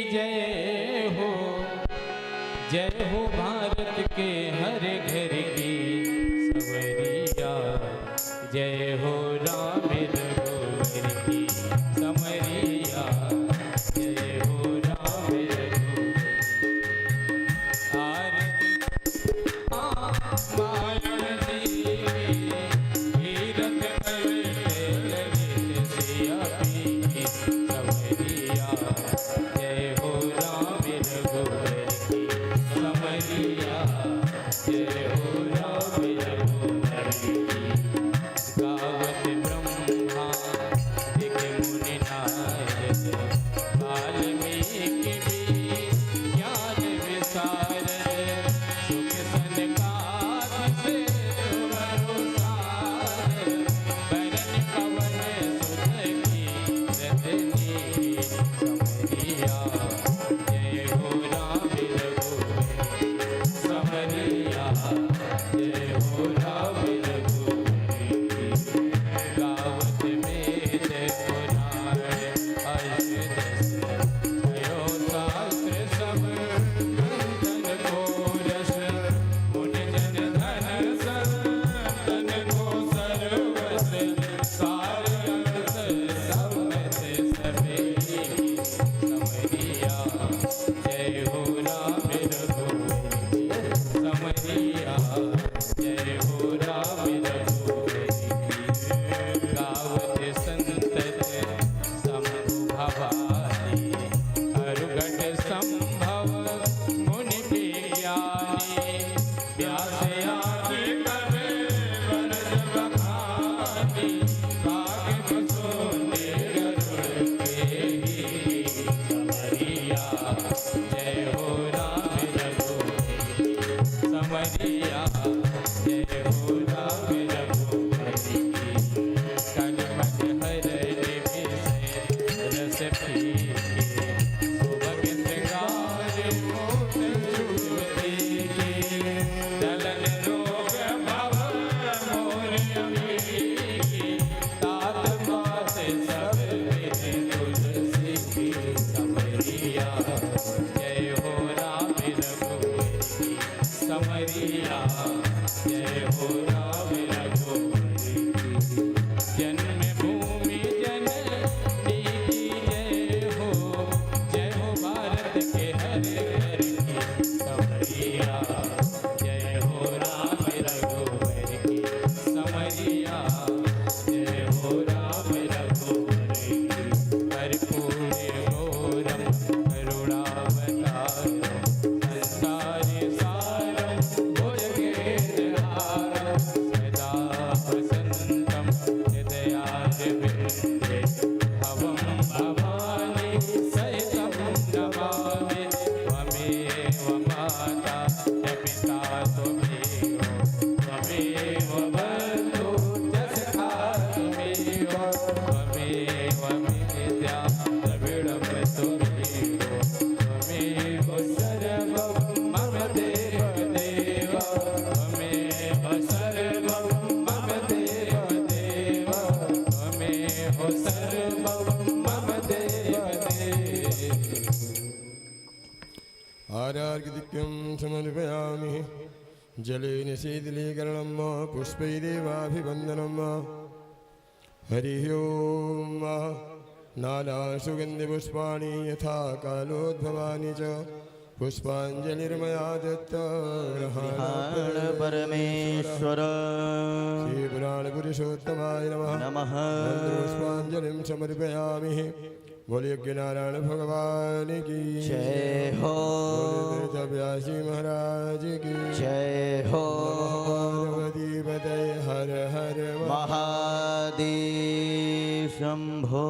जय हो भारत के हर घर की सवरिया, जय हो राम रघुवर की समरिया, जय हो राम रघुवर। आरती मायन देवी तीरथ करते ललित सिया की समरिया, जय हो राम रघुवर की समरिया, जय हो राम रघुवर की। गावत ब्रह्मा दिव्य मुनि नारद, वाल्मीकि भी ज्ञान विसारद, सुख सनकादि सिद्ध अनुसार, बरन पवन सुत की रतनी समरिया, जय हो राम रघुवर की समरिया, जय हो राम रघुवर की। गावत वेद पुराण अष्टदश, भयो शास्त्र सब मंथन को रस, मुनि जन धन संतन को सर्वस, सार अर्थ सम्मत सवेरी समरिया, जय हो राम रघुवर की समरिया, जय हो राम रघुवर की। गावत संतत शंभु भवानी, अरुगट संभव मुनि विज्ञानी, व्यास आदि कवि वरद बखानी, काग बसोने गरुड़ केही समरिया, जय हो राम रघुवर की समरिया, जय हो राम रघुवर की। कलमद हरण विषय रस फीके, सुभग श्रृंगार मोद चूड़े के, दलन रोग भव मोर अमीकी, तात पात सब विध तुलसी की समरिया, जय हो राम रघुवर की समरिया, जय हो राम रघुवर की। जन्मभूमि जननी की जय हो भारत के हर घर की समरिया, जय हो राम रघुवर की समरिया, जय हो राम रघुवर की। कर्पूर गौरम करुणावतारम, संसार सारम भुजगेन्द्रहारम, सदा वसन्तं हृदयारविन्दे, भवं भवानी सहितं नमामि। त्वमेव माता च पिता त्वमेव, त्वमेव बन्धु च सखा त्वमेव, त्वमेव विद्या द्रविणं त्वमेव, त्वमेव सर्वं मम देव देव, त्वमेव सर्वं मम देव देव, त्वमेव सर्वं मम देव देव। आरार्घ्यदिक्यं समर्पयामि, जलेन शीतलीकरणं पुष्पैरेवाभिवन्दनं। हरिः ओं। नानासुगन्धिपुष्पाणि यथा कालोद्भवानि च, पुष्पाञ्जलिर्मया दत्ता परमेश्वर। श्रीपुराणपुरुषोत्तमाय नमः। नमः। पुष्पाञ्जलिं समर्पयामि। बोलिए नारायण भगवान की जय हो। व्यासी महाराज की जय हो। पार्वती पतये हर हर महादेव शंभो।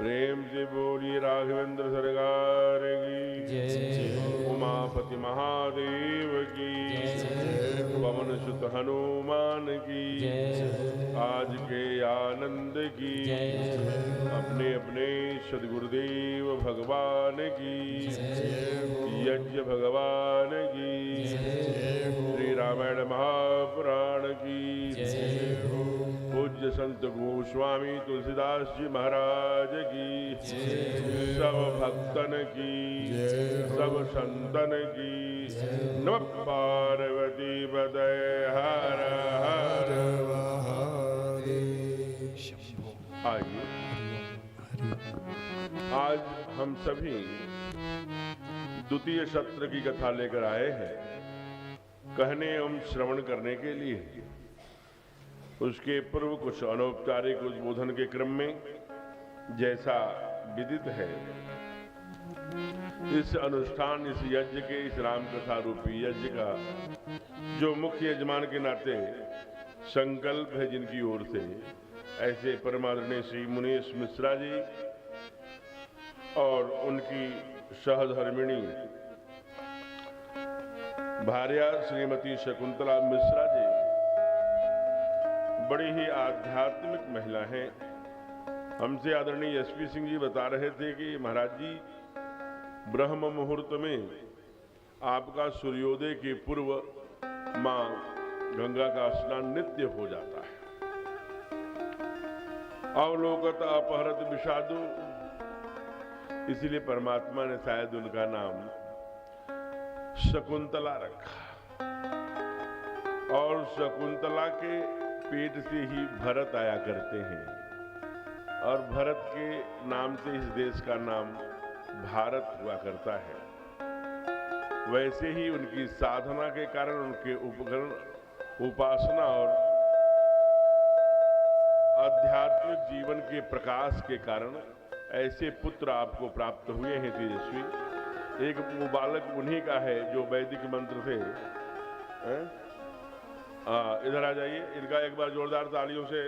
प्रेम से बोलिए राघवेंद्र सरकार की उमापति महादेव की पवन सुत हनुमान की आज के आनंद की अपने अपने सदगुरुदेव भगवान की यज्ञ भगवान की श्री रामायण महापुराण की पूज्य संत गोस्वामी तुलसीदास जी महाराज की, सब भक्तन की, सब संतन की। नमः पार्वती पतये हर हर आइए, आज हम सभी द्वितीय सत्र की कथा लेकर आए हैं, कहने एवं श्रवण करने के लिए। उसके पूर्व कुछ अनौपचारिक उद्बोधन के क्रम में जैसा विदित है, इस अनुष्ठान, इस यज्ञ के, इस राम कथा रूपी यज्ञ का जो मुख्य यजमान के नाते संकल्प है जिनकी ओर से, ऐसे परमादरणीय श्री मुनीश मिश्रा जी और उनकी सहधर्मिणी भार्या श्रीमती शकुंतला मिश्रा जी बड़ी ही आध्यात्मिक महिला हैं। हमसे आदरणीय एसपी सिंह जी बता रहे थे कि महाराज जी, ब्रह्म मुहूर्त में आपका सूर्योदय के पूर्व मां गंगा का स्नान नित्य हो जाता है। अवलोकत अपहरत विषादु, इसीलिए परमात्मा ने शायद उनका नाम शकुंतला रखा। और शकुंतला के पेट से ही भरत आया करते हैं और भरत के नाम से इस देश का नाम भारत हुआ करता है। वैसे ही उनकी साधना के कारण, उनके उपकरण, उपासना और आध्यात्मिक जीवन के प्रकाश के कारण ऐसे पुत्र आपको प्राप्त हुए हैं तेजस्वी। एक वो बालक उन्हीं का है जो वैदिक मंत्र से, इधर आ जाइए, इनका एक बार जोरदार तालियों से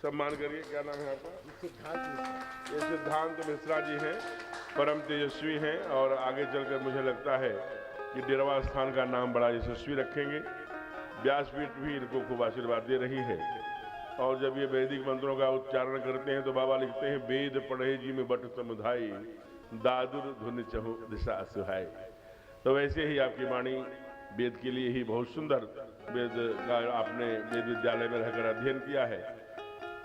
सम्मान करिए। क्या नाम है आपका? ये सिद्धांत मिश्रा जी हैं, परम तेजस्वी हैं और आगे चलकर मुझे लगता है कि डेरवा स्थान का नाम बड़ा यशस्वी रखेंगे। व्यासपीठ भी इनको खूब आशीर्वाद दे रही है। और जब ये वैदिक मंत्रों का उच्चारण करते हैं तो बाबा लिखते हैं, वेद पढ़े जी में बट समुदाय, दादुर धुन चहु दिशा सुहाय। तो वैसे ही आपकी वाणी वेद के लिए ही बहुत सुंदर, वेद का आपने वेद विद्यालय में रहकर अध्ययन किया है,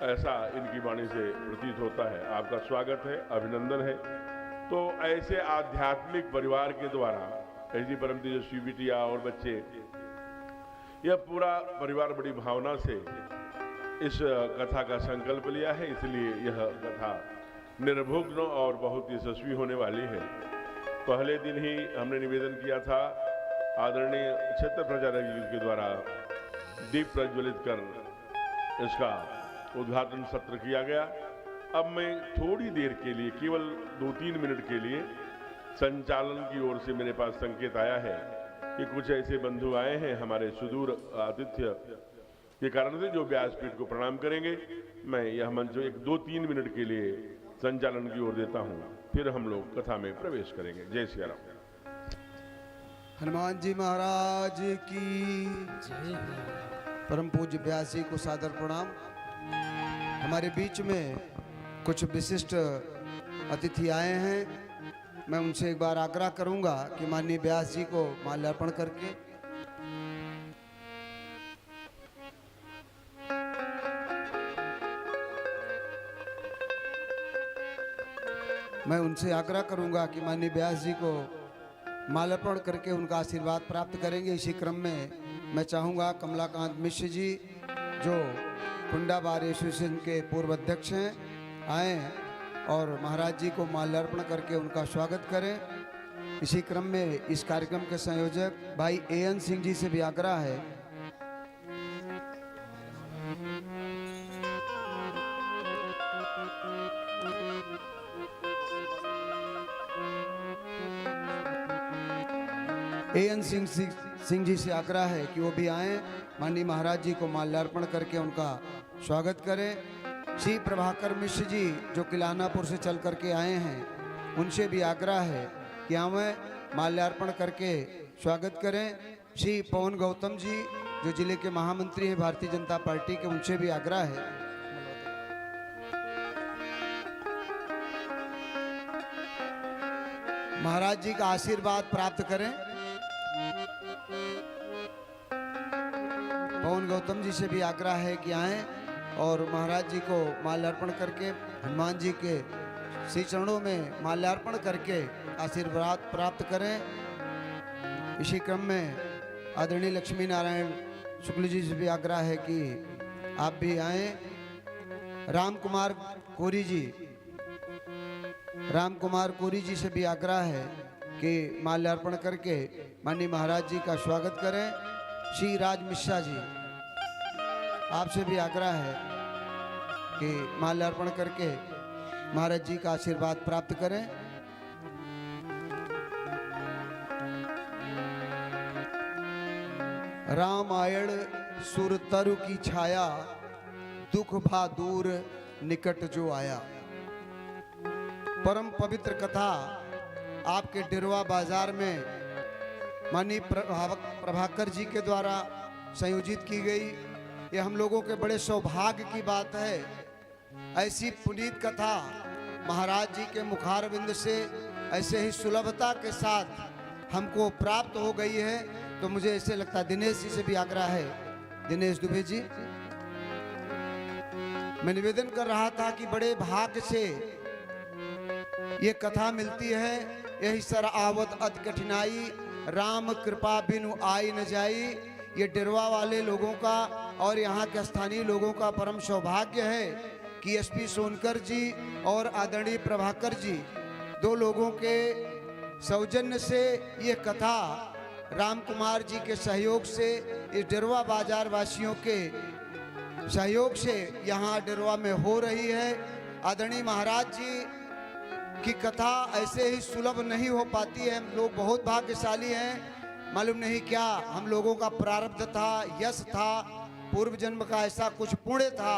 ऐसा इनकी वाणी से प्रतीत होता है। आपका स्वागत है, अभिनंदन है। तो ऐसे आध्यात्मिक परिवार के द्वारा ऐसी परम तेजस्वी बिटिया और बच्चे, यह पूरा परिवार बड़ी भावना से इस कथा का संकल्प लिया है, इसलिए यह कथा निर्विघ्न और बहुत यशस्वी होने वाली है। पहले दिन ही हमने निवेदन किया था, आदरणीय क्षेत्र प्रचारक जी के द्वारा दीप प्रज्वलित कर इसका उद्घाटन सत्र किया गया। अब मैं थोड़ी देर के लिए, केवल 2-3 मिनट के लिए, संचालन की ओर से मेरे पास संकेत आया है कि कुछ ऐसे बंधु आए हैं हमारे सुदूर आतिथ्य के कारण से जो व्यासपीठ को प्रणाम करेंगे। मैं यह मंच 1-2-3 मिनट के लिए संचालन की ओर देता हूं, फिर हम लोग कथा में प्रवेश करेंगे। जय श्री राम। हनुमान जी महाराज की परम पूज्य व्यास जी को सादर प्रणाम। हमारे बीच में कुछ विशिष्ट अतिथि आए हैं। मैं उनसे एक बार आग्रह करूंगा कि माननीय व्यास जी को माल्यार्पण करके व्यास जी को माल्यार्पण करके उनका आशीर्वाद प्राप्त करेंगे। इसी क्रम में मैं चाहूँगा कमलाकांत मिश्र जी, जो कुंडा बार एसोसिएशन के पूर्व अध्यक्ष हैं, आए और महाराज जी को माल्यार्पण करके उनका स्वागत करें। इसी क्रम में इस कार्यक्रम के संयोजक भाई एएन सिंह जी से भी आग्रह है सिंह जी से आग्रह है कि वो भी आएं, माननीय महाराज जी को माल्यार्पण करके उनका स्वागत करें। श्री प्रभाकर मिश्र जी जो किलानापुर से चल करके आए हैं, उनसे भी आग्रह है कि आवें, माल्यार्पण करके स्वागत करें। श्री पवन गौतम जी जो जिले के महामंत्री हैं भारतीय जनता पार्टी के, उनसे भी आग्रह है महाराज जी का आशीर्वाद प्राप्त करें। पवन गौतम जी से भी आग्रह है कि आएं और महाराज जी को माल्यार्पण करके हनुमान जी के श्री चरणों में माल्यार्पण करके आशीर्वाद प्राप्त करें। इसी क्रम में आदरणीय लक्ष्मी नारायण शुक्ल जी से भी आग्रह है कि आप भी आए। राम कुमार कोरी जी से भी आग्रह है कि माल्यार्पण करके माननीय महाराज जी का स्वागत करें। श्री राज मिश्रा जी, आपसे भी आग्रह है कि माल्यार्पण करके महाराज जी का आशीर्वाद प्राप्त करें। रामायण सुर तरु की छाया, दुख भा दूर निकट जो आया। परम पवित्र कथा आपके डिरवा बाजार में माननीय प्रभाकर जी के द्वारा संयोजित की गई। ये हम लोगों के बड़े सौभाग्य की बात है। ऐसी पुनीत कथा महाराज जी के मुखारविंद से ऐसे ही सुलभता के साथ हमको प्राप्त हो गई है। तो मुझे ऐसे लगता है, दिनेश जी से भी आग्रह है, दिनेश दुबे जी, मैं निवेदन कर रहा था कि बड़े भाग्य से ये कथा मिलती है। यही सर आवत अति कठिनाई, राम कृपा बिनु आई न जाई। ये डिरवा वाले लोगों का और यहाँ के स्थानीय लोगों का परम सौभाग्य है कि एसपी सोनकर जी और आदरणीय प्रभाकर जी, दो लोगों के सौजन्य से ये कथा राम कुमार जी के सहयोग से, इस डिरवा बाजार वासियों के सहयोग से यहाँ डिरवा में हो रही है। आदरणीय महाराज जी की कथा ऐसे ही सुलभ नहीं हो पाती है। हम लोग बहुत भाग्यशाली हैं। मालूम नहीं क्या हम लोगों का प्रारब्ध था, यश था, पूर्व जन्म का ऐसा कुछ पुण्य था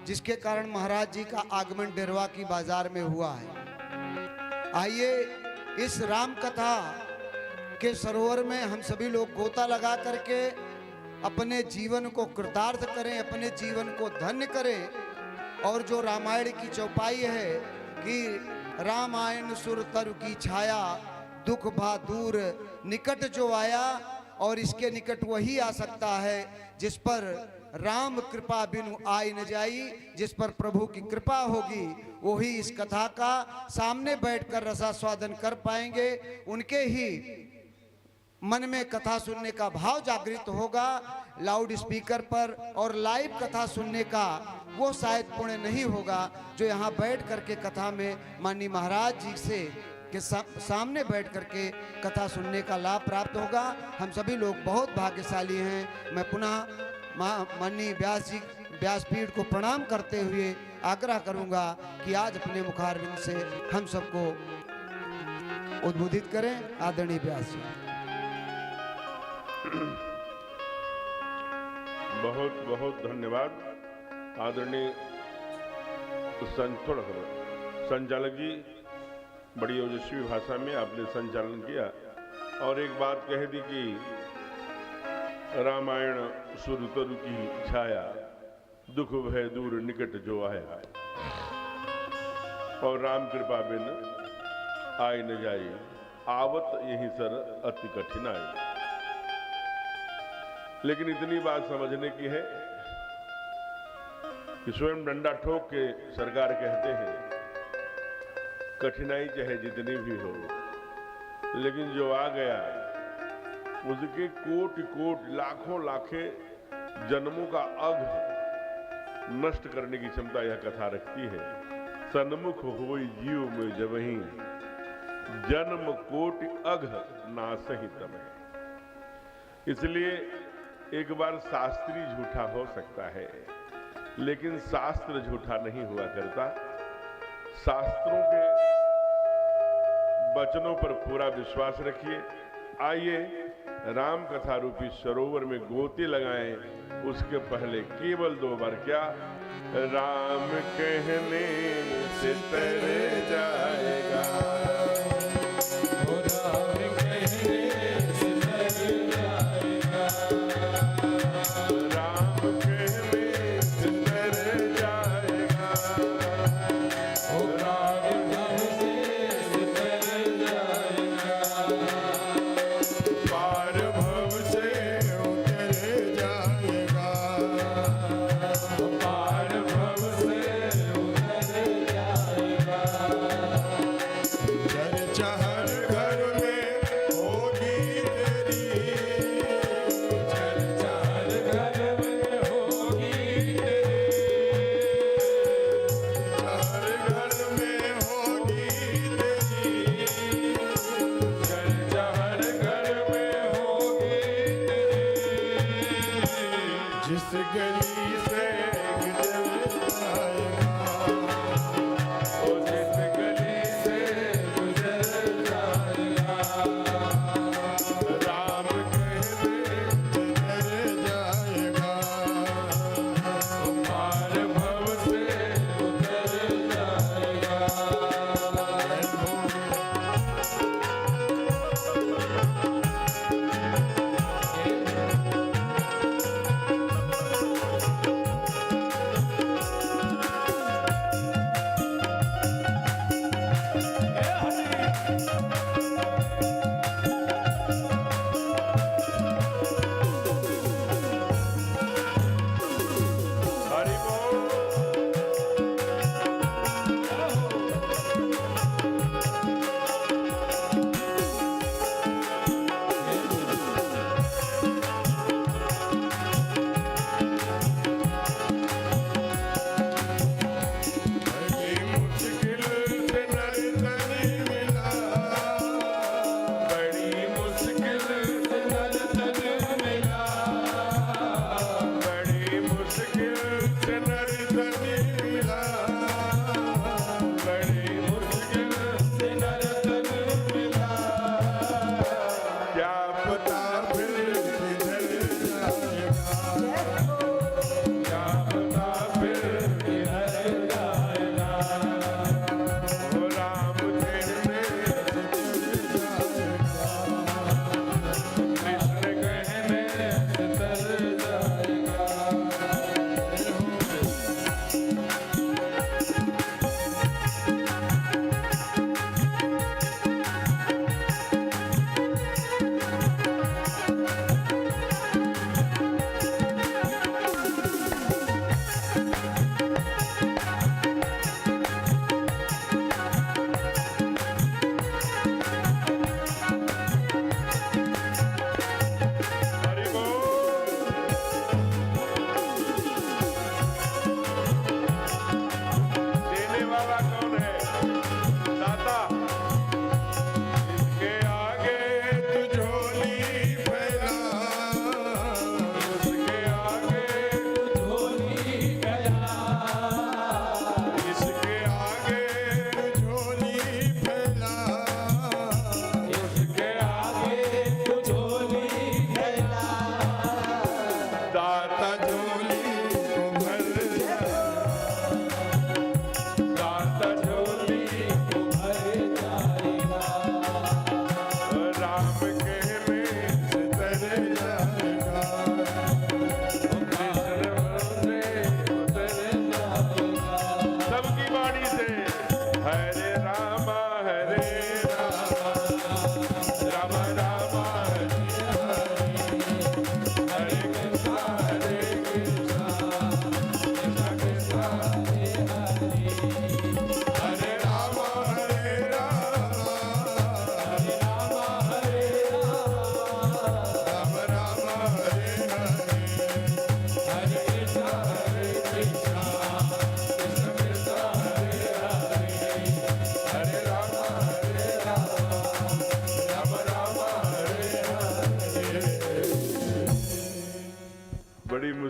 जिसके कारण महाराज जी का आगमन डिरवा की बाजार में हुआ है। आइए इस राम कथा के सरोवर में हम सभी लोग गोता लगा करके अपने जीवन को कृतार्थ करें, अपने जीवन को धन्य करें। और जो रामायण की चौपाई है कि रामायण सुर तरु की छाया, दुख भा दूर निकट जो आया, और इसके निकट वही आ सकता है जिस पर राम कृपा बिनु आई न जाई। जिस पर प्रभु की कृपा होगी वही इस कथा का सामने बैठकर रसास्वादन कर पाएंगे। उनके ही मन में कथा सुनने का भाव जागृत होगा। लाउड स्पीकर पर और लाइव कथा सुनने का वो शायद पुण्य नहीं होगा जो यहाँ बैठ करके कथा में माननीय महाराज जी से के सामने बैठ करके कथा सुनने का लाभ प्राप्त होगा। हम सभी लोग बहुत भाग्यशाली हैं। मैं पुनः माननीय व्यासपीठ को प्रणाम करते हुए आग्रह करूंगा कि आज अपने मुखारविंद से हम सबको उद्बोधित करें। आदरणीय व्यास जी, बहुत बहुत धन्यवाद। आदरणीय संचालक जी, बड़ी ओजस्वी भाषा में आपने संचालन किया और एक बात कह दी कि रामायण सुर तरु की छाया, दुख भय दूर निकट जो आया, और राम कृपा बिन आई न जाई, आवत यही सर अति कठिनाई। लेकिन इतनी बात समझने की है कि स्वयं डंडा ठोक के सरकार कहते हैं कठिनाई चाहे जितनी भी हो, लेकिन जो आ गया उसके कोटि कोटि लाखों लाखे जन्मों का अघ नष्ट करने की क्षमता यह कथा रखती है। सन्मुख होई जीव में जबहि, जन्म कोटि अघ नासहि तमहि। इसलिए एक बार शास्त्री झूठा हो सकता है, लेकिन शास्त्र झूठा नहीं हुआ करता। शास्त्रों के वचनों पर पूरा विश्वास रखिए। आइए राम कथा रूपी सरोवर में गोते लगाएं। उसके पहले केवल 2 बार क्या, राम कहने से तर जाएगा, पार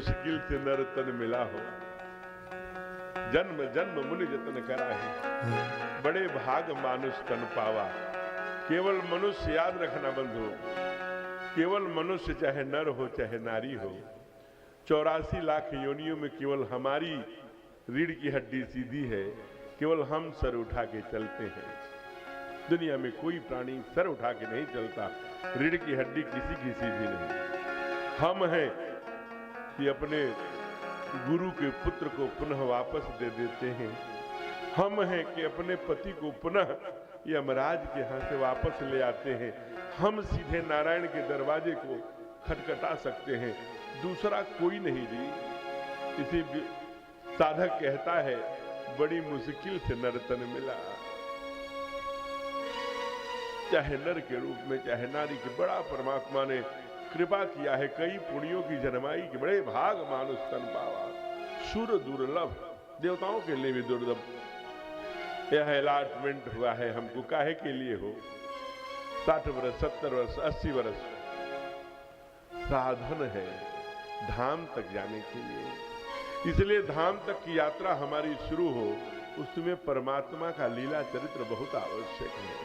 मुश्किल से नर तन मिला हो, जन्म जन्म मुनि जतन कराहे, बड़े भाग मानुष तन पावा। केवल मनुष्य, याद रखना बंधु, केवल मनुष्य, चाहे नर हो चाहे नारी हो, 84 लाख योनियों में केवल हमारी रीढ़ की हड्डी सीधी है, केवल हम सर उठा के चलते हैं। दुनिया में कोई प्राणी सर उठा के नहीं चलता, रीढ़ की हड्डी किसी की सीधी नहीं। हम हैं कि अपने गुरु के पुत्र को पुनः वापस दे देते हैं। हम हैं कि अपने पति को पुनः यमराज के यहाँ से वापस ले आते हैं। हम सीधे नारायण के दरवाजे को खटखटा सकते हैं, दूसरा कोई नहीं जी। इसी साधक कहता है, बड़ी मुश्किल से नर तन मिला। चाहे नर के रूप में चाहे नारी के, बड़ा परमात्मा ने कृपा किया है। कई पुण्यों की जन्माई के बड़े भाग मानुष तन पावा। सुर दुर्लभ, देवताओं के लिए भी दुर्लभ यह अलॉटमेंट हुआ है हमको। काहे के लिए हो? 60 वर्ष 70 वर्ष 80 वर्ष साधन है धाम तक जाने के लिए। इसलिए धाम तक की यात्रा हमारी शुरू हो, उसमें परमात्मा का लीला चरित्र बहुत आवश्यक है।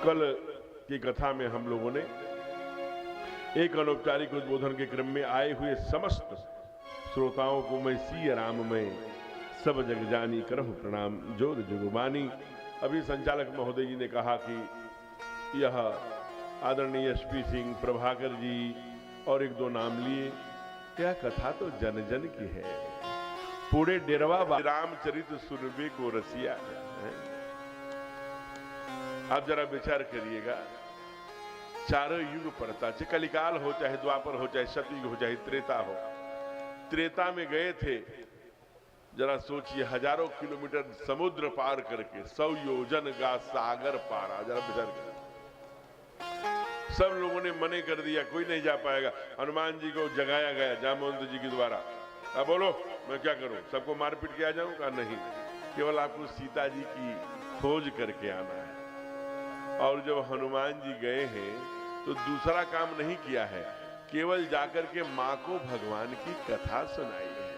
कल की कथा में हम लोगों ने एक अनौपचारिक उद्बोधन के क्रम में आए हुए समस्त श्रोताओं को मैं सिया राम में सब जग जानी करहु प्रणाम जोग जुगबानी। अभी संचालक महोदय जी ने कहा कि यह आदरणीय एसपी सिंह, प्रभाकर जी और एक दो नाम लिए, यह कथा तो जन जन की है। पूरे डेरवा रामचरित सुनबे को रसिया है। आप जरा विचार करिएगा, चारों युग पड़ता, चाहे कलिकाल हो चाहे द्वापर हो चाहे सतयुग हो चाहे त्रेता हो। त्रेता में गए थे, जरा सोचिए, हजारों किलोमीटर समुद्र पार करके 100 योजन का सागर पारा। जरा विचार करें, सब लोगों ने मने कर दिया, कोई नहीं जा पाएगा। हनुमान जी को जगाया गया जामवंत जी के द्वारा। अब बोलो मैं क्या करूं, सबको मार पीट के आ जाऊं? का नहीं, केवल आपको सीता जी की खोज करके आना है। और जब हनुमान जी गए हैं तो दूसरा काम नहीं किया है, केवल जाकर के मां को भगवान की कथा सुनाई है।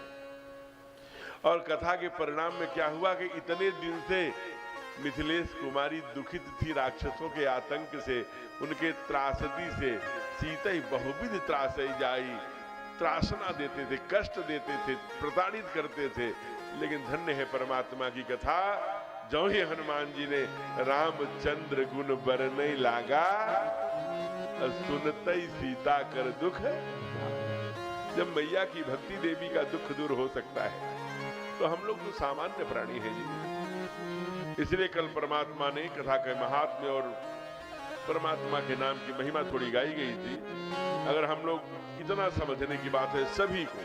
और कथा के परिणाम में क्या हुआ कि इतने दिन से मिथिलेश कुमारी दुखित थी राक्षसों के आतंक से, उनके त्रासदी से। सीता ही बहुविध त्रासई जाई, त्रासना देते थे, कष्ट देते थे, प्रताड़ित करते थे। लेकिन धन्य है परमात्मा की कथा, जो ही हनुमान जी ने रामचंद्र गुण बरनई लागा, सुनते सीता कर दुख। जब मैया की भक्ति देवी का दुख दूर हो सकता है तो हम लोग तो सामान्य प्राणी हैं जी। इसलिए कल परमात्मा ने कथा के महात्म्य और परमात्मा के नाम की महिमा थोड़ी गाई गई थी। अगर हम लोग इतना समझने की बात है सभी को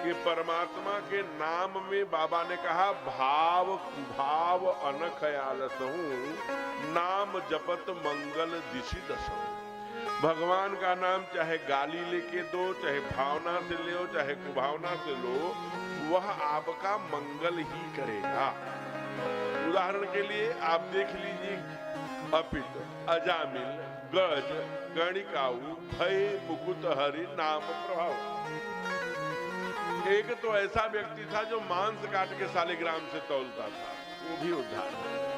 कि परमात्मा के नाम में बाबा ने कहा, भाव कुभाव अनख आलसहूं, नाम जपत मंगल दिशि दसहूं। भगवान का नाम चाहे गाली लेके दो, चाहे भावना से ले, चाहे कुभावना से लो, वह आपका मंगल ही करेगा। उदाहरण के लिए आप देख लीजिए, अपित, अजामिल, गज, गणिकाऊ, भय, मुकुट हरि, नाम प्रभाव। एक तो ऐसा व्यक्ति था जो मांस काट के शालिग्राम से तौलता था, वो भी उद्धार हो गया।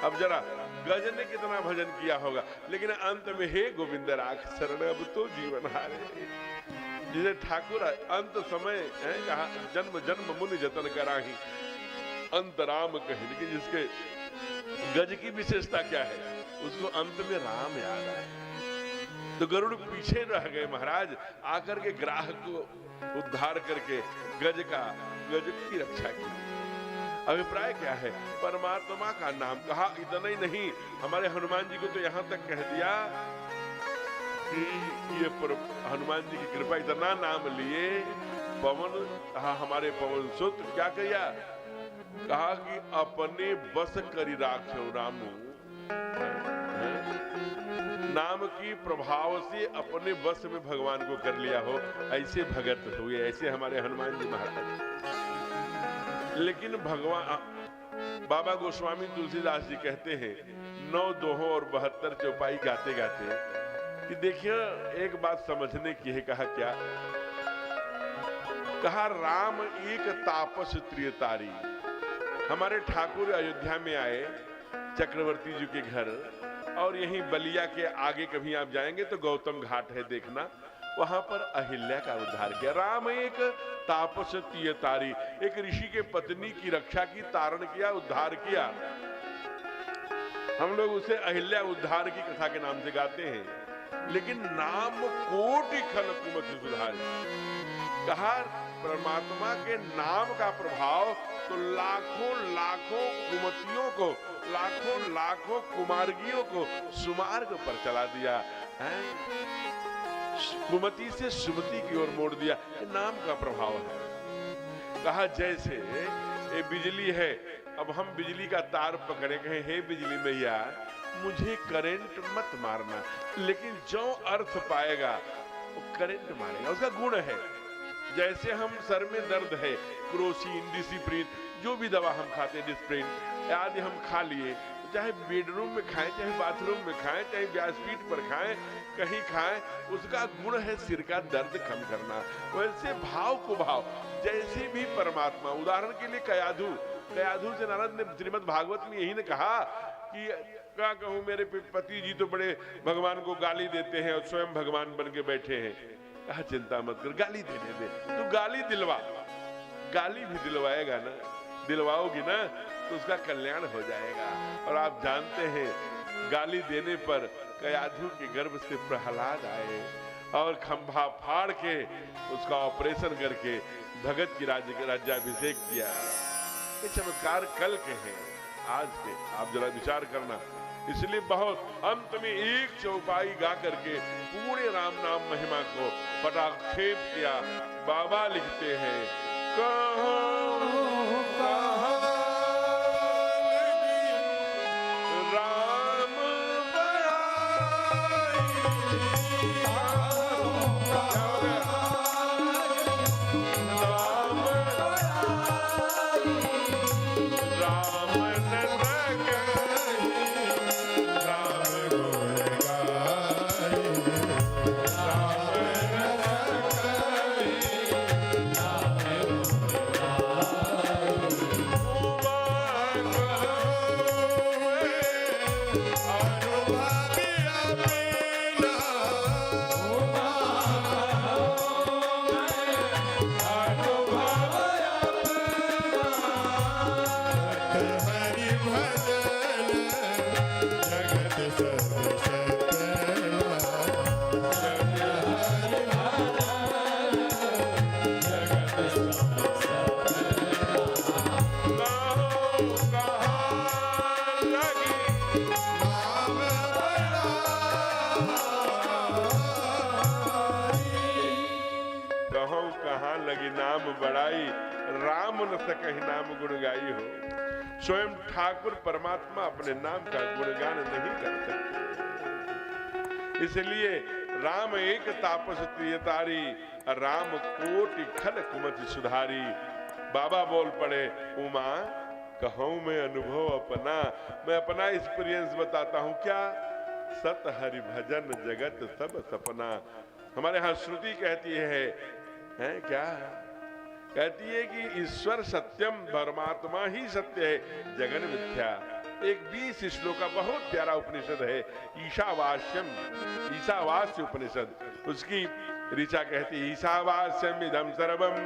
अब जरा गज ने कितना भजन किया होगा, लेकिन अंत में हे गोविंद राख शरण अब तो जीवन हारे। जिसे ठाकुर अंत समय है कहा, जन्म जन्म मुनि जतन कराही अंत राम कहे। लेकिन जिसके गज की विशेषता क्या है, उसको अंत में राम याद आए। तो गरुड़ पीछे रह गए महाराज, आकर के ग्राहक को उद्धार करके गज की रक्षा की। अभिप्राय क्या है, परमात्मा का नाम कहा। इतना ही नहीं, हमारे हनुमान जी को तो यहां तक कह दिया कि ये हनुमान जी की कृपा, इतना नाम लिए। पवन कहा, हमारे पवन सुत क्या किया, कहा कि अपने बस करी राखो रामू। नाम की प्रभाव से अपने बस में भगवान को कर लिया हो, ऐसे भगत हुए, ऐसे हमारे हनुमान जी महाराज। लेकिन भगवान बाबा गोस्वामी तुलसीदास जी कहते हैं, 9 दोहों और 72 चौपाई गाते गाते कि देखिए एक बात समझने की है। कहा क्या? कहा राम एक तापस त्रियतारी। हमारे ठाकुर अयोध्या में आए चक्रवर्ती जी के घर, और यहीं बलिया के आगे कभी आप जाएंगे तो गौतम घाट है, देखना, वहां पर अहिल्या का उद्धार किया। राम एक तापस त्रियतारी, एक ऋषि के पत्नी की रक्षा की, तारण किया, उद्धार किया। हम लोग उसे अहिल्या उद्धार की कथा के नाम से गाते हैं, लेकिन नाम कोटि खल कुमति सुधारी। कहा परमात्मा के नाम का प्रभाव तो लाखों लाखों कुमतियों को, लाखों लाखों कुमार्गियों को सुमार्ग पर चला दिया है, कुमति से सुमति की ओर मोड़ दिया। ये नाम का प्रभाव है। कहा जैसे ये बिजली है, अब हम बिजली का तार पकड़े, कहें हे बिजली मैया मुझे करंट मत मारना, लेकिन जो अर्थ पाएगा वो करंट मारेगा, उसका गुण है। जैसे हम सर में दर्द है, क्रोसिन, डिसिप्रिन, जो भी दवा हम खाते, डिस्प्रिन आदि हम खा लिए, चाहे बेडरूम में खाएं, चाहे बाथरूम में खाएं, चाहे व्यासपीठ पर खाएं, कहीं खाएं, उसका गुण है सिर का दर्द कम करना। वैसे भाव को भाव, जैसे भी परमात्मा, उदाहरण के लिए कयाधु से नारद ने श्रीमद् भागवत में यही ने कहा कि क्या कहूं, मेरे पति जी तो बड़े भगवान को गाली देते हैं और स्वयं भगवान बन के बैठे हैं। कहा चिंता मत कर, गाली देने दे, तू गाली दिलवा, गाली भी दिलवाएगा ना, दिलवाओगी ना तो उसका कल्याण हो जाएगा। और आप जानते हैं गाली देने पर कयाधु के गर्भ से प्रहलाद आए और खंभा फाड़ के उसका ऑपरेशन करके भगत की राज्याभिषेक किया। ये चमत्कार कल के हैं, आज के आप जरा विचार करना। इसलिए बहुत अंत में एक चौपाई गा करके पूरे राम नाम महिमा को पटाक्षेप किया। बाबा लिखते हैं, बड़ाई राम न सकहि नाम गुण गाई हो। स्वयं ठाकुर परमात्मा अपने नाम का गुणगान नहीं कर सकते। इसलिए राम एक तापस त्रियतारी, राम कोटि खल कुमति सुधारी। बाबा बोल पड़े, उमा कहूं मैं अनुभव अपना, मैं अपना एक्सपीरियंस बताता हूं। क्या? सत हरि भजन जगत सब सपना। हमारे यहाँ श्रुति कहती है क्या कहती है कि ईश्वर सत्यम, परमात्मा ही सत्य है, जगन मिथ्या। एक 20 श्लोक का बहुत प्यारा उपनिषद है, ईशावास्यम, ईशावास्य उपनिषद। उसकी ऋचा कहती है, ईशावास्यम इदम सर्वम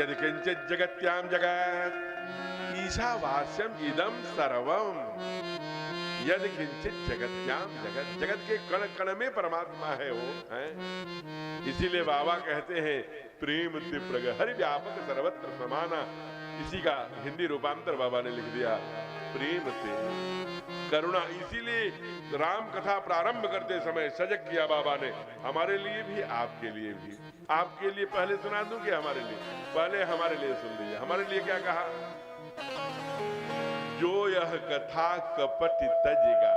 यदि किंचित जगत्याम जगत। ईशावास्यम इदम सर्वम यदि किंचित जगत्याम जगत। जगत के कण कण में परमात्मा है वो है। इसीलिए बाबा कहते हैं, प्रेम ते प्रग हरि व्यापक सर्वत्र समाना। इसी का हिंदी रूपांतर बाबा ने लिख दिया, प्रेम ते करुणा। इसीलिए राम कथा प्रारंभ करते समय सजग किया बाबा ने, हमारे लिए भी, आपके लिए भी। आपके लिए पहले सुना दूं कि हमारे लिए? पहले हमारे लिए सुन लीजिए। हमारे लिए क्या कहा? जो यह कथा कपट तजेगा।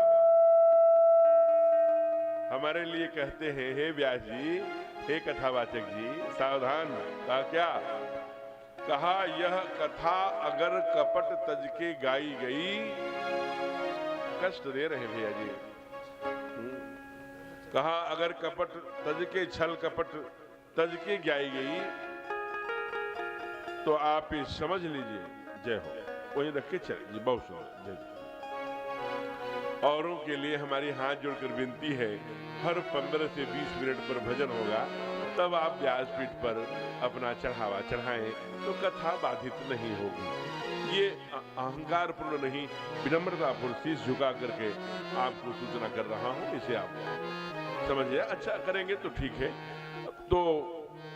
हमारे लिए कहते हैं, हे व्यास जी, हे कथावाचक जी, सावधान। कहा क्या? कहा यह कथा अगर कपट तज के गाई गई, कष्ट दे रहे भैया जी, कहा अगर कपट तज के छल कपट तज के गाई गई तो आप ये समझ लीजिए जय हो। वहीं रख के चल जी, बहुत सुंदर जय। औरों के लिए हमारी हाथ जोड़कर विनती है, हर 15 से 20 मिनट पर भजन होगा, तब आप व्यासपीठ पर अपना चढ़ावा चढ़ाएं तो कथा बाधित नहीं होगी। ये अहंकार पूर्ण नहीं, विनम्रता पूर्ण शीश झुका करके आपको सूचना कर रहा हूं, इसे आप समझिए। अच्छा करेंगे तो ठीक है। तो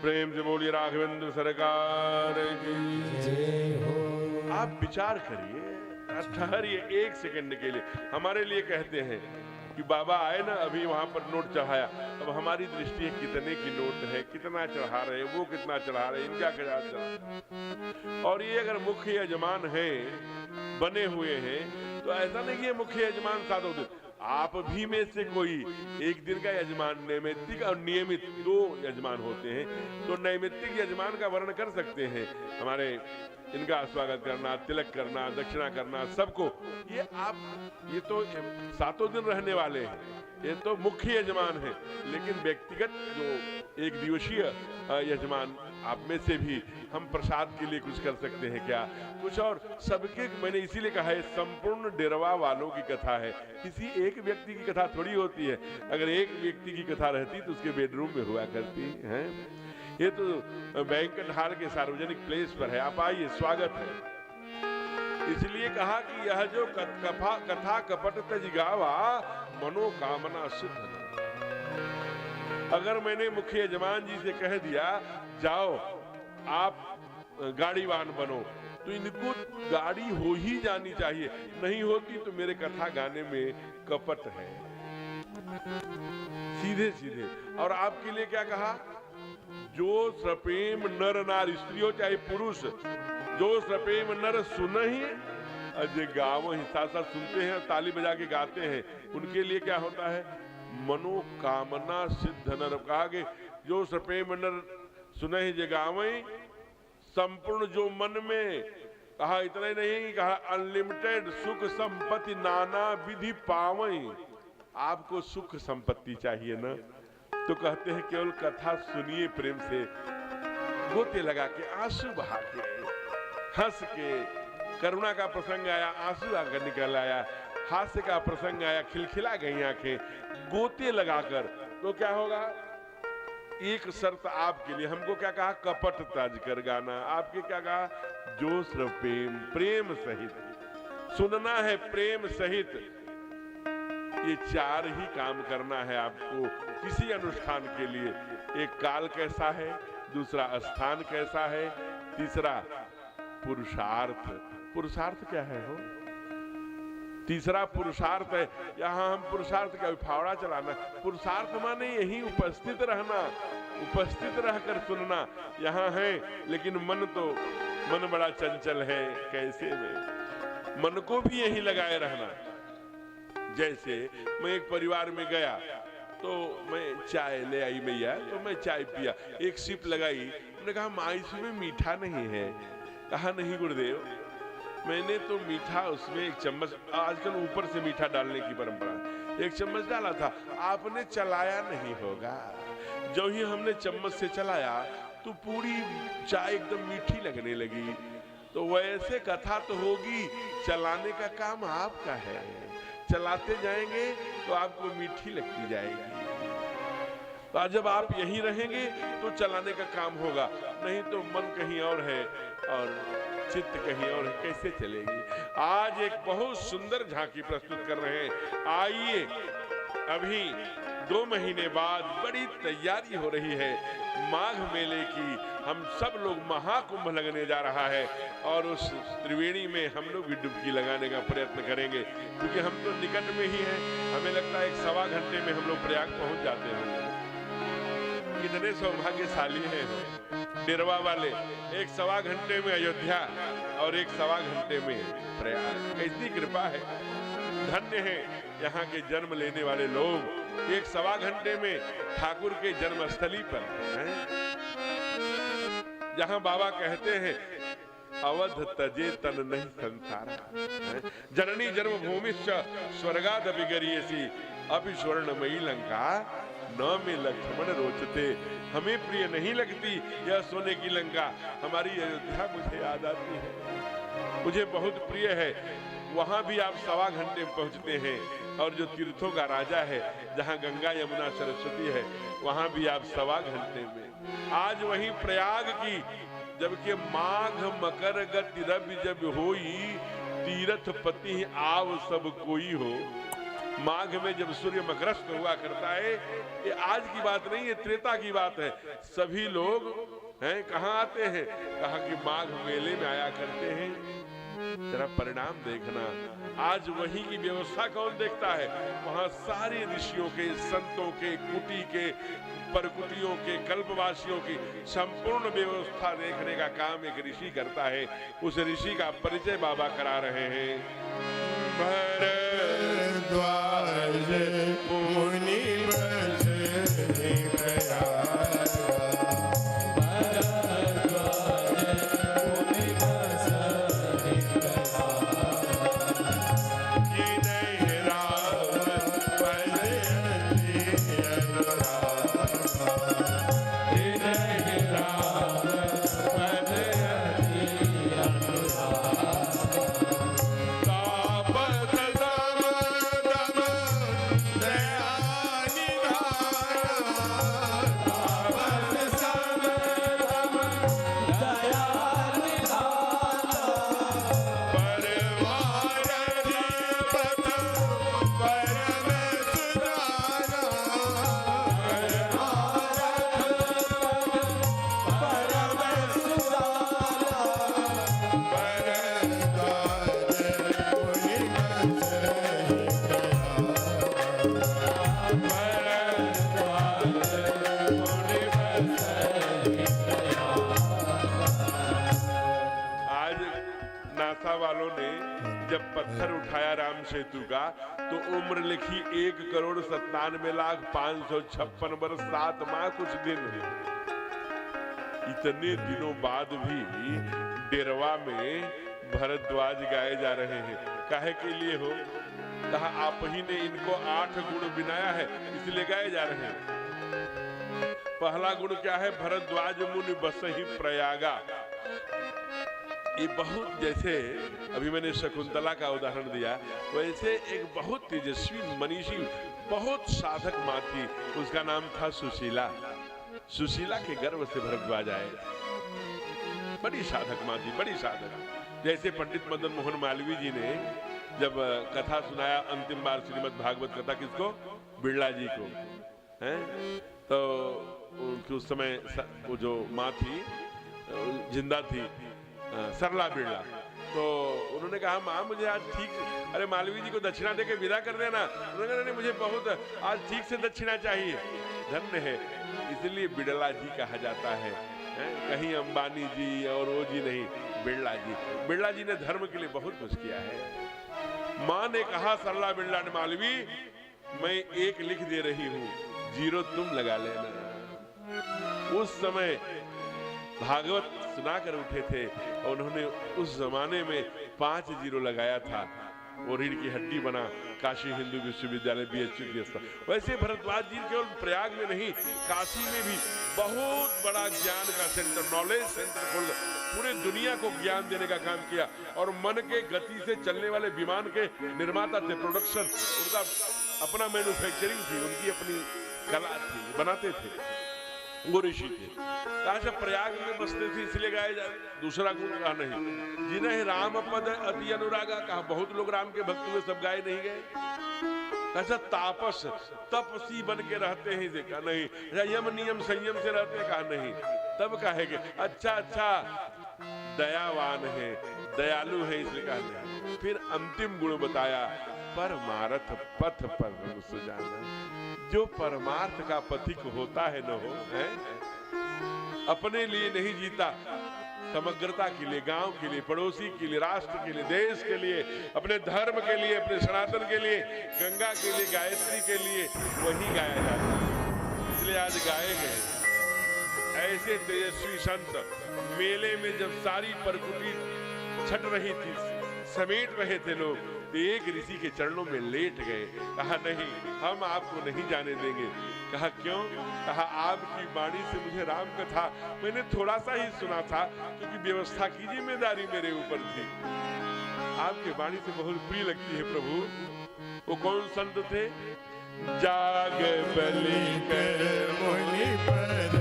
प्रेम से बोलिए राघवेंद्र सरकार की जय हो। आप विचार करिए, ठहरिए एक सेकंड के लिए। हमारे लिए कहते हैं कि बाबा आए ना, अभी वहां पर नोट चढ़ाया, अब हमारी दृष्टि है कितने की नोट है, कितना चढ़ा रहे, वो कितना चढ़ा रहे, इनका क्या चढ़ा। और ये अगर मुख्य यजमान है, बने हुए हैं, तो ऐसा नहीं कि ये मुख्य यजमान साधो दिन, आप भी में से कोई एक दिन का यजमान, नैमित्तिक और नियमित 2 यजमान होते हैं। तो नैमित्तिक यजमान का वर्णन कर सकते हैं, हमारे इनका स्वागत करना, तिलक करना, दक्षिणा करना, सबको। ये तो 7 दिन रहने वाले हैं, ये तो मुख्य यजमान है। लेकिन व्यक्तिगत जो एक दिवसीय यजमान, आप में से भी हम प्रसाद के लिए कुछ कर सकते हैं क्या, कुछ और सबके। मैंने इसीलिए कहा है संपूर्ण डेरवा वालों की कथा है, किसी एक व्यक्ति की कथा थोड़ी होती है। अगर एक व्यक्ति की कथा रहती तो उसके बेडरूम में हुआ करती है। ये तो बैंक्वेट हॉल के सार्वजनिक प्लेस पर है, आप आइए, स्वागत है। इसलिए कहा कि यह जो कथा कपट तज गावा मनोकामना सिद्ध। अगर मैंने मुख्य यजमान जी से कह दिया जाओ आप गाड़ीवान बनो, तो इनको गाड़ी हो ही जानी चाहिए, नहीं होती तो मेरे कथा गाने में कपट है, सीधे सीधे। और आपके लिए क्या कहा, जो सप्रेम नर नार, स्त्री हो चाहे पुरुष, जो सप्रेम नर सुनहि अजय गावो ही, साथ साथ सुनते हैं, ताली बजा के गाते हैं, उनके लिए क्या होता है, मनोकामना सिद्ध नर। कहा कि जो सप्रेम नर सुनहि जय गावई, संपूर्ण जो मन में, कहा इतना ही नहीं, कहा अनलिमिटेड सुख संपत्ति नाना विधि पावई। आपको सुख संपत्ति चाहिए ना, तो कहते हैं केवल कथा सुनिए प्रेम से, गोते लगा के, आंसू बहा के, हंस के। करुणा का प्रसंग आया, आंसू आकर निकल आया, हास्य का प्रसंग आया, खिलखिला गई आंखें, गोते लगाकर। तो क्या होगा, एक शर्त आपके लिए, हमको क्या कहा, कपट तज कर गाना। आपके क्या कहा, जोश प्रेम, प्रेम सहित सुनना है, प्रेम सहित। ये 4 ही काम करना है आपको किसी अनुष्ठान के लिए। एक काल कैसा है, दूसरा स्थान कैसा है, तीसरा पुरुषार्थ। पुरुषार्थ क्या है हो, तीसरा पुरुषार्थ है। यहाँ हम पुरुषार्थ का फावड़ा चलाना, पुरुषार्थ माने यही उपस्थित रहना, उपस्थित रहकर सुनना। यहाँ है लेकिन मन बड़ा चंचल है, कैसे में मन को भी यही लगाए रहना। जैसे मैं एक परिवार में गया तो मैं चाय ले आई मैया, तो मैं चाय पिया, एक सिप लगाई, उन्होंने कहा माँ इसमें मीठा नहीं है। कहा नहीं गुरुदेव, मैंने तो मीठा उसमें 1 चम्मच, आजकल ऊपर से मीठा डालने की परंपरा, 1 चम्मच डाला था, आपने चलाया नहीं होगा। जो ही हमने चम्मच से चलाया तो पूरी चाय एकदम मीठी लगने लगी। तो वैसे कथा तो होगी, चलाने का काम आपका है। चलाते जाएंगे तो आपको मीठी लगती जाएगी। तो जब आप यहीं रहेंगे तो चलाने का काम होगा, नहीं तो मन कहीं और है और चित्त कहीं और है, कैसे चलेगी। आज एक बहुत सुंदर झांकी प्रस्तुत कर रहे हैं। आइए, अभी 2 महीने बाद बड़ी तैयारी हो रही है माघ मेले की। हम सब लोग महाकुंभ लगने जा रहा है और उस त्रिवेणी में हम लोग भी डुबकी लगाने का प्रयत्न करेंगे, क्योंकि हम तो निकट में ही हैं। हमें लगता है 1.25 घंटे में हम लोग प्रयाग पहुंच जाते हैं। कितने सौभाग्यशाली हैं डेरवा वाले, 1.25 घंटे में अयोध्या और 1.25 घंटे में प्रयाग। कैसी कृपा है, धन्य है यहाँ के जन्म लेने वाले लोग। 1.25 घंटे में ठाकुर के जन्मस्थली पर हैं, जहाँ बाबा कहते हैं अवध तजे तन नहीं संसारा। जननी जन्मभूमिश्च स्वर्गादपि गरीयसी अभी स्वर्णमयी लंका न में लक्ष्मण रोचते। हमें प्रिय नहीं लगती यह सोने की लंका, हमारी अयोध्या मुझे याद आती है, मुझे बहुत प्रिय है। वहां भी आप 1.25 घंटे में पहुंचते हैं, और जो तीर्थों का राजा है जहां गंगा यमुना सरस्वती है वहां भी आप 1.25 घंटे में। आज वही प्रयाग की, जबकि माघ मकर गति रवि जब होई तीर्थ पति आव सब कोई हो। माघ में जब सूर्य मकरस्थ हुआ करता है, ये आज की बात नहीं है, त्रेता की बात है। सभी लोग हैं कहाँ आते हैं, कहा कि माघ मेले में आया करते हैं। जरा परिणाम देखना, आज वही की व्यवस्था कौन देखता है? वहां सारे ऋषियों के, संतों के, कुटी के, परकुटियों के, कल्पवासियों की संपूर्ण व्यवस्था देखने का काम एक ऋषि करता है। उस ऋषि का परिचय बाबा करा रहे हैं। भारद्वाज मुनि बसे प्रयाग, जब पत्थर उठाया राम सेतु का तो उम्र लिखी 1,97,556 वर्ष 7 माह कुछ दिन है। इतने दिनों बाद भी डेरवा में भरद्वाज गाए जा रहे हैं। काहे के लिए हो? कहा आप ही ने इनको 8 गुण बिनाया है इसलिए गाए जा रहे हैं। पहला गुण क्या है? भरद्वाज मुनि बसहि प्रयागा। ये बहुत, जैसे अभी मैंने शकुंतला का उदाहरण दिया, वैसे एक बहुत तेजस्वी मनीषी, बहुत साधक माँ थी, उसका नाम था सुशीला। सुशीला के गर्भ से भरद्वाज आए। बड़ी साधक माँ थी, बड़ी साधक। जैसे पंडित मदन मोहन मालवीय जी ने जब कथा सुनाया अंतिम बार श्रीमद् भागवत कथा, किसको? बिड़ला जी को, हैं? तो उस समय वो जो माँ थी जिंदा थी, सरला बिड़ला, तो उन्होंने कहा माँ मुझे आज ठीक, अरे मालवीय जी को दक्षिणा देके विदा कर देना। उन्होंने कहा नहीं, मुझे बहुत आज ठीक से दक्षिणा चाहिए। धन्य है, इसलिए बिड़ला जी कहा जाता है, कहीं अंबानी जी और वो जी नहीं, बिड़ला जी। बिड़ला जी ने धर्म के लिए बहुत कुछ किया है। माँ ने कहा सरला बिड़ला ने, मालवीय मैं 1 लिख दे रही हूँ, 0 तुम लगा लेना। उस समय भागवत सुनाकर उठे थे और उन्होंने उस जमाने में 5 0 लगाया था। वो रीढ़ की हड्डी बना काशी हिंदू विश्वविद्यालय BHU की स्थापना। वैसे भरद्वाज जी केवल प्रयाग में नहीं, काशी में भी बहुत बड़ा ज्ञान का सेंटर, नॉलेज सेंटर खोल पूरे दुनिया को ज्ञान देने का काम किया। और मन के गति से चलने वाले विमान के निर्माता थे, प्रोडक्शन, उनका अपना मैन्युफैक्चरिंग थी, उनकी अपनी कला थी, बनाते थे। वो ऋषि थे, कहा से प्रयाग में बसते थे इसलिए गाए जाए। दूसरा गुण कहा नहीं, जिन्हें राम पद अति अनुरागा, कहा बहुत लोग राम के भक्त हुए, सब गाए नहीं गए। ऐसा तापस तपसी बन के रहते हैं, कहा नहीं। यम नियम संयम से रहते हैं, कहा नहीं। तब कहेंगे अच्छा दयावान है, दयालु है, इसलिए कहा नहीं। फिर अंतिम गुण बताया, परमार्थ पथ पर सुजाना। जो परमार्थ का पथिक होता है न हो, है? अपने लिए नहीं जीता, समग्रता के लिए, गांव के लिए, पड़ोसी के लिए, राष्ट्र के लिए, देश के लिए, अपने धर्म के लिए, अपने सनातन के लिए, गंगा के लिए, गायत्री के लिए, वही गाया जाता है। इसलिए आज गाए गए। ऐसे तेजस्वी संत मेले में जब सारी परकुटी छट रही थी, समेट रहे थे लोग, तो एक ऋषि के चरणों में लेट गए। कहा नहीं, हम आपको नहीं जाने देंगे। कहा क्यों? कहा आपकी वाणी से मुझे राम कथा मैंने थोड़ा सा ही सुना था, क्योंकि व्यवस्था की जिम्मेदारी मेरे ऊपर थी। आपके वाणी से बहुत प्रिय लगती है प्रभु। वो कौन संत थे? जाग बलि कर मुनि परम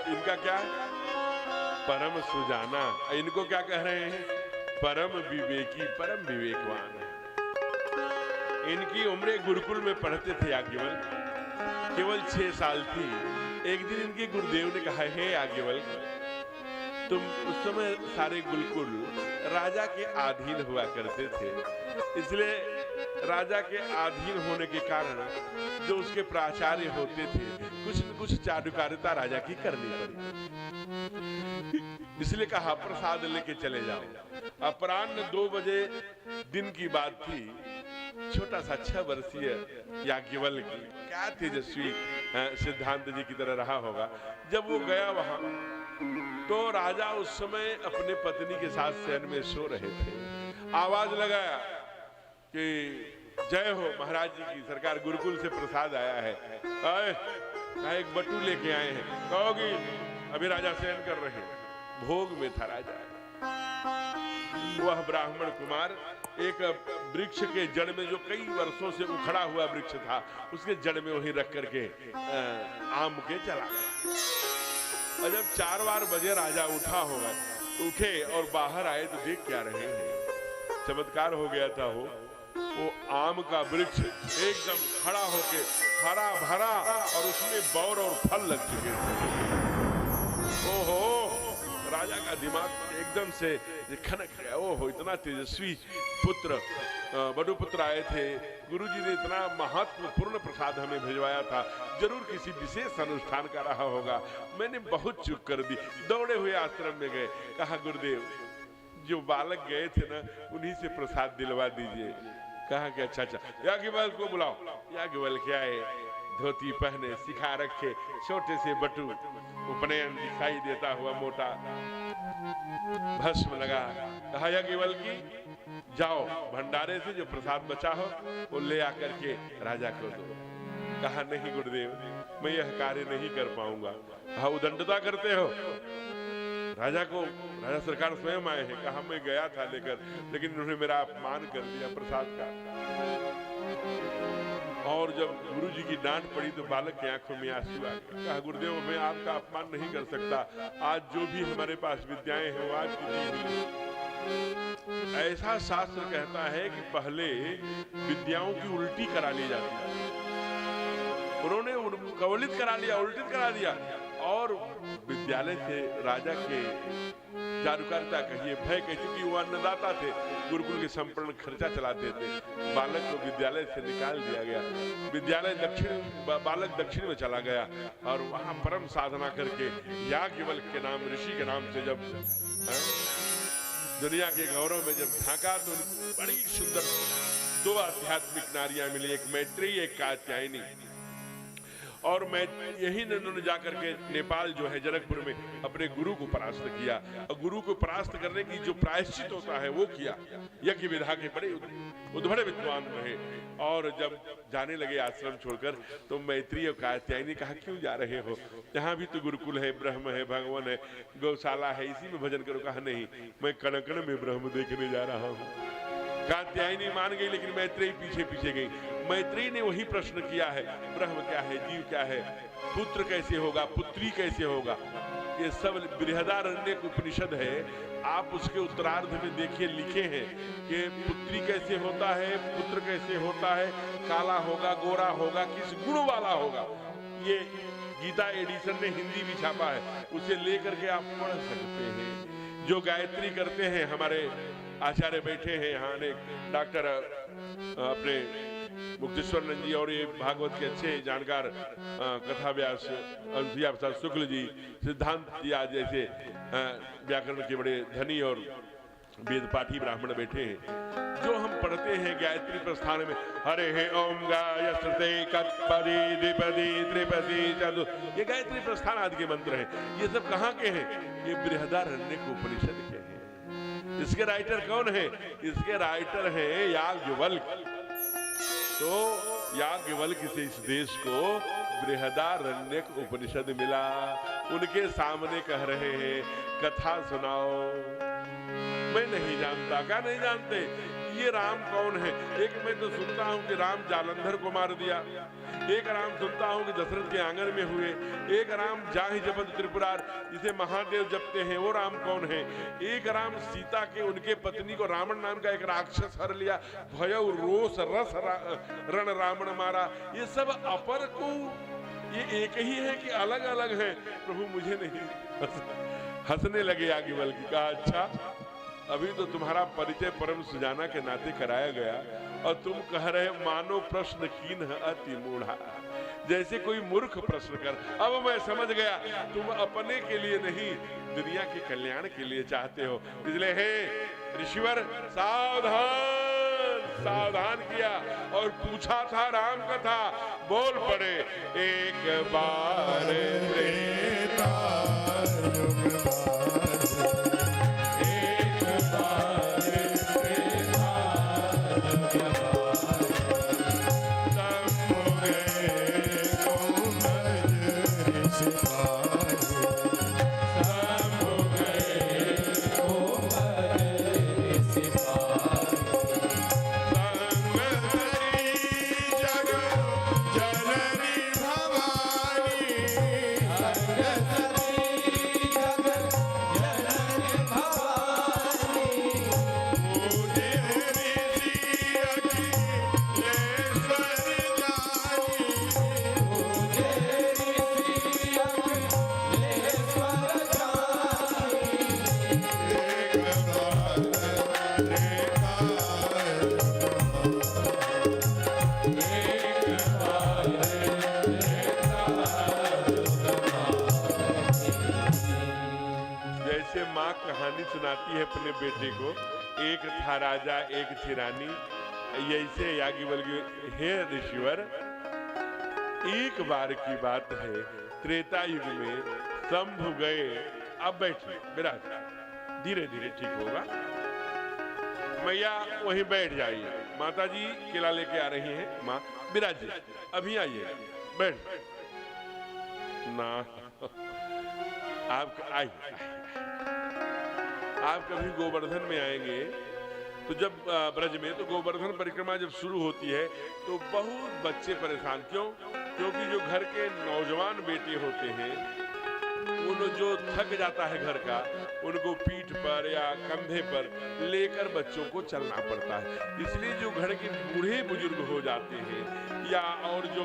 इनका क्या है? परम सुजाना। इनको क्या कह रहे हैं? परम विवेकी, परम विवेकवान है। इनकी उम्र गुरुकुल में पढ़ते थे याज्ञवल्क, केवल 6 साल थी। एक दिन इनके गुरुदेव ने कहा, हे याज्ञवल्क, तुम उस समय सारे गुरुकुल राजा के अधीन हुआ करते थे, इसलिए राजा के अधीन होने के कारण जो उसके प्राचार्य होते थे, कुछ न कुछ चाटुकारिता राजा की करनी पड़ी। इसलिए कहा प्रसाद लेके चले जाओ। अपराह्न 2 बजे दिन की बात थी। छोटा सा 6 वर्षीय याज्ञवल्क क्या तेजस्वी सिद्धांत जी की तरह रहा होगा। जब वो गया वहां, तो राजा उस समय अपने पत्नी के साथ शयन में सो रहे थे। आवाज लगाया कि जय हो महाराज जी की, सरकार गुरुकुल से प्रसाद आया है। एक बटू लेके आए हैं। कहोगी अभी राजा शयन कर रहे हैं। भोग में था राजा। वह ब्राह्मण कुमार एक वृक्ष के जड़ में, जो कई वर्षों से उखड़ा हुआ वृक्ष था, उसके जड़ में वहीं रख करके आम के चला गया। और जब 4 बार बजे राजा उठा होगा, उठे और बाहर आए तो देख क्या रहे हैं? चमत्कार हो गया था। वो आम का वृक्ष एकदम खड़ा होके हरा भरा, और उसमें बौर और फल लग चुके थे। ओहो, राजा का दिमाग एकदम से खनक गया। ओहो, इतना तेजस्वी पुत्र, बटुपुत्र आए थे। गुरुजी ने इतना महत्वपूर्ण प्रसाद हमें भिजवाया था, जरूर किसी विशेष अनुष्ठान का रहा होगा। मैंने बहुत चूक कर दी। दौड़े हुए आश्रम में गए। कहा गुरुदेव, जो बालक गए थे ना, उन्हीं से प्रसाद दिलवा दीजिए। कहा कि अच्छा, याज्ञवल्क को बुलाओ। याज्ञवल्क क्या है, धोती पहने, सिखा रखे, छोटे से बटू, उपनयन दिखाई देता हुआ मोटा, भस्म लगा। कहा याज्ञवल्क की, जाओ भंडारे से जो प्रसाद बचा हो वो ले आकर के राजा को दो। कहा नहीं गुरुदेव, मैं यह कार्य नहीं कर पाऊंगा। कहा उदंडता करते हो? राजा सरकार स्वयं आए हैं। कहा मैं गया था लेकर, लेकिन उन्होंने मेरा अपमान कर दिया प्रसाद का। और जब गुरुजी की डांट पड़ी तो बालक की आंखों में आंसू आ गए। कहा गुरुदेव, मैं आपका अपमान नहीं कर सकता। आज जो भी हमारे पास विद्याएं हैं वो आपकी दी हुई। ऐसा शास्त्र कहता है कि पहले विद्याओं की उल्टी करा ली जाती है। उन्होंने कवलित करा लिया, उल्टित करा दिया, और विद्यालय से राजा के चारुकारिता कहिए, भय कहिए, क्योंकि वो अन्नदाता थे, गुरुकुल के संपूर्ण खर्चा चलाते थे। बालक को विद्यालय से निकाल दिया गया। बालक दक्षिण में चला गया और वहां परम साधना करके याज्ञवल्क के नाम, ऋषि के नाम से जब दुनिया के गौरव में जब झांका, तो बड़ी सुंदर 2 आध्यात्मिक नारियां मिली, एक मैत्रेयी, एक कात्यायनी। और मैं यही उन्होंने जाकर के नेपाल जो है जनकपुर में अपने गुरु को परास्त किया, और गुरु को परास्त करने की जो प्रायश्चित होता है वो किया। यज्ञ विधा के बड़े उद्भट विद्वान रहे, और जब जाने लगे आश्रम छोड़कर तो मैत्री और कात्यायनी कहा क्यों जा रहे हो, यहाँ भी तो गुरुकुल है, ब्रह्म है, भगवान है, गौशाला है, इसी में भजन करो। कहा नहीं, मैं कण कण में ब्रह्म देखने जा रहा हूँ। कात्यायनी मान गई, लेकिन मैत्री पीछे पीछे गई। मैत्री ने वही प्रश्न किया है, ब्रह्म क्या है, जीव क्या है, पुत्र कैसे होगा, पुत्री कैसे होगा। ये सब बृहदारण्यक उपनिषद है, आप उसके उत्तरार्ध में देखिए लिखे हैं कि पुत्री कैसे होता है, पुत्र कैसे होता है, काला होगा, गोरा होगा, किस गुण वाला होगा। ये गीता एडिशन ने हिंदी भी छापा है, उसे लेकर के आप पढ़ सकते हैं। जो गायत्री करते हैं, हमारे आचार्य बैठे हैं यहाँ, अनेक डॉक्टर अपने मुक्तेश्वर नंद जी और ये भागवत के अच्छे जानकार कथा व्यास अनुसुईया प्रसाद शुक्ल जी, सिद्धांत जी आज जैसे व्याकरण के बड़े धनी और वेद पाठी ब्राह्मण बैठे हैं। जो हम पढ़ते हैं गायत्री प्रस्थान में, हरे हे ओम गायस्ते कत्पदी द्विपदी त्रिपदी चतु, ये गायत्री प्रस्थान आदि के मंत्र हैं। ये सब कहाँ के हैं? ये बृहदारण्यक उपनिषद के हैं। इसके राइटर कौन है? इसके राइटर हैं याज्ञवल्क्य। तो याज्ञवल्क्य से इस देश को बृहदारण्यक उपनिषद मिला। उनके सामने कह रहे हैं कथा सुनाओ। मैं नहीं जानता। क्या नहीं जानते? ये राम कौन है? एक मैं तो सुनता हूँ कि राम जालंधर को मार दिया, एक राम सुनता हूँ कि दशरथ के आंगन में हुए, एक राम जाहि जपत त्रिपुरार जिसे महादेव जपते हैं वो राम कौन है, एक राम सीता के उनके पत्नी को रावण नाम का एक राक्षस हर लिया, भय रोष रस रण रावण मारा। ये सब अपर को ये एक ही है कि अलग अलग है? प्रभु मुझे नहीं। हंसने लगे याज्ञवल्क्य। कहा अच्छा, अभी तो तुम्हारा परिचय परम सुजाना के नाते कराया गया और तुम कह रहे मानो प्रश्न कीन अति मूढ़ा, जैसे कोई मूर्ख प्रश्न कर। अब मैं समझ गया, तुम अपने के लिए नहीं दुनिया के कल्याण के लिए चाहते हो। इसलिए हे ऋषिवर सावधान सावधान किया और पूछा था राम कथा। बोल पड़े एक बार सुनाती है अपने बेटे को, एक था राजा एक थी रानी। ऐसे याज्ञवल्क्य, हे ऋषिवर, एक बार की बात है, त्रेता युग में शंभु गए। अब बैठिए विराज, धीरे धीरे ठीक होगा। मैया वहीं बैठ जाइए। माता जी केला लेके आ रही हैं। माँ विराजिए, अभी आइए, बैठ ना। आप आइए, आप कभी गोवर्धन में आएंगे तो जब ब्रज में, तो गोवर्धन परिक्रमा जब शुरू होती है तो बहुत बच्चे परेशान। क्यों? क्योंकि जो घर के नौजवान बेटे होते हैं, उन जो थक जाता है घर का, उनको पीठ पर या कंधे पर लेकर बच्चों को चलना पड़ता है। इसलिए जो घर के बूढ़े बुजुर्ग हो जाते हैं या और जो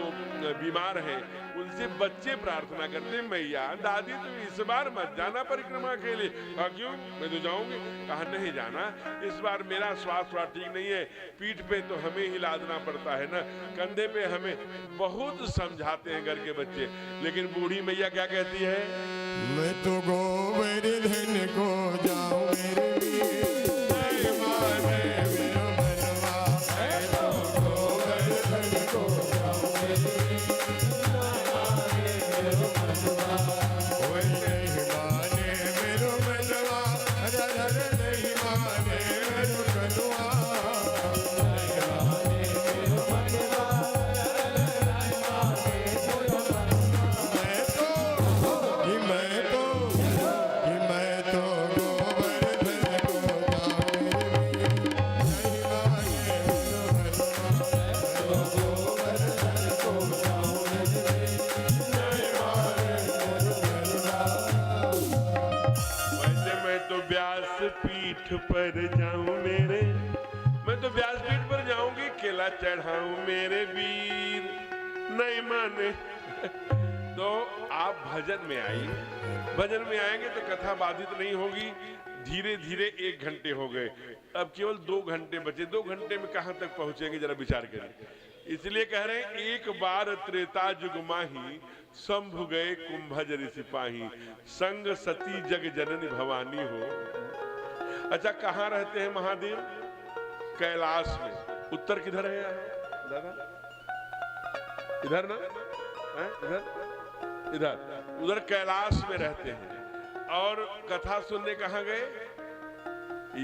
बीमार हैं, उनसे बच्चे प्रार्थना करते हैं, मैया दादी तुम इस बार मत जाना परिक्रमा के लिए। कहा क्यों? मैं तो जाऊंगी। कहा नहीं जाना, इस बार मेरा स्वास्थ्य थोड़ा ठीक नहीं है, पीठ पे तो हमें ही लादना पड़ता है ना, कंधे पे हमें। बहुत समझाते हैं घर के बच्चे, लेकिन बूढ़ी मैया क्या कहती है? मैं तो गोवर्धन को जाऊं मेरे पर जाऊं मेरे, मैं तो व्यासपीठ पर जाऊंगी, केला चढ़ाऊं मेरे वीर, नहीं माने तो आप भजन में आइए। भजन में आएंगे तो कथा बाधित नहीं होगी। धीरे धीरे 1 घंटे हो गए, अब केवल 2 घंटे बचे। 2 घंटे में कहां तक पहुंचेंगे जरा विचार करें। इसलिए कह रहे हैं, एक बार त्रेता युग माही, शंभु गए कुंभज ऋषि पाही, संग सती जग जननी भवानी हो। अच्छा, कहां रहते हैं महादेव? कैलाश में। उत्तर किधर है दादा? इधर ना है? इधर इधर उधर कैलाश में रहते हैं। और कथा सुनने कहां गए?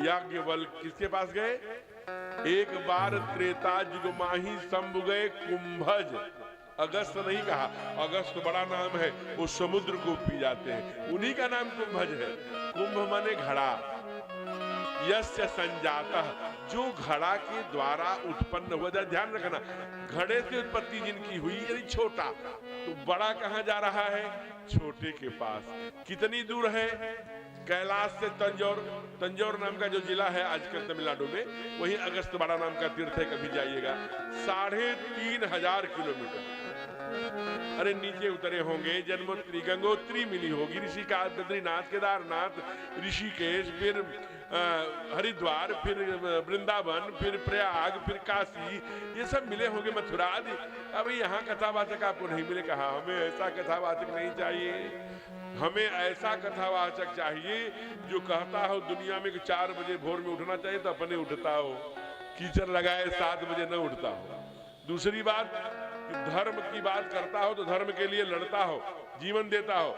याज्ञवल्क्य किसके पास गए? एक बार त्रेता युग माही, शंभु गए कुंभज। अगस्त नहीं कहा, अगस्त बड़ा नाम है, वो समुद्र को पी जाते हैं, उन्हीं का नाम कुंभज है। कुंभ माने घड़ा। यस्य संजातः, जो घड़ा के द्वारा उत्पन्न हुआ। ध्यान रखना, घड़े से उत्पत्ति जिनकी हुई, यानी छोटा, तो बड़ा कहां जा रहा है? छोटे के पास। कितनी दूर है? कैलाश से तंजौर। तंजौर नाम का जो जिला है आजकल तमिलनाडु में, वहीं अगस्त बड़ा नाम का तीर्थ है, कभी जाइएगा। 3500 किलोमीटर। अरे नीचे उतरे होंगे, जन्मोत्री गंगोत्री मिली होगी, ऋषिकेश, बद्रीनाथ, केदारनाथ, ऋषिकेश, फिर हरिद्वार, फिर वृंदावन, फिर प्रयाग, फिर काशी, ये सब मिले होंगे, मथुरा आदि। अब यहाँ कथावाचक आपको नहीं मिले। कहा हमें ऐसा कथावाचक नहीं चाहिए, हमें ऐसा कथावाचक चाहिए जो कहता हो दुनिया में कि 4 बजे भोर में उठना चाहिए तो अपने उठता हो, कीचड़ लगाए 7 बजे न उठता हो। दूसरी बात, धर्म की बात करता हो तो धर्म के लिए लड़ता हो, जीवन देता हो।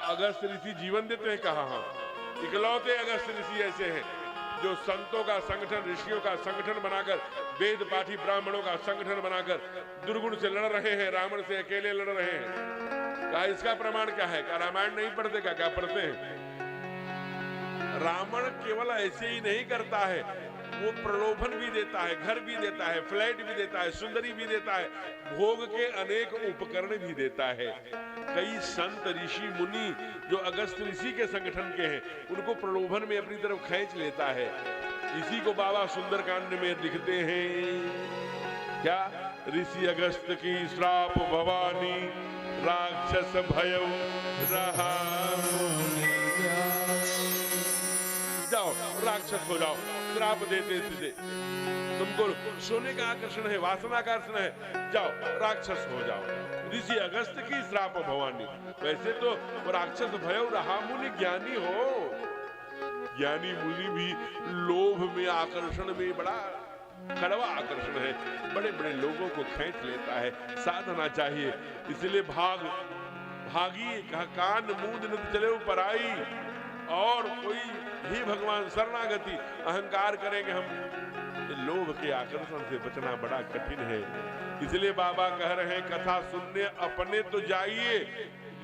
अगस्त ऋषि जीवन देते हैं? कहा हाँ, इकलौते अगस्त ऋषि ऐसे हैं जो संतों का संगठन, ऋषियों का संगठन बनाकर, वेद पाठी ब्राह्मणों का संगठन बनाकर दुर्गुण से लड़ रहे हैं, रावण से अकेले लड़ रहे हैं। कहा इसका प्रमाण क्या है? क्या रामायण नहीं पढ़ते? क्या पढ़ते हैं? रावण केवल ऐसे ही नहीं करता है, वो प्रलोभन भी देता है, घर भी देता है, फ्लैट भी देता है, सुंदरी भी देता है, भोग के अनेक उपकरण भी देता है। कई संत ऋषि मुनि जो अगस्त ऋषि के संगठन के हैं, उनको प्रलोभन में अपनी तरफ खींच लेता है। इसी को बाबा सुंदरकांड में लिखते हैं, क्या? ऋषि अगस्त की श्राप भवानी, राक्षस भयउ रहा। जाओ राक्षस हो जाओ, श्राप देते थे तुमको, सोने का आकर्षण है, वासना का आकर्षण है, जाओ राक्षस हो जाओ। ऋषि अगस्त की श्राप भवानी। वैसे तो राक्षस भयउ रहा मुनि, ज्ञानी हो। ज्ञानी मुनि भी लोभ में, आकर्षण में बड़ा कड़वा आकर्षण है, बड़े बड़े लोगों को खींच लेता है। साधना चाहिए, इसलिए भागी कहा, कान मूंद न चले पराई। और कोई ही भगवान शरणागति, अहंकार करेंगे हम, लोभ के आकर्षण से बचना बड़ा कठिन है। इसलिए बाबा कह रहे हैं, कथा सुनने अपने तो जाइए,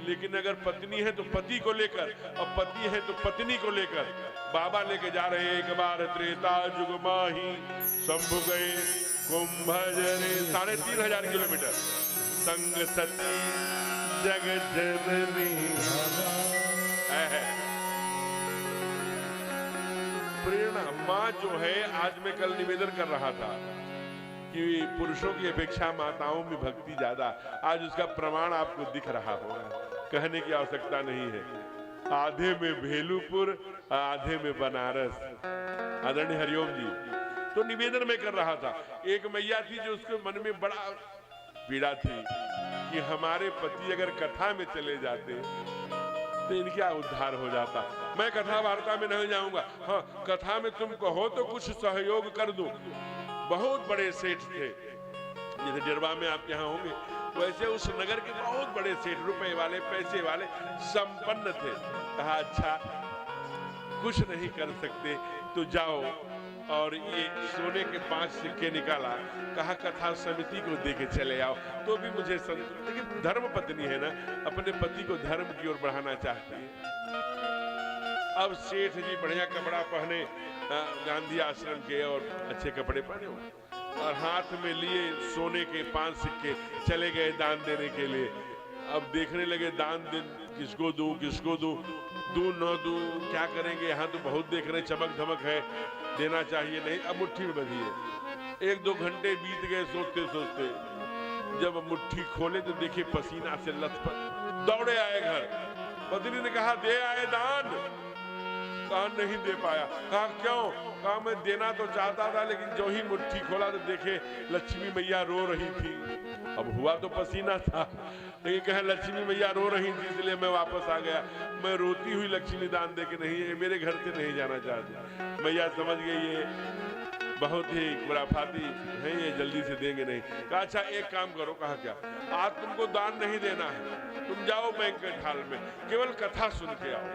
लेकिन अगर पत्नी है तो पति को लेकर, और पति है तो पत्नी को लेकर बाबा लेके जा रहे हैं। एक बार त्रेता युग माही, शंभु गए कुंभज रे, 3500 किलोमीटर, संग सती जग जननी है। प्रेरणा माँ जो है, आज मैं कल निवेदन कर रहा था कि पुरुषों की अपेक्षा माताओं में भक्ति ज्यादा, आज उसका प्रमाण आपको दिख रहा होगा, कहने की आवश्यकता नहीं है। आधे में भेलूपुर, आधे में बनारस। आदरणीय हरिओम जी, तो निवेदन में कर रहा था, एक मैया थी जो उसके मन में बड़ा पीड़ा थी कि हमारे पति अगर कथा में चले जाते तो इनका उद्धार हो जाता। मैं कथा वार्ता में नहीं जाऊंगा, हाँ कथा में तुम कहो तो कुछ सहयोग कर दूं। बहुत बड़े सेठ थे, जैसे डरवा में आप यहाँ होंगे, वैसे उस नगर के बहुत बड़े सेठ, रुपए वाले, पैसे वाले, संपन्न थे। कहा अच्छा कुछ नहीं कर सकते तो जाओ, और ये सोने के 5 सिक्के निकाला, कहा कथा समिति को देके चले आओ, तो भी मुझे संतुष्ट। लेकिन धर्म पत्नी है ना, अपने पति को धर्म की ओर बढ़ाना चाहती है। अब सेठ जी बढ़िया कपड़ा पहने, गांधी आश्रम के, और अच्छे कपड़े पहने हुए, और हाथ में लिए सोने के 5 सिक्के, चले गए दान देने के लिए। अब देखने लगे दान दे, किसको दूं किसको दूं, दूं न दूं क्या करेंगे, यहाँ तो बहुत देख रहे चमक धमक है, देना चाहिए नहीं, अब मुट्ठी में बंधी है। 1-2 घंटे बीत गए सोचते सोचते, जब मुट्ठी खोले तो देखे पसीना से लथपथ, दौड़े आए घर। पत्नी ने कहा दे आए दान, कहा नहीं दे पाया। कहा क्यों? कहा मैं देना तो चाहता था, लेकिन जो ही मुट्ठी खोला तो देखे लक्ष्मी मैया रो रही थी। अब हुआ तो पसीना था, लेकिन कहा लक्ष्मी मैया रो रही थी इसलिए मैं वापस आ गया। मैं रोती हुई लक्ष्मी दान दे के नहीं, मेरे घर से नहीं जाना चाहती। मैया समझ गई ये बहुत ही खुराफाती है, ये जल्दी से देंगे नहीं। कहा अच्छा एक काम करो। कहा क्या? आज तुमको दान नहीं देना है, तुम जाओ बैंक्वेट हॉल में, केवल कथा सुन के आओ।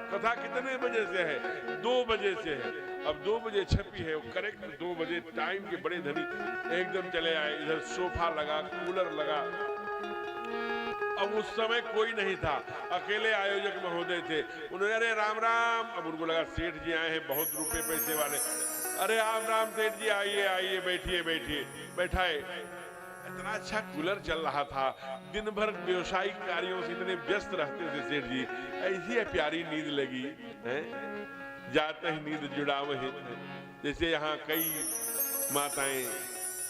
कथा कितने बजे से है? 2 बजे से है। अब 2 बजे छपी है, करेक्ट 2 बजे टाइम के बड़े धनी एकदम चले आए। इधर सोफा लगा, कूलर लगा। अब उस समय कोई नहीं था, अकेले आयोजक महोदय थे। उन्होंने अरे राम राम, अब उनको लगा सेठ जी आए हैं बहुत रुपए पैसे वाले। अरे राम राम सेठ जी, आइए आइए, बैठिए बैठिए। बैठाए। इतना अच्छा कूलर चल रहा था, दिन भर व्यवसायिक कार्यों से इतने व्यस्त रहते थे सेठ जी। ऐसी प्यारी नींद लगी है, जाते ही नींद जुड़ावे। जैसे यहाँ कई माताएं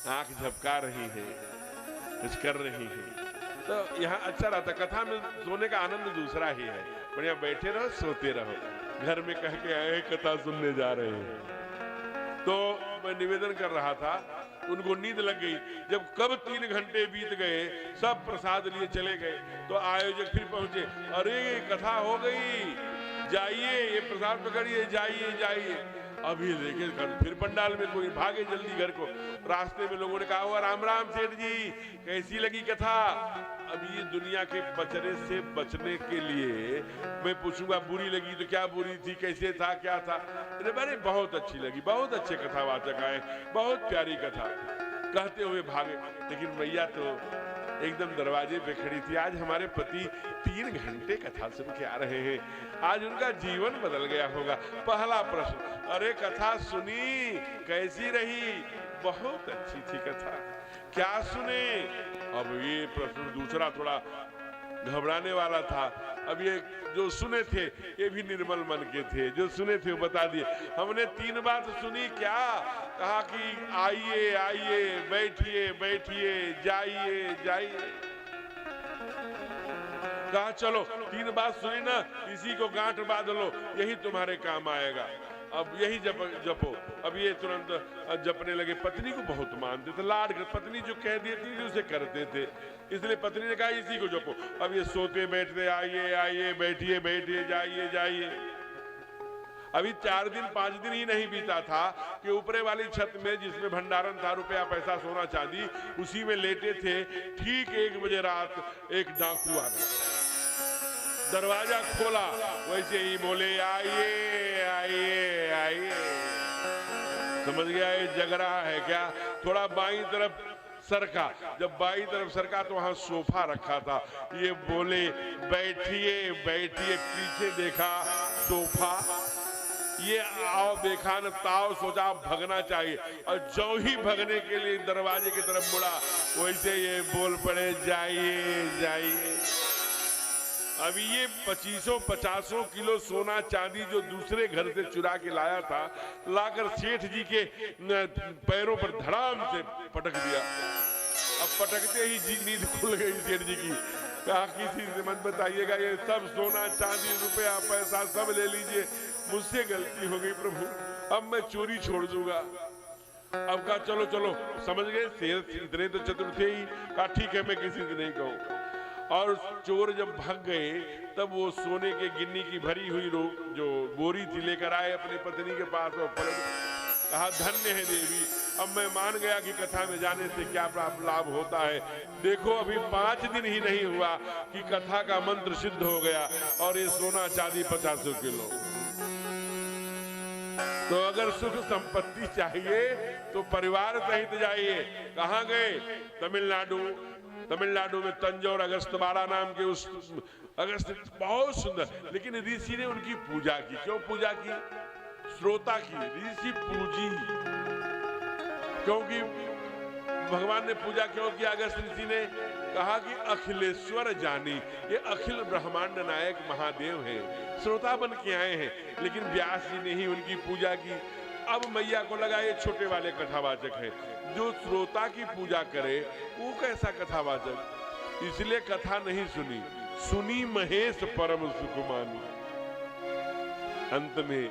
आंख झपका रही हैं, कुछ कर रही हैं, तो यहाँ अच्छा रहता। कथा में सोने का आनंद दूसरा ही है। बढ़िया बैठे रहो, सोते रहो। घर में कह के आए कथा सुनने जा रहे हैं। तो मैं निवेदन कर रहा था, उनको नींद लग गई। जब कब 3 घंटे बीत गए, सब प्रसाद लिए चले गए, तो आयोजक फिर पहुंचे। अरे कथा हो गई, जाइए ये प्रसाद पकड़िए, जाइए जाइए। अभी देखे फिर पंडाल में कोई, भागे जल्दी घर को। रास्ते में लोगों ने कहा हुआ राम राम सेठ जी, कैसी लगी कथा? अब ये दुनिया के बचने से बचने के लिए मैं पूछूंगा बुरी लगी तो क्या बुरी थी, कैसे था, क्या था? अरे बहुत अच्छी लगी, बहुत अच्छे कथावाचक आए, बहुत प्यारी कथा, कहते हुए भागे। लेकिन मैया तो एकदम दरवाजे पे खड़ी थी। आज हमारे पति 3 घंटे कथा सुन के आ रहे हैं, आज उनका जीवन बदल गया होगा। पहला प्रश्न, अरे कथा सुनी, कैसी रही? बहुत अच्छी थी कथा, क्या सुने? अब ये प्रश्न दूसरा थोड़ा घबराने वाला था। अब ये जो सुने थे ये भी निर्मल मन के थे, जो सुने थे वो बता दिए। हमने 3 बात सुनी, क्या? कहा कि आइए आइए, बैठिए बैठिए, जाइए जाइए। कहा चलो 3 बात सुनी ना, इसी को गांठ बांध लो, यही तुम्हारे काम आएगा। अब यही जपो। अब ये तुरंत जपने लगे। पत्नी को बहुत मानते थे, लाड कर, पत्नी जो कह देती थी उसे करते थे, इसलिए पत्नी ने कहा इसी को जपो। अब ये सोते बैठते, आइए आइए, बैठिए बैठिए, जाइए जाइए। अभी 4 दिन 5 दिन ही नहीं बीता था कि ऊपरे वाली छत में, जिसमें भंडारण था, रुपया पैसा सोना चांदी, उसी में लेटे थे। ठीक 1 बजे रात एक डाकू आ गया, दरवाजा खोला, वैसे ही बोले आइए आइए आइए। समझ गया ये जग रहा है क्या? थोड़ा बाईं तरफ सरका, जब बाईं तरफ सरका तो वहां सोफा रखा था। ये बोले बैठिए बैठिए, पीछे देखा सोफा, ये आओ देखा न ताव, सोचा भगना चाहिए, और जो ही भगने के लिए दरवाजे की तरफ मुड़ा, वैसे ये बोल पड़े जाइए जाइए। अभी ये 2500 किलो सोना चांदी जो दूसरे घर से चुरा के लाया था, लाकर सेठ जी के पैरों पर धड़ाम से पटक दिया। अब पटकते ही जी नींद खुल गई सेठ जी की। कहा किसी से मत बताइएगा, ये सब सोना चांदी रुपया पैसा सब ले लीजिए, मुझसे गलती हो गई प्रभु, अब मैं चोरी छोड़ दूंगा। अब कहा चलो चलो, समझ गए सेठ इतने तो चतुर थे ही। कहा ठीक है, मैं किसी से नहीं कहूँ। और चोर जब भाग गए तब वो सोने के गिन्नी की भरी हुई जो बोरी थी लेकर आए अपनी पत्नी के पास और पलट। कहा धन्य है देवी, अब मैं मान गया कि कथा में जाने से क्या लाभ होता है। देखो अभी 5 दिन ही नहीं हुआ कि कथा का मंत्र सिद्ध हो गया, और ये सोना चांदी 500 किलो। तो अगर सुख संपत्ति चाहिए तो परिवार सहित जाइए। कहाँ गए? तमिलनाडु में तंजौर अगस्तवाड़ा नाम के उस अगस्त, बहुत सुंदर। लेकिन ऋषि ने उनकी पूजा की। क्यों पूजा की? श्रोता की, ऋषि पूजी। क्योंकि भगवान ने पूजा क्यों किया अगस्त ऋषि ने? कहा कि अखिलेश्वर जानी, ये अखिल ब्रह्मांड नायक महादेव हैं, श्रोता बन के आए हैं, लेकिन व्यास जी ने ही उनकी पूजा की। अब मैया को लगा ये छोटे वाले कथावाचक हैं, जो श्रोता की पूजा करे वो कैसा कथावाचक, इसलिए कथा नहीं सुनी, सुनी महेश परम सुकुमानी। अंत में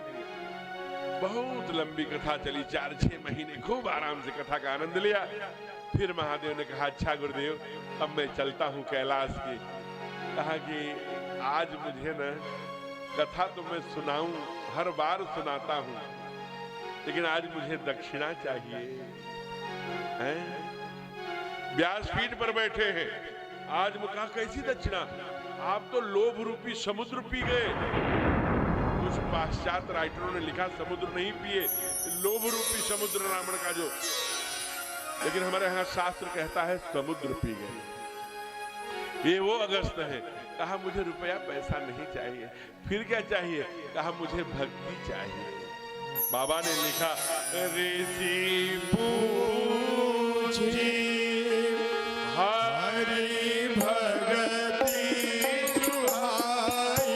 बहुत लंबी कथा चली, 4-6 महीने खूब आराम से कथा का आनंद लिया। फिर महादेव ने कहा अच्छा गुरुदेव, अब मैं चलता हूँ कैलाश की। कहा कि आज मुझे न कथा तो मैं सुनाऊं, हर बार सुनाता हूँ, लेकिन आज मुझे दक्षिणा चाहिए। हैं? व्यासपीठ पर बैठे हैं, आज मैं कहा कैसी दक्षिणा, आप तो लोभ रूपी समुद्र पी गए। कुछ पाश्चात्य राइटरों ने लिखा समुद्र नहीं पिए, लोभ रूपी समुद्र रावण का जो, लेकिन हमारे यहाँ शास्त्र कहता है समुद्र पी गए। ये वो अगस्त है। कहा मुझे रुपया पैसा नहीं चाहिए, फिर क्या चाहिए? कहा मुझे भक्ति चाहिए। बाबा ने लिखा ऋषि पूछी हरि भगति सुहाई,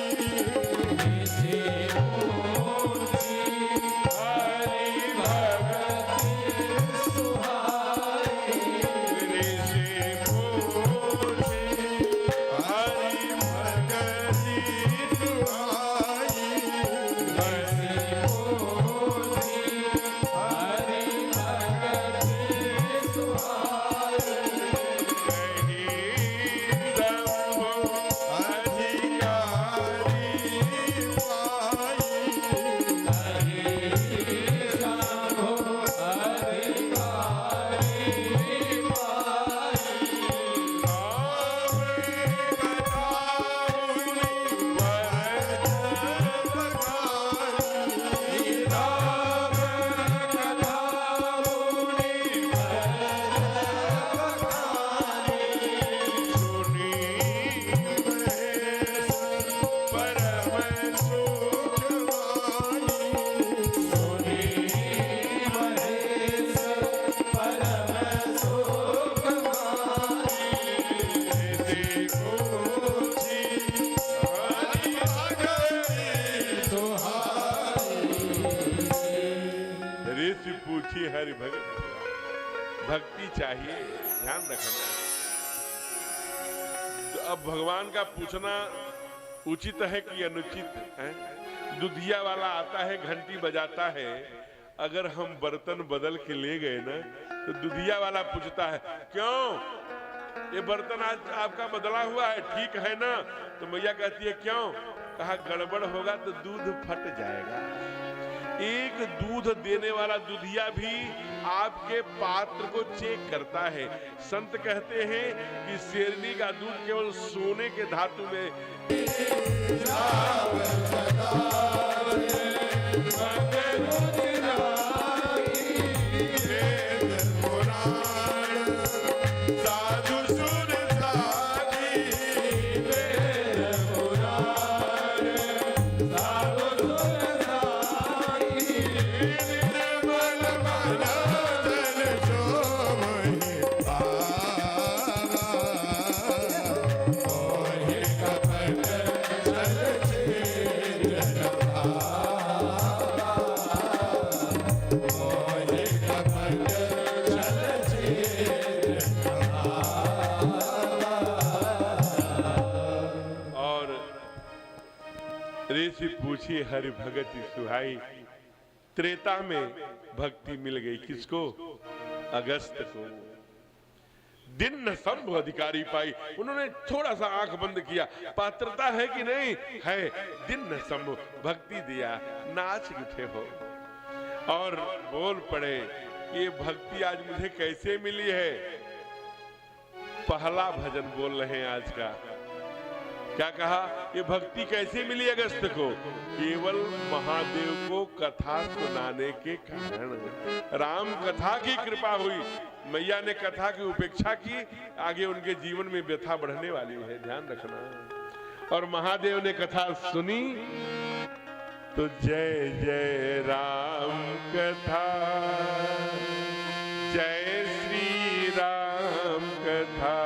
हरि भगत, भक्ति चाहिए, ध्यान रखना। तो अब भगवान का पूछना उचित है कि अनुचित है? दुधिया वाला आता है, घंटी बजाता है, अगर हम बर्तन बदल के ले गए ना तो दुधिया वाला पूछता है क्यों ये बर्तन आज आपका बदला हुआ है, ठीक है ना? तो मैया कहती है क्यों? कहा गड़बड़ होगा तो दूध फट जाएगा। एक दूध देने वाला दुधिया भी आपके पात्र को चेक करता है। संत कहते हैं कि शेरनी का दूध केवल सोने के धातु में ऋषि पूछी हरि भगति सुहाई। त्रेता में भक्ति मिल गई किसको? अगस्त को। दिन न शंभु अधिकारी पाई। उन्होंने थोड़ा सा आंख बंद किया, पात्रता है कि नहीं है, दिन न शंभु भक्ति दिया, नाच उठे हो और बोल पड़े ये भक्ति आज मुझे कैसे मिली है। पहला भजन बोल रहे हैं आज का। क्या कहा? ये भक्ति कैसे मिली अगस्त को? केवल महादेव को कथा सुनाने के कारण। राम कथा की कृपा हुई, मैया ने कथा की उपेक्षा की, आगे उनके जीवन में व्यथा बढ़ने वाली है, ध्यान रखना। और महादेव ने कथा सुनी तो जय जय राम कथा, जय श्री राम कथा।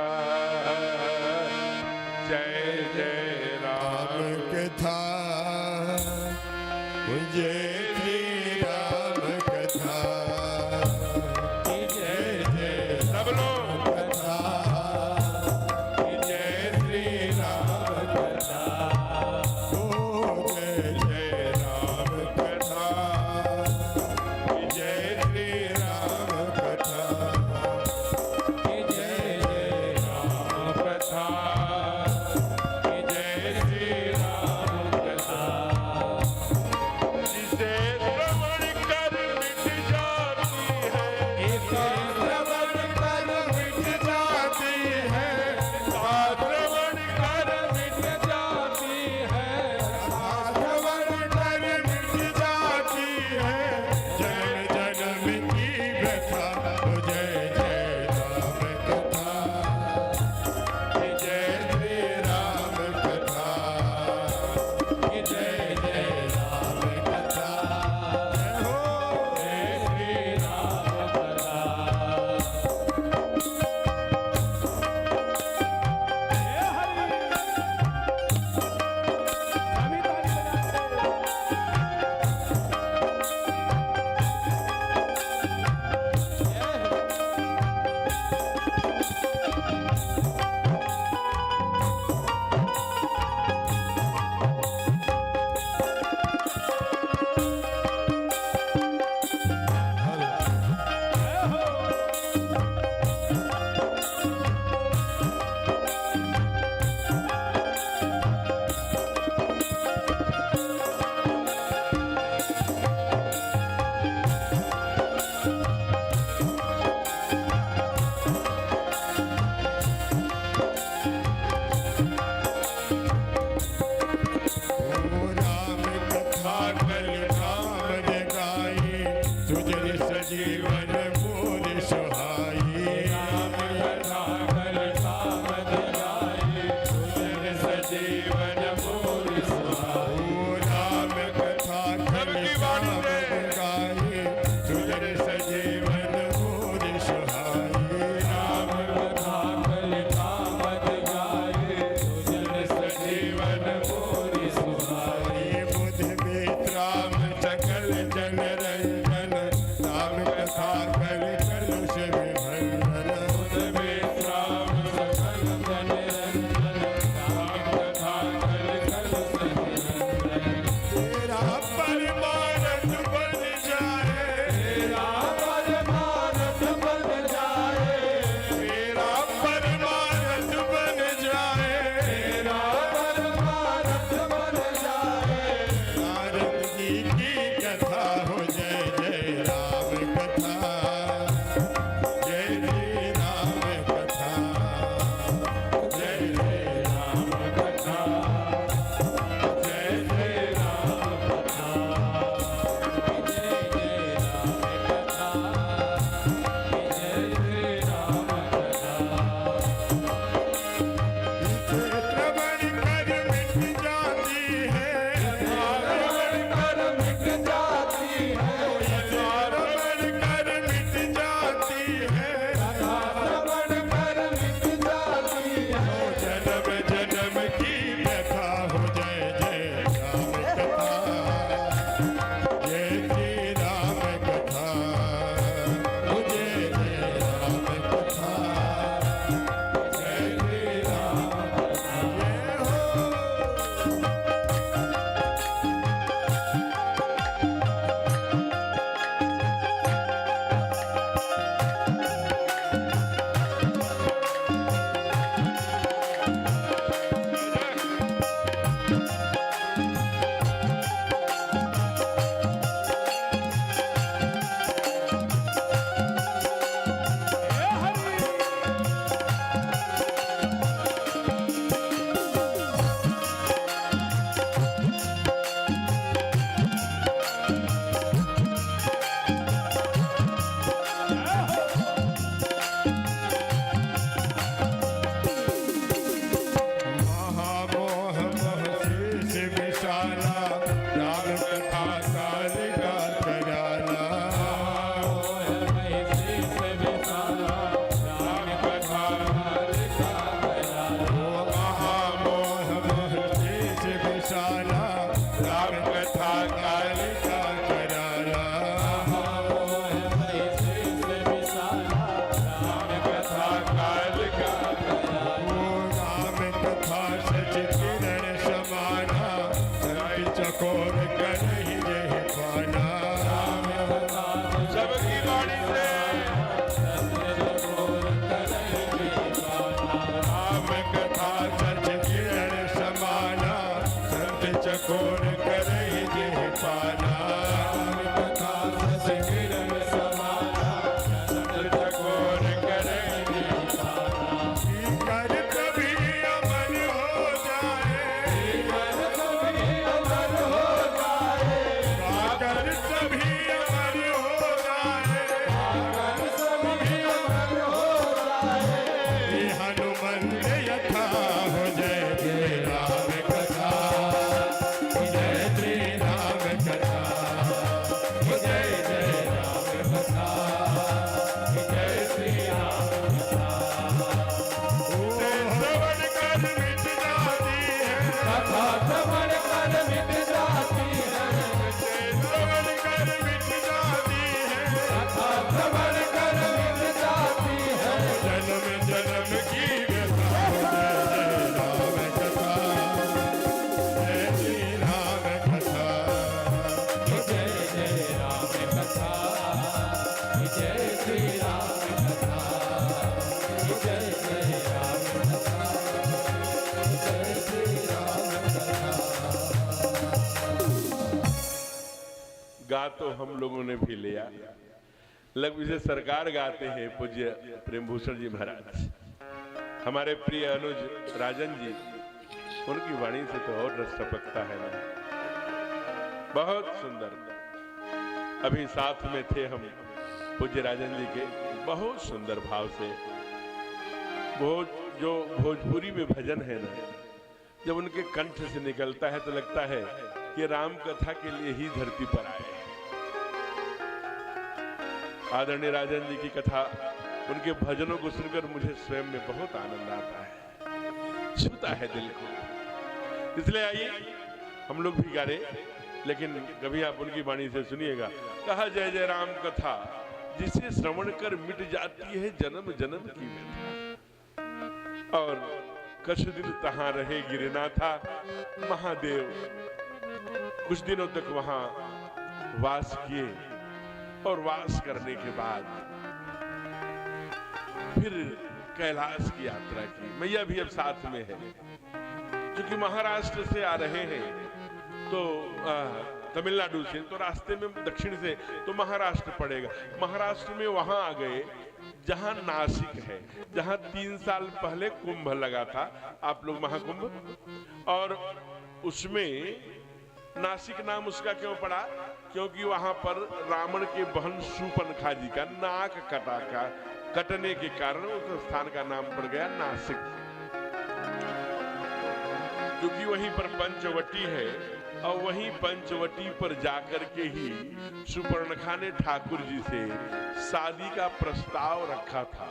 हम लोगों ने भी लिया। लग इसे सरकार गाते हैं पूज्य प्रेम भूषण जी महाराज, हमारे प्रिय अनुज राजन जी, उनकी वाणी से तो और रस टपकता है ना, बहुत सुंदर। अभी साथ में थे हम पूज्य राजन जी के, बहुत सुंदर भाव से वो जो भोजपुरी में भजन है ना, जब उनके कंठ से निकलता है तो लगता है कि राम कथा के लिए ही धरती पर आए। आदरणीय राजन जी की कथा, उनके भजनों को सुनकर मुझे स्वयं में बहुत आनंद आता है, छूता है दिल को। इसलिए आइए हम लोग भी गा रहे, लेकिन कभी आप उनकी वाणी से सुनिएगा। कहा जय जय राम कथा, जिसे श्रवण कर मिट जाती है जन्म जन्म की व्यथा। और कुछ दिन तहां रहे गिरनाथा महादेव, कुछ दिनों तक वहां वास किए, और वास करने के बाद फिर कैलाश की यात्रा की। मैया भी अब साथ में है, क्योंकि महाराष्ट्र से आ रहे हैं तो तमिलनाडु से, तो रास्ते में दक्षिण से तो महाराष्ट्र पड़ेगा। महाराष्ट्र में वहां आ गए जहां नासिक है, जहां 3 साल पहले कुंभ लगा था, आप लोग महाकुंभ, और उसमें नासिक नाम उसका क्यों पड़ा? क्योंकि वहां पर रावण के बहन शूर्पणखा जी का नाक कटने के कारण उस स्थान का नाम पड़ गया नासिक। क्योंकि वहीं पर पंचवटी है, और वहीं पंचवटी पर जाकर के ही शूर्पणखा ने ठाकुर जी से शादी का प्रस्ताव रखा था।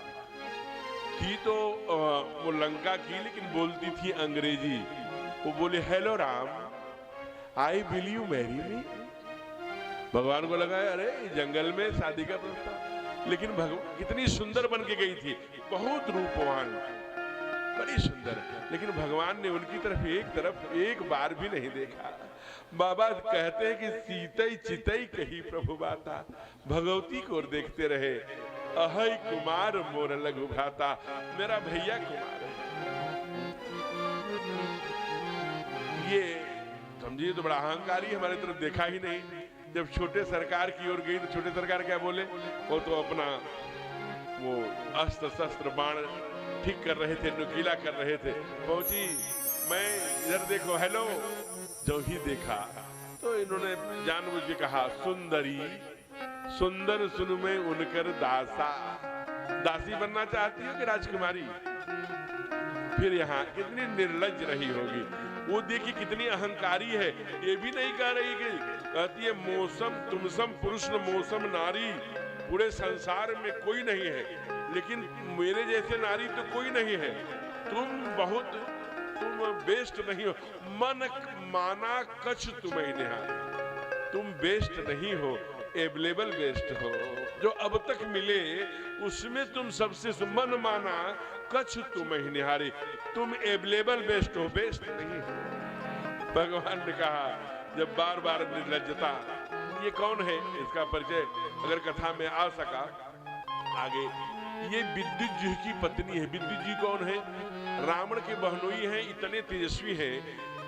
थी तो वो लंका की, लेकिन बोलती थी अंग्रेजी। वो बोले, hello Ram, I will you marry me. भगवान को लगा अरे जंगल में शादी का प्रस्ताव, लेकिन भगवान कितनी सुंदर बन के गई थी, बहुत रूपवान, बड़ी सुंदर, लेकिन भगवान ने उनकी तरफ एक बार भी नहीं देखा। बाबा कहते हैं कि सीतई चितई कही प्रभु बाता, भगवती को देखते रहे। अहै कुमार मोर लघु भ्राता, मेरा भैया कुमार है। ये समझिए तो बड़ा अहंकारी, हमारी तरफ देखा ही नहीं। जब छोटे सरकार की ओर गई तो छोटे सरकार क्या बोले? वो तो अपना वो अस्त्र शस्त्र बाण ठीक कर रहे थे, नुकीला कर रहे थे। पहुंची, मैं इधर देखो, हेलो। जो ही देखा तो इन्होंने जानबूझ के कहा, सुंदरी सुंदर सुन में उनकर दासा। दासी बनना चाहती हो कि राजकुमारी? फिर यहाँ कितनी निर्लज्ज रही होगी वो, देखिए कितनी अहंकारी है। ये भी नहीं कह रही कि कहती है मौसम तुमसम पुरुष मौसम नारी, पूरे संसार में कोई नहीं है, लेकिन मेरे जैसे नारी तो कोई नहीं है। तुम बेस्ट नहीं हो, मन माना कछ तुम्हें निहार। तुम बेस्ट नहीं हो, एवलेबल बेस्ट हो। जो अब तक मिले उसमें तुम सबसे मन माना कछ तुम्हें निहारे। तुम एवलेबल बेस्ट हो, बेस्ट नहीं हो। भगवान ने कहा, जब बार बार निर्लज्जता, ये कौन है? इसका परिचय अगर कथा में आ सका आगे। ये विद्युत जी की पत्नी है। विद्युत जी कौन है? रावण के बहनोई हैं, इतने तेजस्वी हैं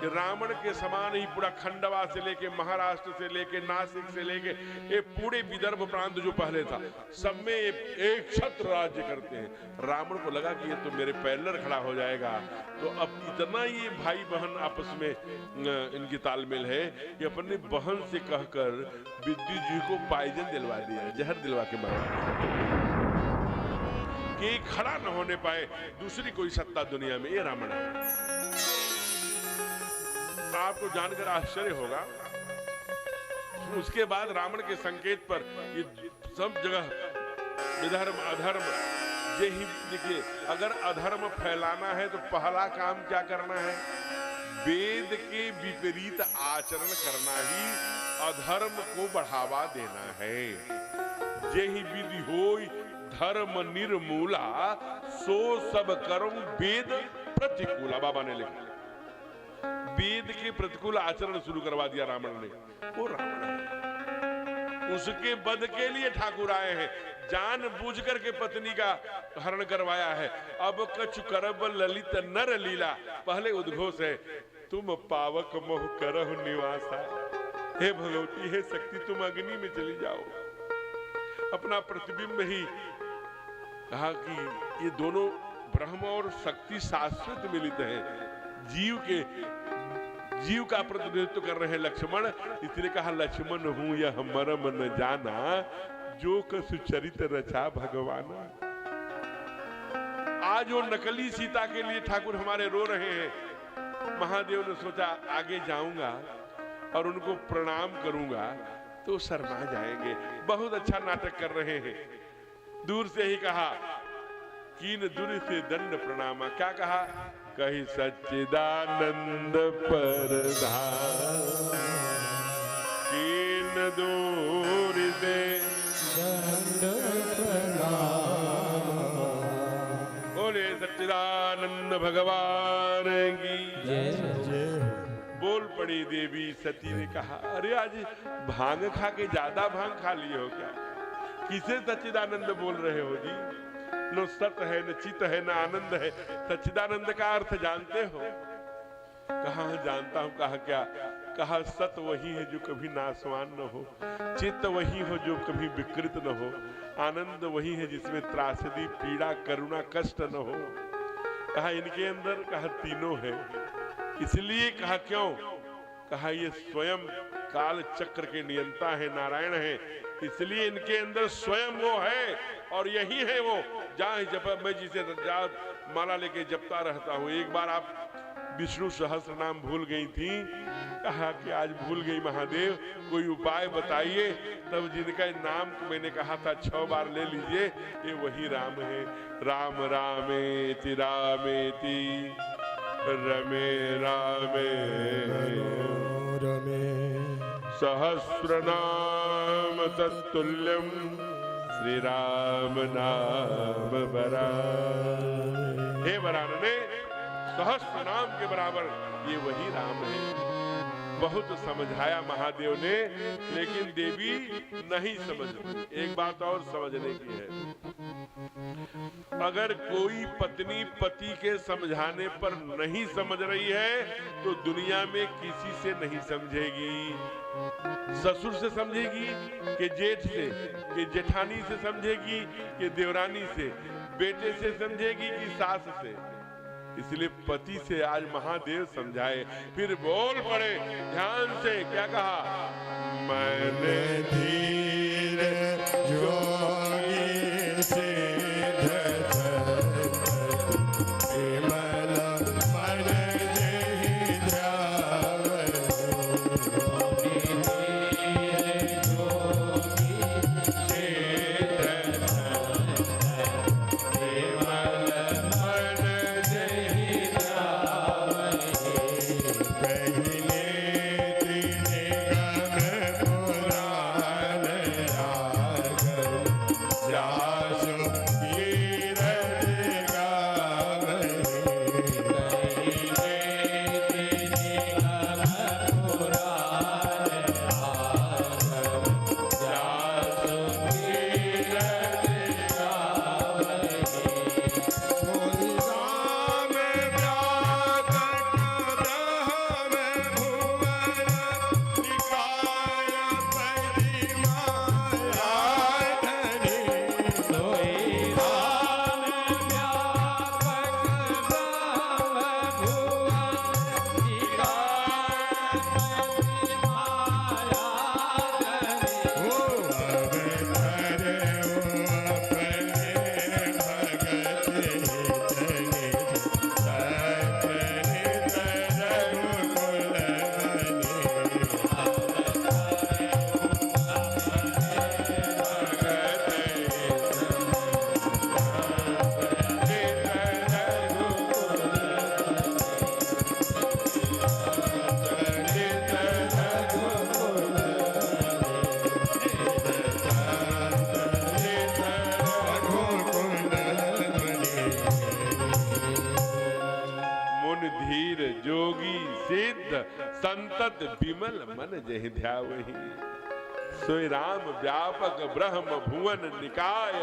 कि रावण के समान ही पूरा खंडवा से लेके महाराष्ट्र से लेके नासिक से लेके ये पूरे विदर्भ प्रांत जो पहले था, सब में एक छत्र राज्य करते हैं। रावण को लगा कि ये तो मेरे पैरलर खड़ा हो जाएगा, तो अब इतना ये भाई बहन आपस में इनकी तालमेल है कि अपनी बहन से कहकर विद्युत जी को पॉइजन दिलवा दिया, जहर दिलवा के मारा दिया कि खड़ा न होने पाए दूसरी कोई सत्ता दुनिया में। ये रावण है। आपको जानकर आश्चर्य होगा, उसके बाद रावण के संकेत पर ये सब जगह विधर्म अधर्म, यही देखिए, अगर अधर्म फैलाना है तो पहला काम क्या करना है? वेद के विपरीत आचरण करना ही अधर्म को बढ़ावा देना है। यही विधि होई धर्म निर्मूला, सो सब कर्म वेद प्रतिकूला। बाबा ने लिखा, वेद के प्रतिकूल आचरण शुरू करवा दिया रावण ने। वो रावण है, उसके वध के लिए ठाकुर आए हैं, जान बूझ करके पत्नी का हरण करवाया है। अब कछु करब ललित नर लीला, पहले उद्घोष है, तुम पावक मोह करहु निवासा। हे भगवती, हे शक्ति, तुम अग्नि में चली जाओ। अपना प्रतिबिंब ही कहा कि ये दोनों ब्रह्म और शक्ति शाश्वत मिलित हैं। जीव का प्रतिनिधित्व कर रहे हैं लक्ष्मण, इसलिए कहा लक्ष्मण हूं यह मरम न जाना, जो कछु चरित रचा भगवान। आज वो नकली सीता के लिए ठाकुर हमारे रो रहे हैं। महादेव ने सोचा आगे जाऊंगा और उनको प्रणाम करूंगा तो शर्मा जाएंगे। बहुत अच्छा नाटक कर रहे हैं। दूर से ही कहा कीन दूर से दंड प्रणामा। क्या कहा? कही सच्चिदानंद परधाम, कीन दूर से दंड प्रणाम। बोले सच्चिदानंद भगवान की जय। बोल पड़ी देवी सती ने कहा, अरे आज भांग खा के ज्यादा भांग खा लिए हो क्या? किसे सच्चिदानंद बोल रहे हो जी? न सत है, न चित है, न आनंद है। सच्चिदानंद का अर्थ जानते हो? कहा जानता हूं। कहा क्या? कहा सत वही है जो कभी नासवान न हो, चित्त वही हो जो कभी विकृत न हो, आनंद वही है जिसमें त्रासदी, पीड़ा, करुणा, कष्ट न हो। कहा इनके अंदर कहा तीनों है। इसलिए कहा क्यों? कहा ये स्वयं काल चक्र के नियंता है, नारायण है, इसलिए इनके अंदर स्वयं वो है। और यही है वो जहाँ जब मैं जिसे माला लेके जपता रहता हूँ। एक बार आप विष्णु सहस्त्र नाम भूल गई थी, कहा कि आज भूल गई महादेव, कोई उपाय बताइए। तब जिनका नाम मैंने कहा था 6 बार ले लीजिए, ये वही राम है। राम रामेति रामेति रमे रामे रमे सहस्रनाम तत्तुल्यम श्री राम नाम बराबर। हे वरानने, सहस्र नाम के बराबर ये वही राम है। बहुत समझाया महादेव ने, लेकिन देवी नहीं समझ। एक बात और समझने की है, अगर कोई पत्नी पति के समझाने पर नहीं समझ रही है तो दुनिया में किसी से नहीं समझेगी। ससुर से समझेगी कि जेठ से, कि जेठानी से समझेगी कि देवरानी से, बेटे से समझेगी कि सास से। इसलिए पति से आज महादेव समझाए। फिर बोल पड़े ध्यान से, क्या कहा? मैंने धीर जोगी सिद्ध विमल मन जेहि ध्यावै। संतत विमल मन जेहि ध्यावहि। सोई राम व्यापक ब्रह्म भुवन निकाय,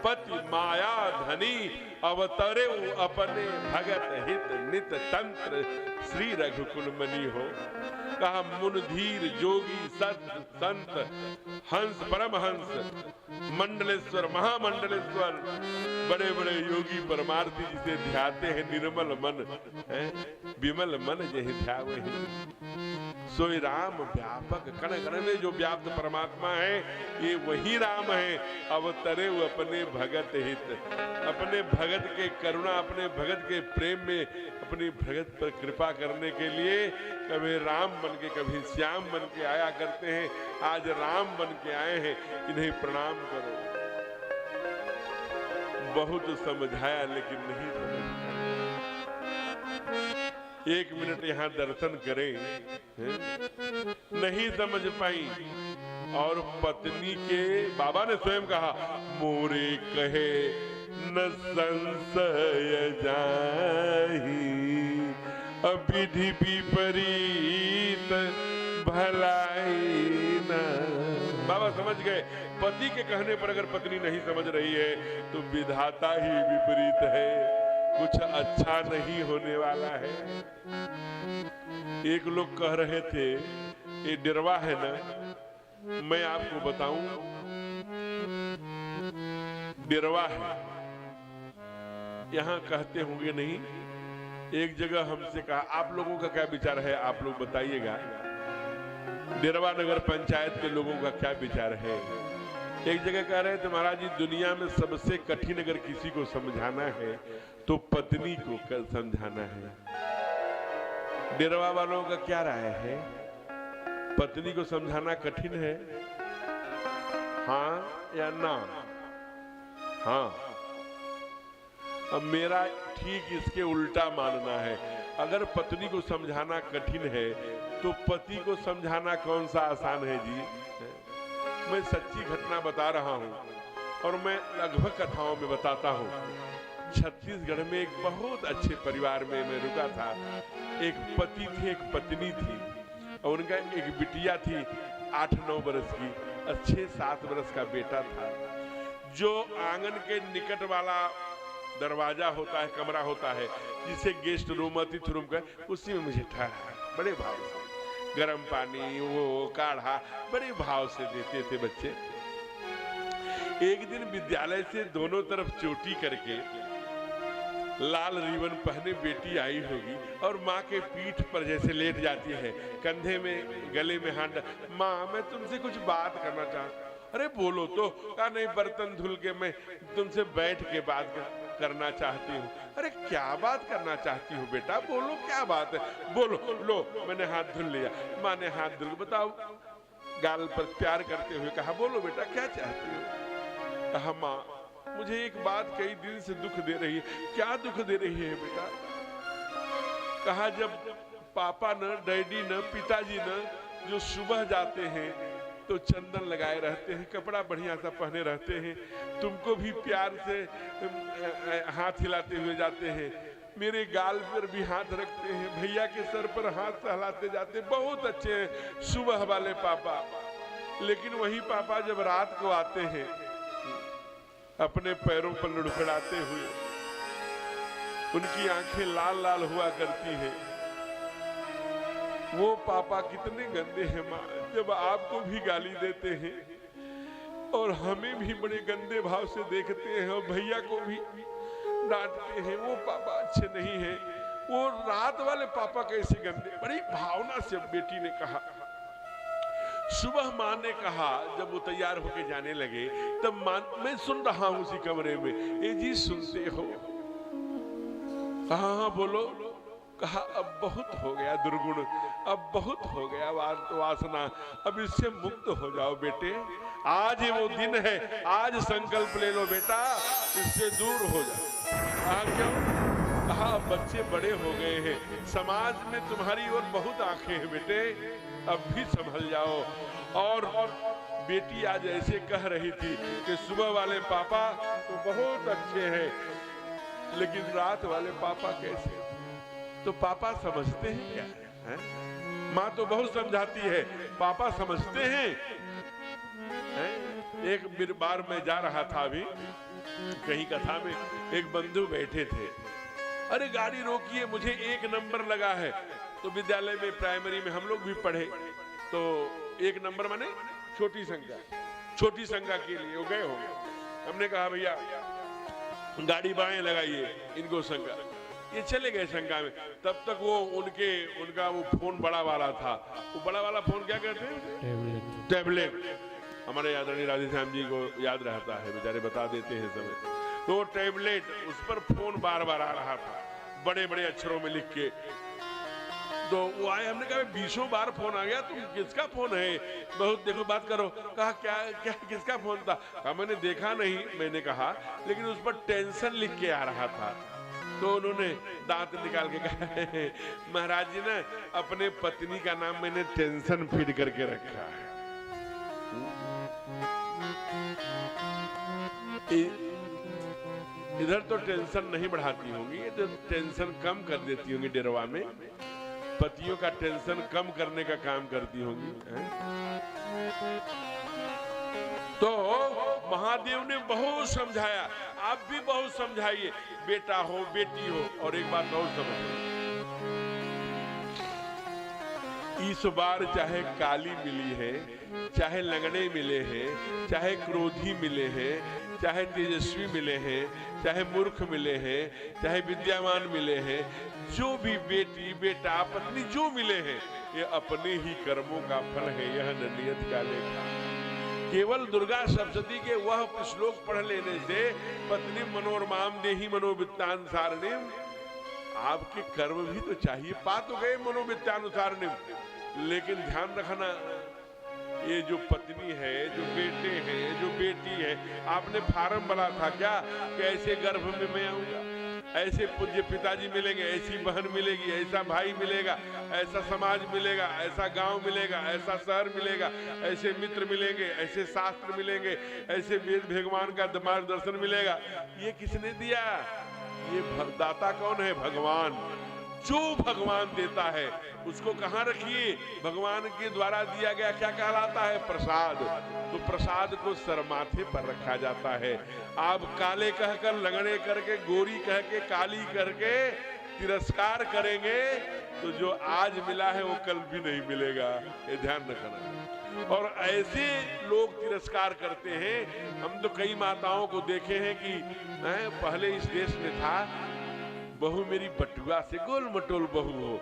पति माया धनी अवतरे अपने भगत हित नित तंत्र श्री रघुकुल मनी हो। कहा मुन धीर जोगी संत हंस परमहंस मंडलेश्वर महामंडलेश्वर, बड़े बड़े योगी परमार्थी जिसे ध्याते हैं निर्मल मन है, विमल मन जहि ध्यावहि सोई राम व्यापक। कण कण में जो व्याप्त परमात्मा है ये वही राम है। अवतरे वो अपने भगत हित, अपने भगत के करुणा, अपने भगत के प्रेम में अपनी भगत पर कृपा करने के लिए कभी राम बन के कभी श्याम बन के आया करते हैं। आज राम बन के आए हैं, इन्हें प्रणाम करो। बहुत समझाया लेकिन नहीं समझ। एक मिनट यहाँ दर्शन करें, नहीं समझ पाई। और पत्नी के बाबा ने स्वयं कहा मोरे कहे न संशय जाहि, विधि विपरीत भलाई न। बाबा समझ गए पति के कहने पर अगर पत्नी नहीं समझ रही है तो विधाता ही विपरीत है, कुछ अच्छा नहीं होने वाला है। एक लोग कह रहे थे ये डेरवा है ना, मैं आपको बताऊं डेरवा है। यहां कहते होंगे नहीं, एक जगह हमसे कहा आप लोगों का क्या विचार है, आप लोग बताइएगा। डेरवा नगर पंचायत के लोगों का क्या विचार है। एक जगह कह रहे थे महाराज जी दुनिया में सबसे कठिन अगर किसी को समझाना है तो पत्नी को समझाना है। डेरवा वालों का क्या राय है, पत्नी को समझाना कठिन है, हाँ या ना? हाँ। अब मेरा ठीक इसके उल्टा मानना है। अगर पत्नी को समझाना कठिन है तो पति को समझाना कौन सा आसान है जी। मैं सच्ची घटना बता रहा हूं और मैं लगभग कथाओं में बताता हूं। छत्तीसगढ़ में एक बहुत अच्छे परिवार में मैं रुका था। एक पति थे, एक पत्नी थी और उनका एक बिटिया थी 8-9 बरस की, 6-7 बरस का बेटा था। जो आंगन के निकट वाला दरवाजा होता है, कमरा होता है जिसे गेस्ट रूम अतिथि रूम का, उसी में मुझे ठहरा बड़े भाव से गरम पानी वो काढ़ा बड़े भाव से देते थे बच्चे। एक दिन विद्यालय से दोनों तरफ चोटी करके लाल रिबन पहने बेटी आई होगी और माँ के पीठ पर जैसे लेट जाती है, कंधे में गले में हाथ, माँ मैं तुमसे कुछ बात करना चाहती। अरे बोलो तो। कहा नहीं बर्तन धुल के मैं तुमसे बैठ के बात करना चाहती हूँ। अरे क्या बात करना चाहती हूँ बेटा, बोलो क्या बात है, बोलो। लो मैंने हाथ धुल लिया। माँ ने हाथ धुल, बताओ, गाल पर प्यार करते हुए कहा बोलो बेटा क्या चाहती हो। कहा माँ मुझे एक बात कई दिन से दुख दे रही है। क्या दुख दे रही है बेटा? कहा जब पापा न, डैडी न, पिताजी न जो सुबह जाते हैं तो चंदन लगाए रहते हैं, कपड़ा बढ़िया सा पहने रहते हैं, तुमको भी प्यार से हाथ हिलाते हुए जाते हैं, मेरे गाल पर भी हाथ रखते हैं, भैया के सर पर हाथ सहलाते जाते हैं, बहुत अच्छे हैं सुबह वाले पापा। लेकिन वही पापा जब रात को आते हैं अपने पैरों पर लुढ़कड़ाते हुए, उनकी आंखें लाल लाल हुआ करती हैं। वो पापा कितने गंदे हैं माँ, जब आपको भी गाली देते हैं और हमें भी बड़े गंदे भाव से देखते हैं और भैया को भी डांटते हैं। वो पापा अच्छे नहीं हैं। वो रात वाले पापा कैसे गंदे। बड़ी भावना से बेटी ने कहा। सुबह माँ ने कहा, जब वो तैयार होके जाने लगे तब माँ, मैं सुन रहा हूं उसी कमरे में, ए जी सुनते हो? हाँ बोलो। कहा अब बहुत हो गया दुर्गुण, अब बहुत हो गया वासना, अब इससे मुक्त हो जाओ बेटे। आज वो दिन है, आज संकल्प ले लो बेटा, इससे दूर हो जाओ। क्यों? कहा बच्चे बड़े हो गए हैं, समाज में तुम्हारी और बहुत आंखें हैं बेटे, अब भी संभल जाओ। और बेटी आज ऐसे कह रही थी कि सुबह वाले पापा तो बहुत अच्छे हैं लेकिन रात वाले पापा कैसे? तो पापा समझते हैं क्या है? माँ तो बहुत समझाती है, पापा समझते हैं? एक बार मैं जा रहा था अभी कहीं कथा में, एक बंधु बैठे थे अरे गाड़ी रोकिए, मुझे 1 नंबर लगा है। तो विद्यालय में प्राइमरी में हम लोग भी पढ़े, तो 1 नंबर माने छोटी संख्या, छोटी संख्या के लिए वो गए होंगे। हमने कहा भैया गाड़ी बाएं लगाइए, इनको संख्या, ये चले गए शंका में। तब तक वो उनका वो फोन बड़ा वाला था, वो बड़ा वाला फोन क्या कहते हैं, टैबलेट। हमारे आदरणीय राधेश्याम जी को याद रहता है, बेचारे बता देते हैं समय। तो वो टैबलेट, उस पर फोन बार बार आ रहा था बड़े बड़े अक्षरों में लिख के। तो वो आए, हमने कहा 20 बार फोन आ गया, तुम किसका फोन है, बहुत देखो बात करो। कहा क्या क्या किसका फोन था? कहा मैंने देखा नहीं, मैंने कहा लेकिन उस पर टेंशन लिख के आ रहा था। तो उन्होंने दांत निकाल के कहा महाराज जी ना, अपने पत्नी का नाम मैंने टेंशन फीड करके रखा है। इधर तो टेंशन नहीं बढ़ाती होंगी, ये तो टेंशन कम कर देती होंगी, डेरवा में पतियों का टेंशन कम करने का काम करती होंगी। तो महादेव ने बहुत समझाया, आप भी बहुत समझाइए, बेटा हो बेटी हो। और एक बात और समझो, इस बार चाहे काली मिली है, चाहे लंगड़े मिले हैं, चाहे क्रोधी मिले हैं, चाहे तेजस्वी मिले हैं, चाहे मूर्ख मिले हैं, चाहे विद्यावान मिले हैं, जो भी बेटी बेटा पत्नी जो मिले हैं, ये अपने ही कर्मों का फल है, यह नियत का लेखा। केवल दुर्गा सप्तशती के वह श्लोक पढ़ लेने से, पत्नी मनोरमाम देहि मनोवित्तानुसारिणीम, आपके कर्म भी तो चाहिए। पा तो गए मनोवित्तानुसारिणीम, लेकिन ध्यान रखना, ये जो पत्नी है, जो बेटे हैं, जो बेटी है, आपने फार्म भरा था क्या, कैसे गर्भ में मैं आऊंगा, ऐसे पूज्य पिताजी मिलेंगे, ऐसी बहन मिलेगी, ऐसा भाई मिलेगा, ऐसा समाज मिलेगा, ऐसा गांव मिलेगा, ऐसा शहर मिलेगा, ऐसे मित्र मिलेंगे, ऐसे शास्त्र मिलेंगे, ऐसे वेद भगवान का मार्गदर्शन मिलेगा। ये किसने दिया? ये दाता कौन है? भगवान। जो भगवान देता है उसको कहाँ रखिए? भगवान के द्वारा दिया गया क्या कहलाता है? प्रसाद। तो प्रसाद को सर माथे पर रखा जाता है। आप काले कहकर, लंगड़े करके, गोरी कह के, काली करके तिरस्कार करेंगे तो जो आज मिला है वो कल भी नहीं मिलेगा, ये ध्यान रखना। और ऐसे लोग तिरस्कार करते हैं। हम तो कई माताओं को देखे हैं कि पहले इस देश में था, बहू मेरी बटुआ से गोल मटोल बहू हो।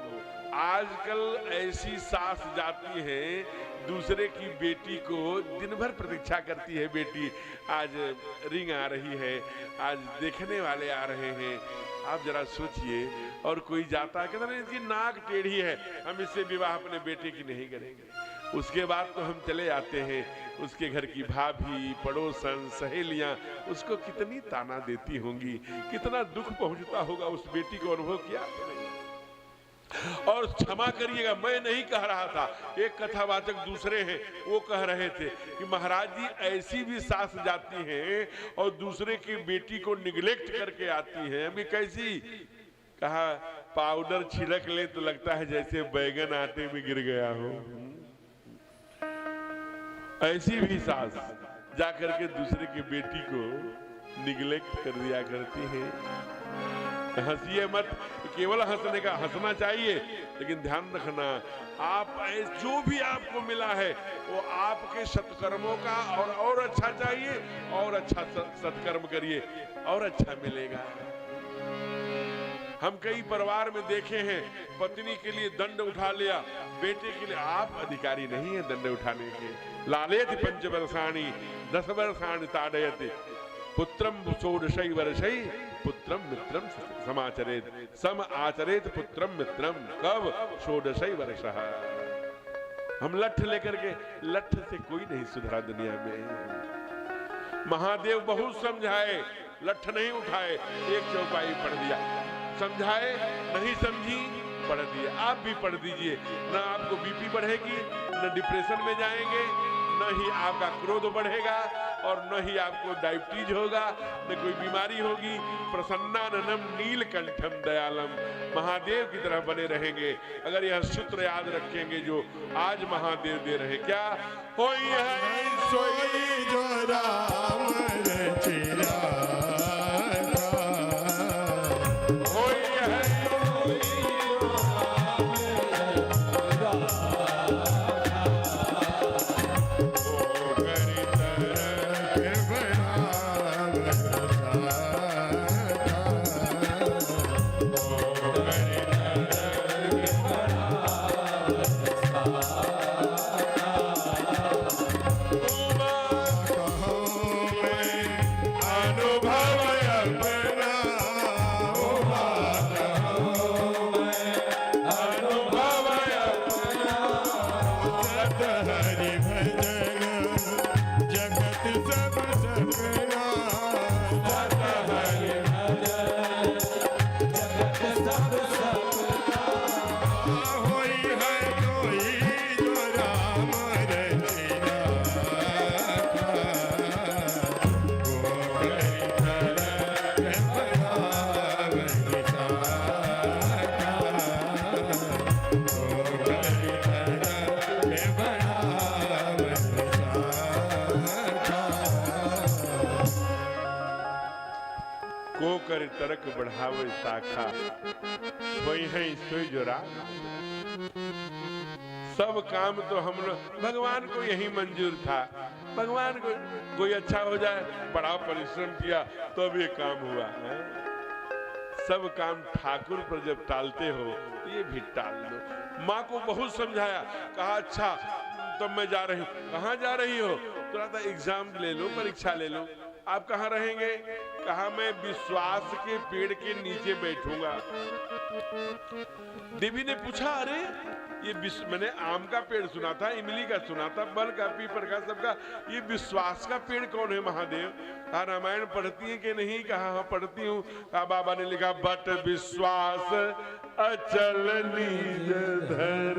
आजकल ऐसी सास जाती है, दूसरे की बेटी को दिन भर प्रतीक्षा करती है, बेटी आज रिंग आ रही है, आज देखने वाले आ रहे हैं। आप जरा सोचिए, और कोई जाता है कहता नहीं इसकी नाक टेढ़ी है, हम इससे विवाह अपने बेटे की नहीं करेंगे। उसके बाद तो हम चले आते हैं, उसके घर की भाभी, पड़ोसन, सहेलियां उसको कितनी ताना देती होंगी, कितना दुख पहुंचता होगा उस बेटी को। अनुभव किया? और क्षमा करिएगा, मैं नहीं कह रहा था, एक कथावाचक दूसरे हैं, वो कह रहे थे कि महाराज जी ऐसी भी सास जाती हैं और दूसरे की बेटी को निगलेक्ट करके आती हैं। अभी कैसी? कहा पाउडर छिड़क ले तो लगता है जैसे बैगन आटे में गिर गया हो। ऐसी भी सास जाकर के दूसरे की बेटी को निगलेक्ट कर दिया करती है। हंसिए मत, केवल हंसने का हंसना चाहिए, लेकिन ध्यान रखना, आप जो भी आपको मिला है वो आपके सत्कर्मों का और अच्छा चाहिए, और अच्छा सत्कर्म करिए और अच्छा मिलेगा। हम कई परिवार में देखे हैं, पत्नी के लिए दंड उठा लिया, बेटे के लिए। आप अधिकारी नहीं है दंड उठाने के। लालेति 5 वर्षाणि 10 वर्षाणि ताडयति पुत्रम 16 वर्षै पुत्रम मित्रम समाचरेत सम आचरेत पुत्रम मित्रम। कब? 16 वर्षः। हम लठ लेकर के, लठ से कोई नहीं सुधरा दुनिया में। महादेव बहुत समझाए, लठ नहीं उठाए, एक चौपाई पढ़ दिया। समझाए, नहीं समझी, पढ़ दिया। आप भी पढ़ दीजिए, ना आपको बीपी बढ़ेगी, न डिप्रेशन में जाएंगे, न ही आपका क्रोध बढ़ेगा, और न ही आपको डायबिटीज होगा, न कोई बीमारी होगी। प्रसन्नाननम नीलकंठम दयालम, महादेव की तरह बने रहेंगे अगर यह सूत्र याद रखेंगे जो आज महादेव दे रहे। क्या? होई है सोई जो राम रचिया, होई अपना सत हरि भजन जगत सब सपना होई है कोई जो राम रचिया को कर तरक बढ़ावे शाखा वही है सोई जो राग। सब काम तो हम लोग भगवान को यही मंजूर था। भगवान को कोई अच्छा हो जाए, बड़ा परिश्रम किया तो भी काम हुआ है। सब काम ठाकुर पर जब टालते हो तो ये भी टाल लो। माँ को बहुत समझाया, कहा अच्छा तब मैं जा रही हूँ। कहाँ जा रही हो? थोड़ा सा एग्जाम ले लो, परीक्षा ले लो। आप कहाँ रहेंगे? कहा मैं विश्वास के पेड़ के नीचे बैठूंगा। देवी ने पूछा अरे ये मैंने आम का पेड़ सुना था, इमली का सुना था, बल का, पीपल का, सबका, ये विश्वास का पेड़ कौन है महादेव? कहा रामायण पढ़ती है कि नहीं? कहा हाँ पढ़ती हूँ। कहा बाबा ने लिखा बट विश्वास अचल नीज धर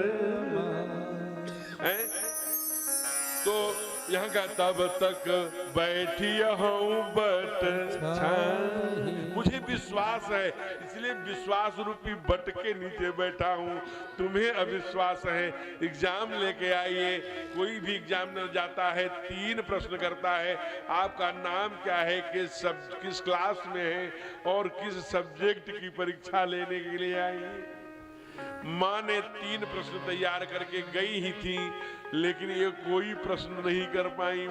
है। तो यहाँ का तब तक बैठी हूँ बट मुझे विश्वास है, इसलिए विश्वास रूपी बट के नीचे बैठा हूँ। तुम्हें अविश्वास है, एग्जाम लेके आइए। कोई भी एग्जामिनर जाता है 3 प्रश्न करता है, आपका नाम क्या है, किस क्लास में है और किस सब्जेक्ट की परीक्षा लेने के लिए आई। माँ ने 3 प्रश्न तैयार करके गई ही थी, लेकिन ये कोई प्रश्न नहीं कर पाई।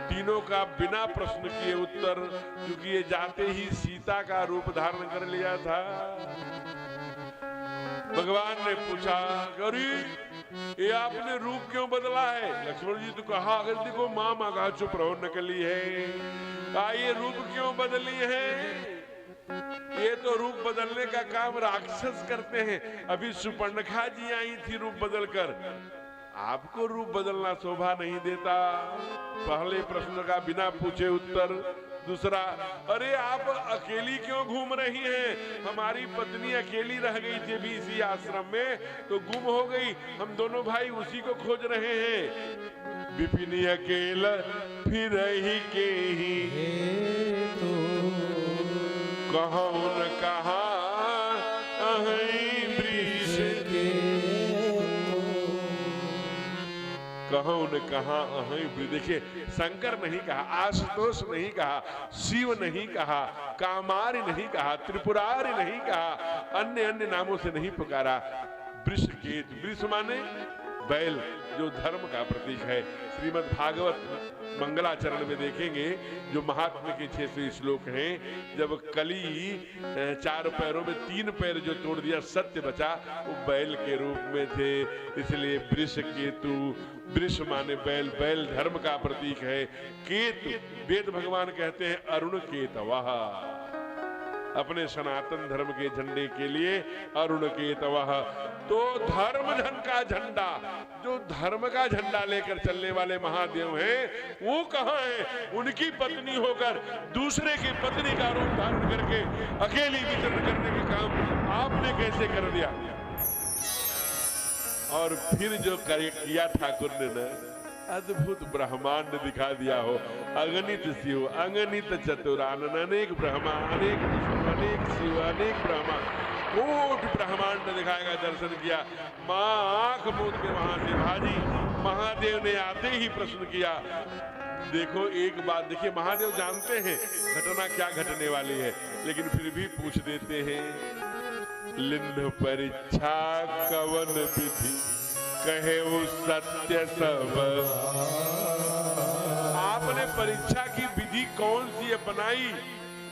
तीनों का बिना प्रश्न किए उत्तर, क्योंकि ये जाते ही सीता का रूप धारण कर लिया था। भगवान ने पूछा अरे ये आपने रूप क्यों बदला है? लक्ष्मण जी तो कहा अगर देखो माँ कहा चुप रहो, नकली है। ये रूप क्यों बदली है? ये तो रूप बदलने का काम राक्षस करते हैं। अभी सुपर्णखा जी आई थी रूप बदलकर, आपको रूप बदलना शोभा नहीं देता। पहले प्रश्न का बिना पूछे उत्तर। दूसरा, अरे आप अकेली क्यों घूम रही हैं? हमारी पत्नी अकेली रह गई थी भी इसी आश्रम में, तो गुम हो गई, हम दोनों भाई उसी को खोज रहे हैं। विपिनी अकेला फिर ही के ही कहूं न कहा वृष के, कहूं न कहा देखिए शंकर नहीं कहा, आशुतोष नहीं कहा, शिव नहीं कहा, कामारी नहीं कहा, त्रिपुरारी नहीं कहा, अन्य नामों से नहीं पुकारा। वृष के, वृष माने बैल, जो धर्म का प्रतीक है। श्रीमद् भागवत मंगलाचरण में देखेंगे जो महात्मा के 600 श्लोक हैं। जब कली 4 पैरों में 3 पैर जो तोड़ दिया, सत्य बचा, वो बैल के रूप में थे। इसलिए वृष केतु, वृष माने बैल, बैल धर्म का प्रतीक है। केतु, वेद भगवान कहते हैं अरुण केतवः, अपने सनातन धर्म के झंडे के लिए अरुण केतवः। तो धर्म धन का झंडा, जो धर्म का झंडा लेकर चलने वाले महादेव हैं, वो कहाँ हैं? उनकी पत्नी होकर दूसरे की पत्नी का रूप धारण करके अकेली विचरण करने के काम आपने कैसे कर दिया? और फिर जो किया ठाकुर ने ना, अद्भुत ब्रह्मांड दिखा दिया हो। अगणित शिव, अगणित चतुरानन, अनेक ब्रह्मा, अनेक विष्णु, अनेक शिव, अनेक ब्रह्मा, कोटि ब्रह्मांड दिखाएगा। दर्शन किया, माँ आंख मूंद के वहां से भाजी। महादेव ने आते ही प्रश्न किया। देखो एक बात देखिए, महादेव जानते हैं घटना क्या घटने वाली है, लेकिन फिर भी पूछ देते हैं। लिंग परीक्षा कवन विधि कहे वो सत्य सब। आपने परीक्षा की विधि कौन सी अपनाई,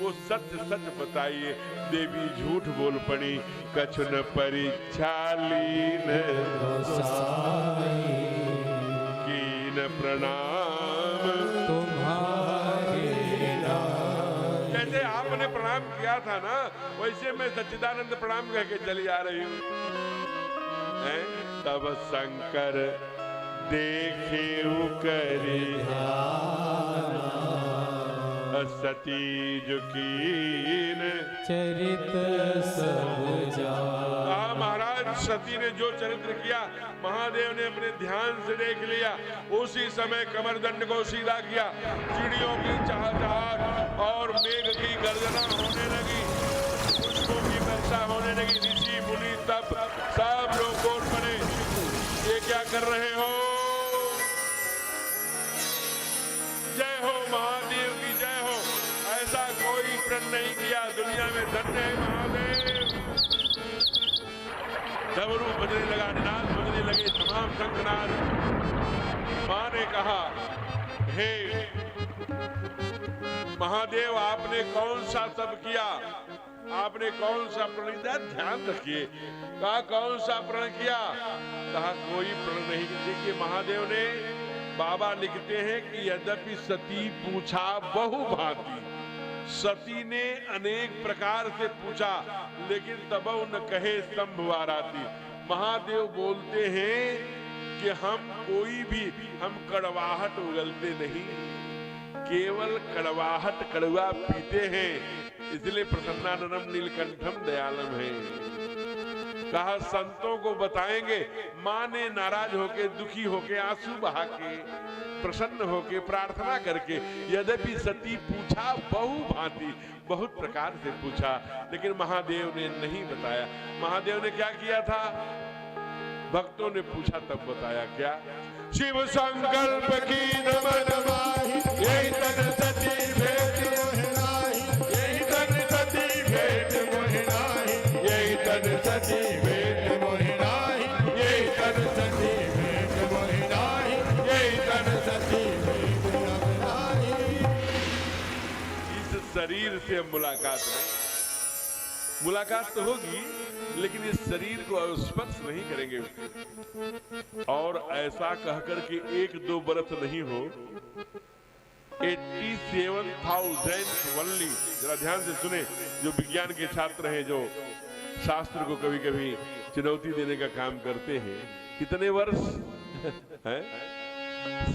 वो सत्य सच बताइए। देवी झूठ बोल पड़ी, कछुन परीक्षा लीन कीन प्रणाम तुम्हारे कहते आप आपने प्रणाम किया था ना, वैसे मैं सच्चिदानंद प्रणाम कह के चली आ रही हूँ। तब शंकर देखे करी सती जुकीन चरित सब जान। महाराज सती ने जो चरित्र किया महादेव ने अपने ध्यान से देख लिया। उसी समय कमरदंड को सीधा किया, चिड़ियों की चहचहाट और मेघ की गर्जना होने लगी, पुष्पों की वर्षा होने लगी। ऋषि मुनि तब सब लोग बोल पड़े, ये क्या कर रहे हो? जय हो महादेव की जय हो। ऐसा कोई प्रण नहीं किया दुनिया में। धन्य है महादेव। डमरू बजने लगा, निनाद बजने लगे, तमाम शंखनाद। मां ने कहा, हे महादेव आपने कौन सा सब किया, आपने कौन सा प्रण किया? ध्यान रखिए। कहा कौन सा प्रण किया? कहा कोई प्रण नहीं। देखिए महादेव ने, बाबा लिखते हैं कि यद्यपि सती पूछा बहु भांति, सती ने अनेक प्रकार से पूछा, लेकिन तब न कहे संभवाराती। महादेव बोलते हैं कि हम कोई भी, हम कड़वाहट उगलते नहीं, केवल कड़वाहट कड़वा पीते हैं, इसलिए प्रसन्नाननम नीलकंठम दयालम है। कहा संतों को बताएंगे। मां ने नाराज होके, दुखी होके, आंसू बहा के, प्रसन्न होके, प्रार्थना करके, यद्यपि सती पूछा बहु भांति, बहुत प्रकार से पूछा, लेकिन महादेव ने नहीं बताया। महादेव ने क्या किया था? भक्तों ने पूछा तब बताया। क्या? शिव संकल्प की नमन माही, यही तन सती भेंट मोहि नाहि, यही तन सती भेंट मोहि नाहि, यही तन सती भेंट मोहि नाहि, यही तन सती भेंट मोहि नाहि, यही तन सती भेंट मोहि नाहि। इस शरीर से मुलाकात नहीं, मुलाकात तो होगी लेकिन इस शरीर को स्पर्श नहीं करेंगे। और ऐसा कहकर के 1-2 बरस नहीं हो, 87,000 ओनली। जरा ध्यान से सुने, जो विज्ञान के छात्र हैं, जो शास्त्र को कभी कभी चुनौती देने का काम करते हैं, कितने वर्ष हैं?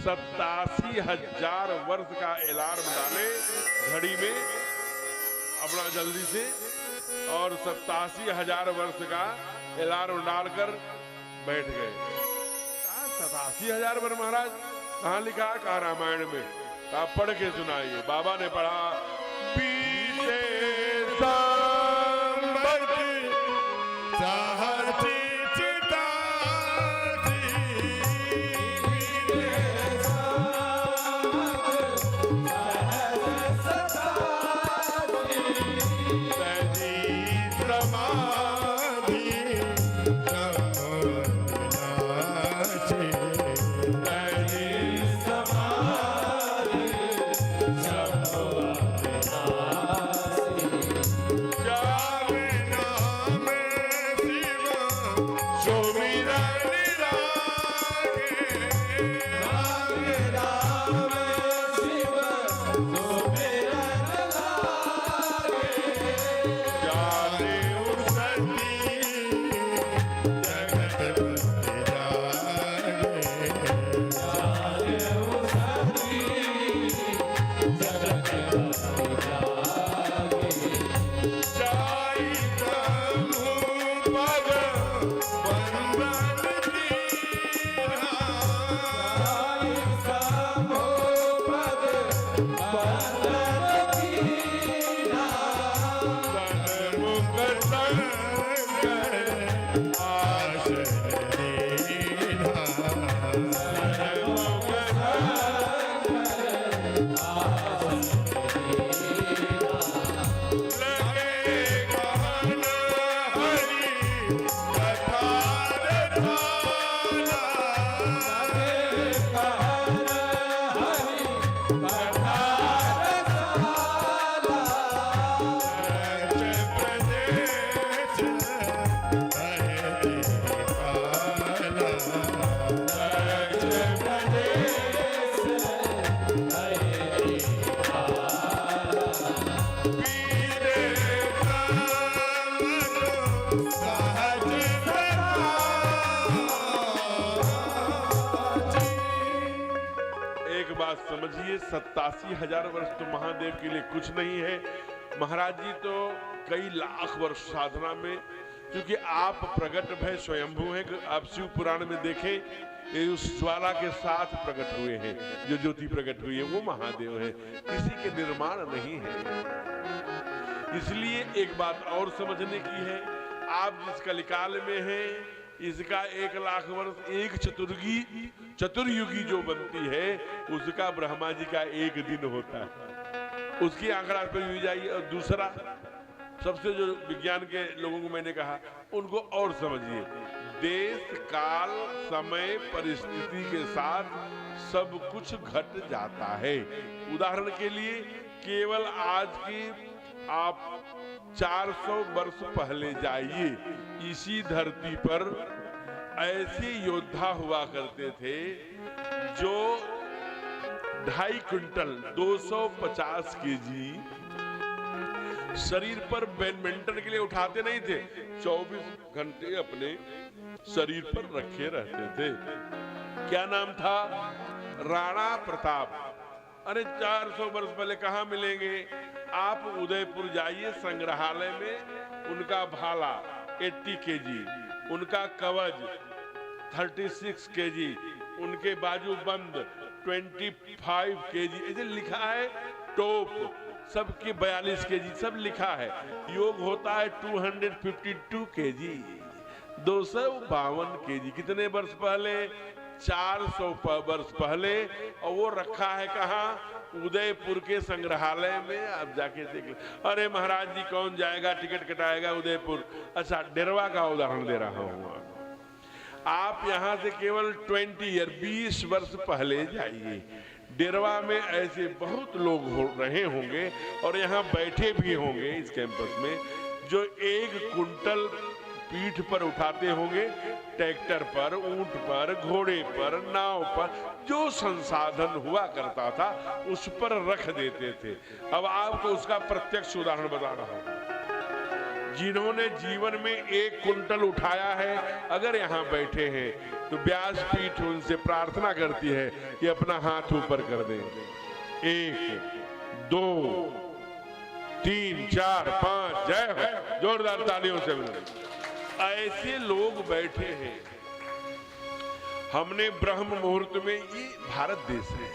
87,000 वर्ष का अलार्म डाले घड़ी में अपना जल्दी से, और 87,000 वर्ष का अलार्म डालकर बैठ गए। 87,000 वर्ष महाराज कहाँ लिखा? कहा रामायण में। कहा पढ़ के सुनाइए। बाबा ने पढ़ा, बीते संबत सहस्री समझिए 87,000 वर्ष तो महादेव के लिए कुछ नहीं है। महाराज जी तो कई लाख वर्ष साधना में, क्योंकि आप प्रगट भय स्वयंभू हैं। आप शिव पुराण में देखें, ये उस ज्वाला के साथ प्रकट हुए हैं, जो ज्योति प्रकट हुई है वो महादेव है, किसी के निर्माण नहीं है। इसलिए एक बात और समझने की है, आप जिस कलिकाल में हैं इसका 1 लाख वर्ष एक चतुर्युगी जो बनती है उसका ब्रह्मा जी का 1 दिन होता है। उसकी आंकड़ा पर भी जाइए। और दूसरा, सबसे जो विज्ञान के लोगों को मैंने कहा उनको और समझिए, देश काल समय परिस्थिति के साथ सब कुछ घट जाता है। उदाहरण के लिए केवल आज की आप 400 वर्ष पहले जाइए, इसी धरती पर ऐसे योद्धा हुआ करते थे जो 2.5 क्विंटल 250 केजी शरीर पर बैडमिंटन के लिए उठाते नहीं थे, 24 घंटे अपने शरीर पर रखे रहते थे। क्या नाम था? राणा प्रताप। अरे 400 वर्ष पहले कहाँ मिलेंगे? आप उदयपुर जाइए, संग्रहालय में उनका भाला 80 केजी, उनका कवच 36 केजी, उनके बाजू बंद 25 केजी, ऐसे लिखा है। टोप सबके 42 केजी, सब लिखा है। योग होता है 252 केजी, 252 केजी। कितने वर्ष पहले? 400 वर्ष पहले। और वो रखा है कहाँ? उदयपुर के संग्रहालय में। आप जाके देख ले। अरे महाराज जी कौन जाएगा, टिकट कटाएगा उदयपुर? अच्छा, डेरवा का उदाहरण दे रहा हूँ। आप यहाँ से केवल 20 वर्ष पहले जाइए, डेरवा में ऐसे बहुत लोग रहे होंगे और यहाँ बैठे भी होंगे इस कैंपस में, जो 1 कुंटल पीठ पर उठाते होंगे, ट्रैक्टर पर, ऊंट पर, घोड़े पर, नाव पर, जो संसाधन हुआ करता था उस पर रख देते थे। अब आपको उसका प्रत्यक्ष उदाहरण बता रहा हूं। जिन्होंने जीवन में 1 कुंटल उठाया है, अगर यहाँ बैठे हैं तो व्यासपीठ उनसे प्रार्थना करती है कि अपना हाथ ऊपर कर दें। 1 2 3 4 5, जय हो। जोरदार तालियों से ऐसे लोग बैठे हैं। हमने ब्रह्म मुहूर्त में, ये भारत देश है,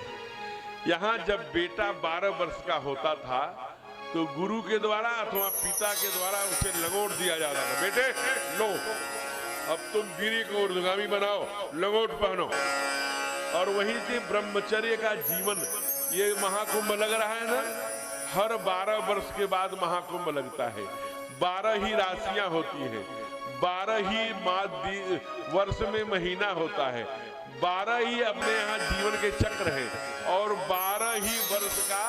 यहाँ जब बेटा 12 वर्ष का होता था तो गुरु के द्वारा अथवा पिता के द्वारा उसे लगोट दिया जाता था। बेटे लो, अब तुम गिरी को ऊर्ध्वगामी बनाओ, लगोट पहनो। और वहीं से ब्रह्मचर्य का जीवन, ये महाकुंभ लग रहा है ना, हर 12 वर्ष के बाद महाकुंभ लगता है। 12 ही राशियां होती हैं, 12 ही वर्ष में महीना होता है, 12 ही अपने यहाँ जीवन के चक्र हैं, और 12 ही वर्ष का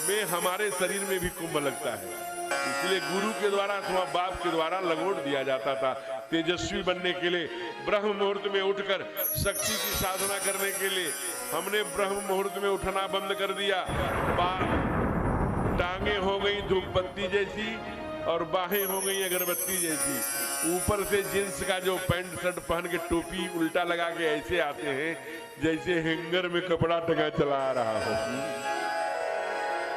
में हमारे शरीर में भी कुंभ लगता है। इसलिए गुरु के द्वारा अथवा बाप के द्वारा लगोट दिया जाता था। तेजस्वी बनने के लिए ब्रह्म मुहूर्त में उठकर शक्ति की साधना करने के लिए हमने ब्रह्म मुहूर्त में उठना बंद कर दिया। टांगे हो गई धूप बत्ती जैसी और बाहें हो गई अगरबत्ती जैसी। ऊपर से जींस का जो पैंट शर्ट पहन के टोपी उल्टा लगा के ऐसे आते हैं जैसे हैंगर में कपड़ा टंगा चला रहा हो।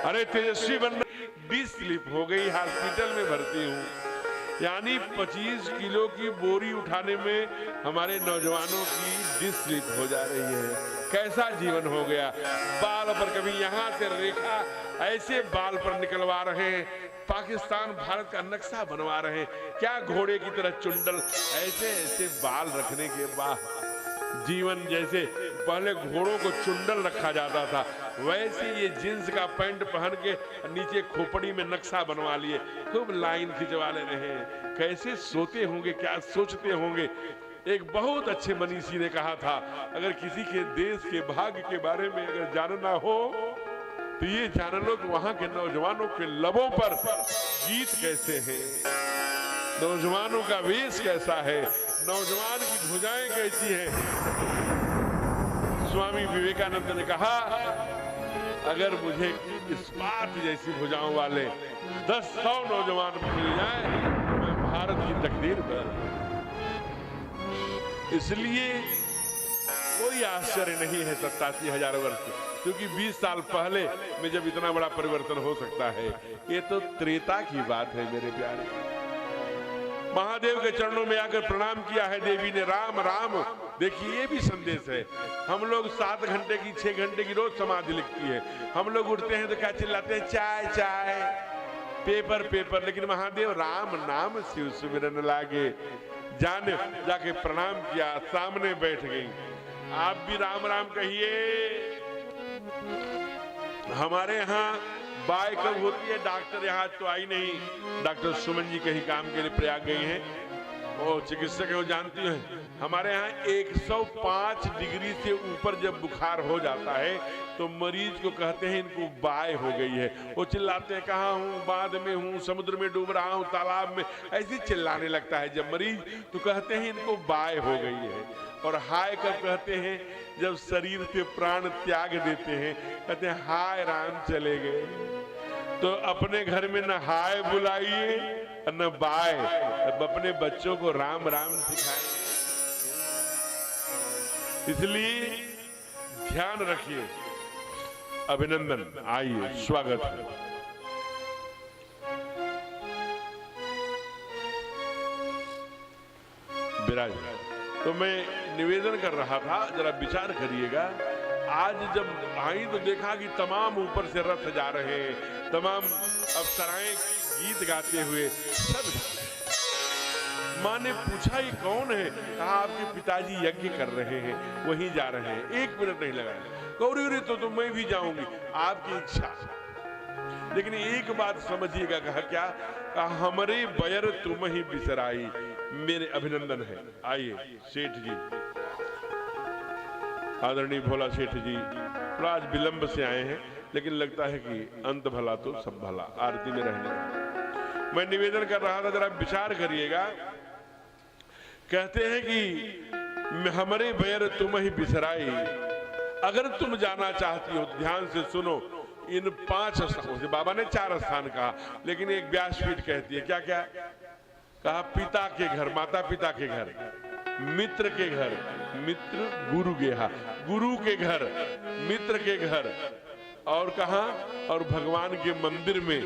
अरे तेजस्वी बनना, डिस्क स्लिप हो गई, हॉस्पिटल में भर्ती हूँ। यानी 25 किलो की बोरी उठाने में हमारे नौजवानों की डिस्क स्लिप हो जा रही है। कैसा जीवन हो गया। बाल पर कभी यहाँ से रेखा ऐसे बाल पर निकलवा रहे हैं, पाकिस्तान भारत का नक्शा बनवा रहे हैं। क्या घोड़े की तरह चुंडल, ऐसे ऐसे बाल रखने के बाद जीवन, जैसे पहले घोड़ों को चुंडल रखा जाता था, वैसे ये जींस का पैंट पहन के नीचे खोपड़ी में नक्शा बनवा लिए, खूब लाइन खिंचवा ले रहे हैं। कैसे सोते होंगे, क्या सोचते होंगे। एक बहुत अच्छे मनीषी ने कहा था, अगर किसी के देश के भाग्य के बारे में अगर जानना हो तो ये जान लो कि वहां के नौजवानों के लबों पर गीत कैसे हैं, नौजवानों का वेश कैसा है, नौजवान की भुजाएं कैसी हैं। स्वामी विवेकानंद ने कहा, अगर मुझे इस्पात जैसी भुजाओं वाले 10-100 नौजवान मिल जाए तो मैं भारत की तकदीर बदल दूं। इसलिए कोई आश्चर्य नहीं है 87,000 वर्ष क्योंकि 20 साल पहले में जब इतना बड़ा परिवर्तन हो सकता है, ये तो त्रेता की बात है मेरे प्यारे। महादेव के चरणों में आकर प्रणाम किया है देवी ने, राम राम। देखिए ये भी संदेश है। हम लोग 7 घंटे की 6 घंटे की रोज समाधि लिखती है, हम लोग उठते हैं तो क्या चिल्लाते हैं, चाय चाय, पेपर पेपर। लेकिन महादेव राम नाम शिव सुमिरन लागे, जान जाके प्रणाम किया, सामने बैठ गई। आप भी राम राम कहिए। हमारे यहाँ बाय कब होती है, डॉक्टर यहाँ तो आई नहीं, डॉक्टर सुमन जी कहीं काम के लिए प्रयाग गई हैं, वो चिकित्सक है, वो जानती हैं। हमारे यहाँ 105 डिग्री से ऊपर जब बुखार हो जाता है तो मरीज को कहते हैं इनको बाय हो गई है। वो चिल्लाते हैं कहाँ हूँ, बांध में हूँ, समुद्र में डूब रहा हूँ, तालाब में, ऐसे चिल्लाने लगता है जब मरीज, तो कहते हैं इनको बाय हो गई है। और हाय कब कहते हैं, जब शरीर से प्राण त्याग देते हैं, कहते हैं हाय राम चले गए। तो अपने घर में न हाय बुलाइए न बाय, अब अपने बच्चों को राम राम सिखाएं। इसलिए ध्यान रखिए। अभिनंदन, आइए, स्वागत है। विराज। तो मैं निवेदन कर रहा था, जरा विचार करिएगा। आज जब आई तो देखा कि तमाम ऊपर से रथ जा रहे हैं, तमाम अप्सराएं गीत गाते हुए सब जा रहे हैं। माँ ने पूछा ये कौन है, कहा आपके पिताजी यज्ञ कर रहे हैं, वहीं जा रहे हैं। 1 मिनट नहीं लगाया। गौरी तो मैं भी जाऊंगी, आपकी इच्छा। लेकिन एक बात समझिएगा, कहा क्या, कहा हमारे बयर तुम ही बिसराई। मेरे अभिनंदन है। आइए सेठ जी, आदरणीय भोला सेठ जी, थोड़ा आज विलंब से आए हैं, लेकिन लगता है कि अंत भला तो सब भला, आरती में रहने का मैं निवेदन कर रहा था, जरा विचार करिएगा। कहते हैं कि हमारे बैर तुम ही बिसराई। अगर तुम जाना चाहती हो तो ध्यान से सुनो। इन 5 स्थानों से, बाबा ने 4 स्थान कहा, लेकिन एक व्यासपीठ कहती है, क्या क्या कहा, पिता के घर, माता पिता के घर, मित्र के घर, मित्र गुरु गेहा, गुरु के घर, मित्र के घर, और कहा, और भगवान के मंदिर में।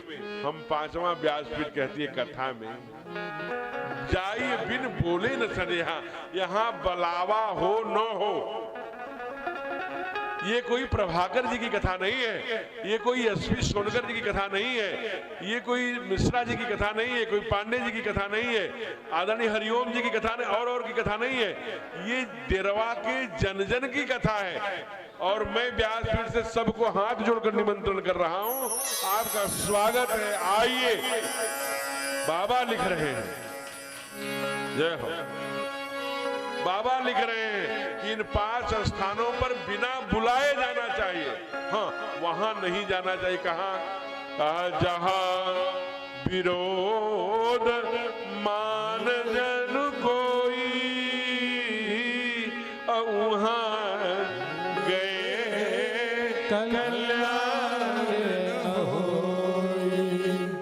हम 5वां व्यासपीठ कहती है कथा में, जाइए बिन बोले न सनेहा, यहाँ बलावा हो न हो। ये कोई प्रभाकर जी की कथा नहीं है, ये कोई एसपी सोनकर जी की कथा नहीं है, ये कोई मिश्रा जी की कथा नहीं है, कोई पांडे जी की कथा नहीं है, आदरणीय हरिओम जी की कथा नहीं, और की कथा नहीं है। ये डेरवा के जन जन की कथा है। और मैं व्यासपीठ से सबको हाथ जोड़कर निमंत्रण कर रहा हूं, आपका स्वागत है, आइए। बाबा लिख रहे हैं, जय हो। बाबा लिख रहे हैं कि इन 5 स्थानों पर बिना बुलाए जाना चाहिए। हाँ, वहां नहीं जाना चाहिए। कहां, जहां विरोध मान जन कोई, वहां गए कल्याण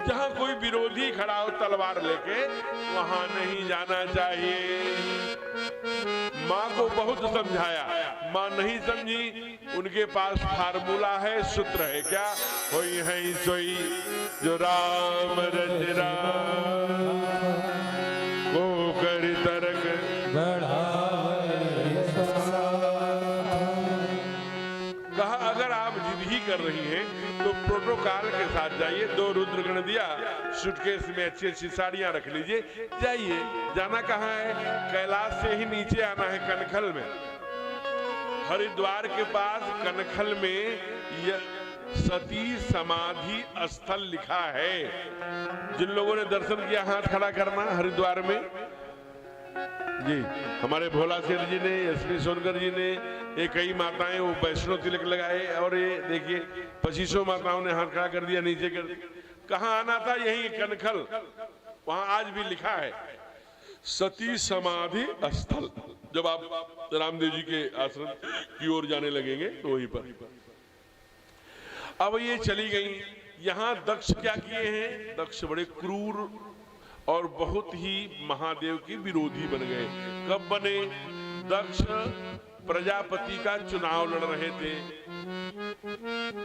जहां कोई विरोधी खड़ा हो तलवार लेके, वहां नहीं जाना चाहिए। माँ को बहुत समझाया, माँ नहीं समझी। उनके पास फार्मूला है, सूत्र है, क्या, होई है सोई जो राम रचना को कर तरक कहा। अगर आप जिद ही कर रही हैं तो प्रोटोकॉल के साथ जाइए। 2 रुद्रगण दिया, सूटकेस में अच्छी अच्छी साड़ियां रख लीजिए, जाइए। जाना कहाँ है, कैलाश से ही नीचे आना है, कनखल में, हरिद्वार के पास कनखल में सती समाधि स्थल लिखा है। जिन लोगों ने दर्शन किया हाथ खड़ा करना हरिद्वार में जी। हमारे भोला सेठ जी ने, एसपी सोनकर जी ने, ये कई माताएं वो वैष्णो तिलक लगाए, और ये देखिए 2500 माताओं ने हाथ खड़ा कर दिया, नीचे कर दिया। कहाँ आना था, यही कनखल। वहां आज भी लिखा है सती समाधि स्थल। जब आप रामदेव जी के आश्रम की ओर जाने लगेंगे तो वहीं पर। अब ये चली गई। यहाँ दक्ष क्या किए हैं, दक्ष बड़े क्रूर और बहुत ही महादेव के विरोधी बन गए। कब बने, दक्ष प्रजापति का चुनाव लड़ रहे थे,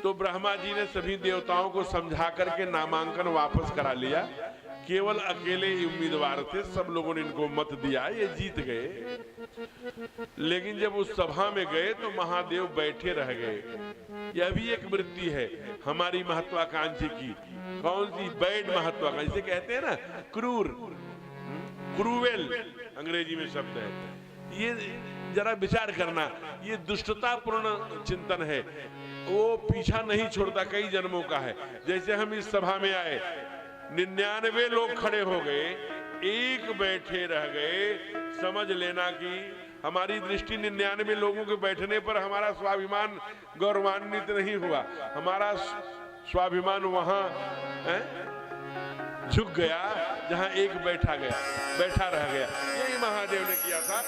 तो ब्रह्मा जी ने सभी देवताओं को समझा करके नामांकन वापस करा लिया। केवल अकेले ही उम्मीदवार थे, सब लोगों ने इनको मत दिया, ये जीत गए। लेकिन जब उस सभा में गए तो महादेव बैठे रह गए। यह भी एक वृत्ति है हमारी महत्वाकांक्षी की। कौन सी? बैड महत्वाकांक्षी, जिसे कहते हैं ना क्रूर, क्रूवेल अंग्रेजी में शब्द है। ये जरा विचार करना, ये दुष्टतापूर्ण चिंतन है, वो पीछा नहीं छोड़ता, कई जन्मों का है। जैसे हम इस सभा में आए, 99 लोग खड़े हो गए, एक बैठे रह गए, समझ लेना कि हमारी दृष्टि 99 लोगों के बैठने पर हमारा स्वाभिमान गौरवान्वित नहीं हुआ, हमारा स्वाभिमान वहां झुक गया जहां एक बैठा रह गया। यही महादेव ने किया था।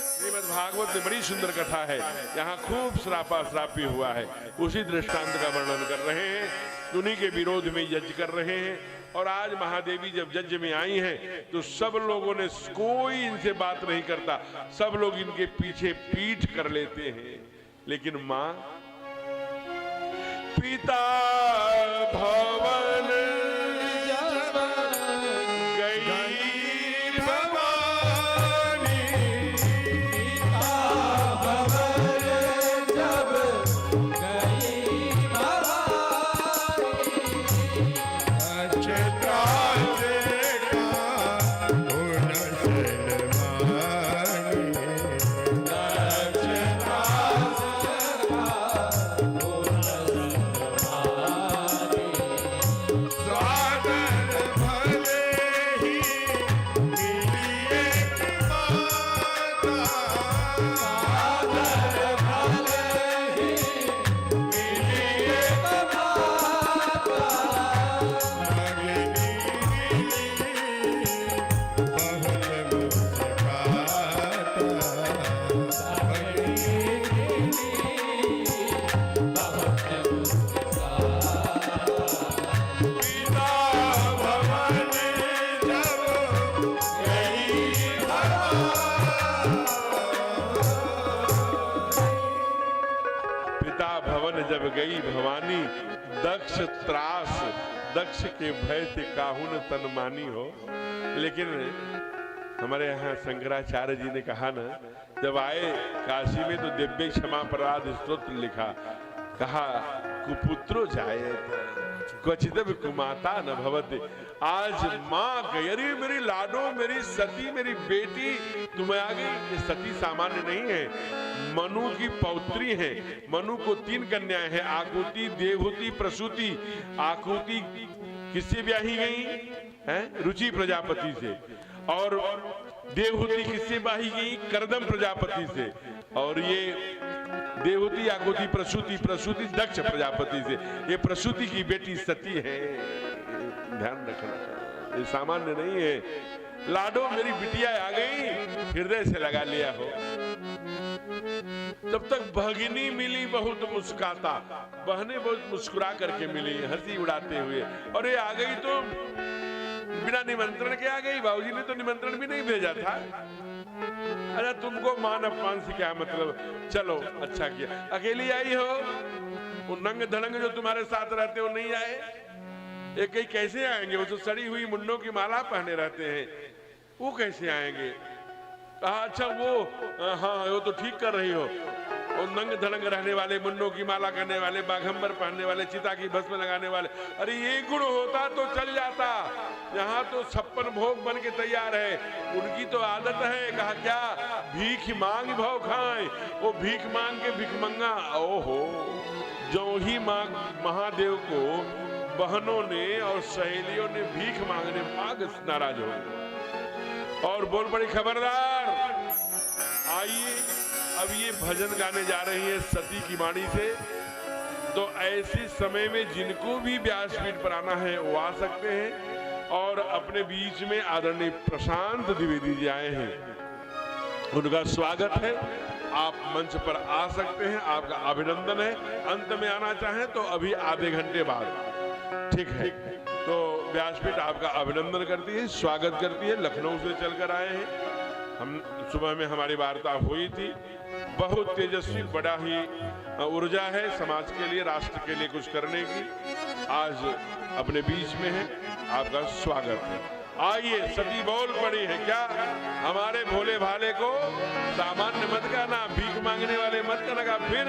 श्रीमद् भागवत में बड़ी सुंदर कथा है, यहाँ खूब श्रापा श्रापी हुआ है, उसी दृष्टांत का वर्णन कर रहे हैं, उन्हीं के विरोध में यज्ञ कर रहे हैं। और आज महादेवी जब यज्ञ में आई हैं तो सब लोगों ने, कोई इनसे बात नहीं करता, सब लोग इनके पीछे पीठ कर लेते हैं। लेकिन मां पिता भवन गई भवानी, दक्ष त्रास, दक्ष के भय से काहुन तन मानी हो। लेकिन हमारे यहाँ शंकराचार्य जी ने कहा ना, जब आए काशी में तो दिव्य क्षमा अपराध स्तोत्र लिखा, कहा कुपुत्रो जाए क्वचिदपि कुमाता न भवति। आज माँ गई, अरे मेरी लाडो, मेरी सती, मेरी बेटी तुम आ गई। सती सामान्य नहीं है, मनु की पौत्री है। मनु को 3 कन्याएं हैं, आकुति, देवहूति, प्रसूति। आकुति किससे ब्याही गई है? रुचि प्रजापति से। और देवहूति किससे ब्याही गई? करदम प्रजापति से। और ये देवहूति, आकुति, प्रसूति, प्रसूति दक्ष प्रजापति से। ये प्रसूति की बेटी सती है, ध्यान रखना, ये सामान्य नहीं है। लाडो मेरी बिटिया आ गई, हृदय से लगा लिया हो। तब तक भगिनी मिली बहुत मुस्काता, बहनें बहुत मुस्कुरा करके मिली, हंसी उड़ाते हुए। और ये आ गई तो बिना निमंत्रण के आ गई, बाबूजी ने तो निमंत्रण भी नहीं भेजा था। अरे तुमको मान अपमान से क्या मतलब, चलो अच्छा किया। अकेली आई हो, वो नंग धड़ंग जो तुम्हारे साथ रहते हो नहीं आए। एक कई कैसे आएंगे? वो तो सड़ी हुई मुन्नों की माला पहने रहते हैं, वो कैसे आएंगे? कहा अच्छा वो, हाँ वो तो ठीक कर रही हो। और नंग धड़ंग रहने वाले, मुन्नों की माला करने वाले, बाघंबर पहनने वाले, चिता की भस्म लगाने वाले, अरे ये गुण होता तो चल जाता। यहाँ तो 56 भोग बन के तैयार है। उनकी तो आदत है, कहा क्या भीख मांग भव खाए। वो भीख मांग के भिखमंगा। ओहो, जो ही महादेव को बहनों ने और सहेलियों ने भीख मांगने मांग नाराज हो गए और बोल पड़ी खबरदार। आइए अब ये भजन गाने जा रही है सती की वाणी से। तो ऐसे समय में जिनको भी व्यासपीठ पर आना है वो आ सकते हैं। और अपने बीच में आदरणीय प्रशांत द्विवेदी जी आए हैं, उनका स्वागत है। आप मंच पर आ सकते हैं, आपका अभिनंदन है। अंत में आना चाहें तो अभी आधे घंटे बाद, ठीक है। तो व्यासपीठ आपका अभिनंदन करती है, स्वागत करती है। लखनऊ से चलकर आए हैं हम सुबह में हमारी वार्ता हुई थी। बहुत तेजस्वी, बड़ा ही ऊर्जा है समाज के लिए, राष्ट्र के लिए कुछ करने की। आज अपने बीच में है, आपका स्वागत है। आइए, सभी बोल पड़ी है क्या? हमारे भोले भाले को सामान्य मत कहना, भीख मांगने वाले मत कहना। फिर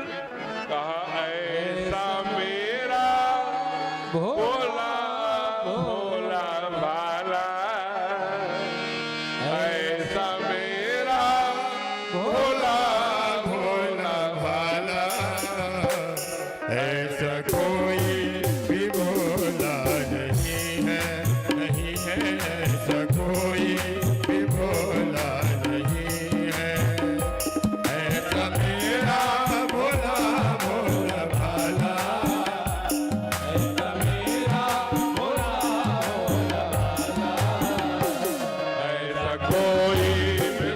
कहा ऐसा मेरा भोला भोला भाला, ऐसा मेरा भोला भोला भाला, ऐसा कोई भी भोला नहीं है, नहीं है, ऐसा कोई भी भोला नहीं है। ऐसा मेरा भोला भोला भाला, ऐसा मेरा भोला भोला भाला, ऐसा कोई भी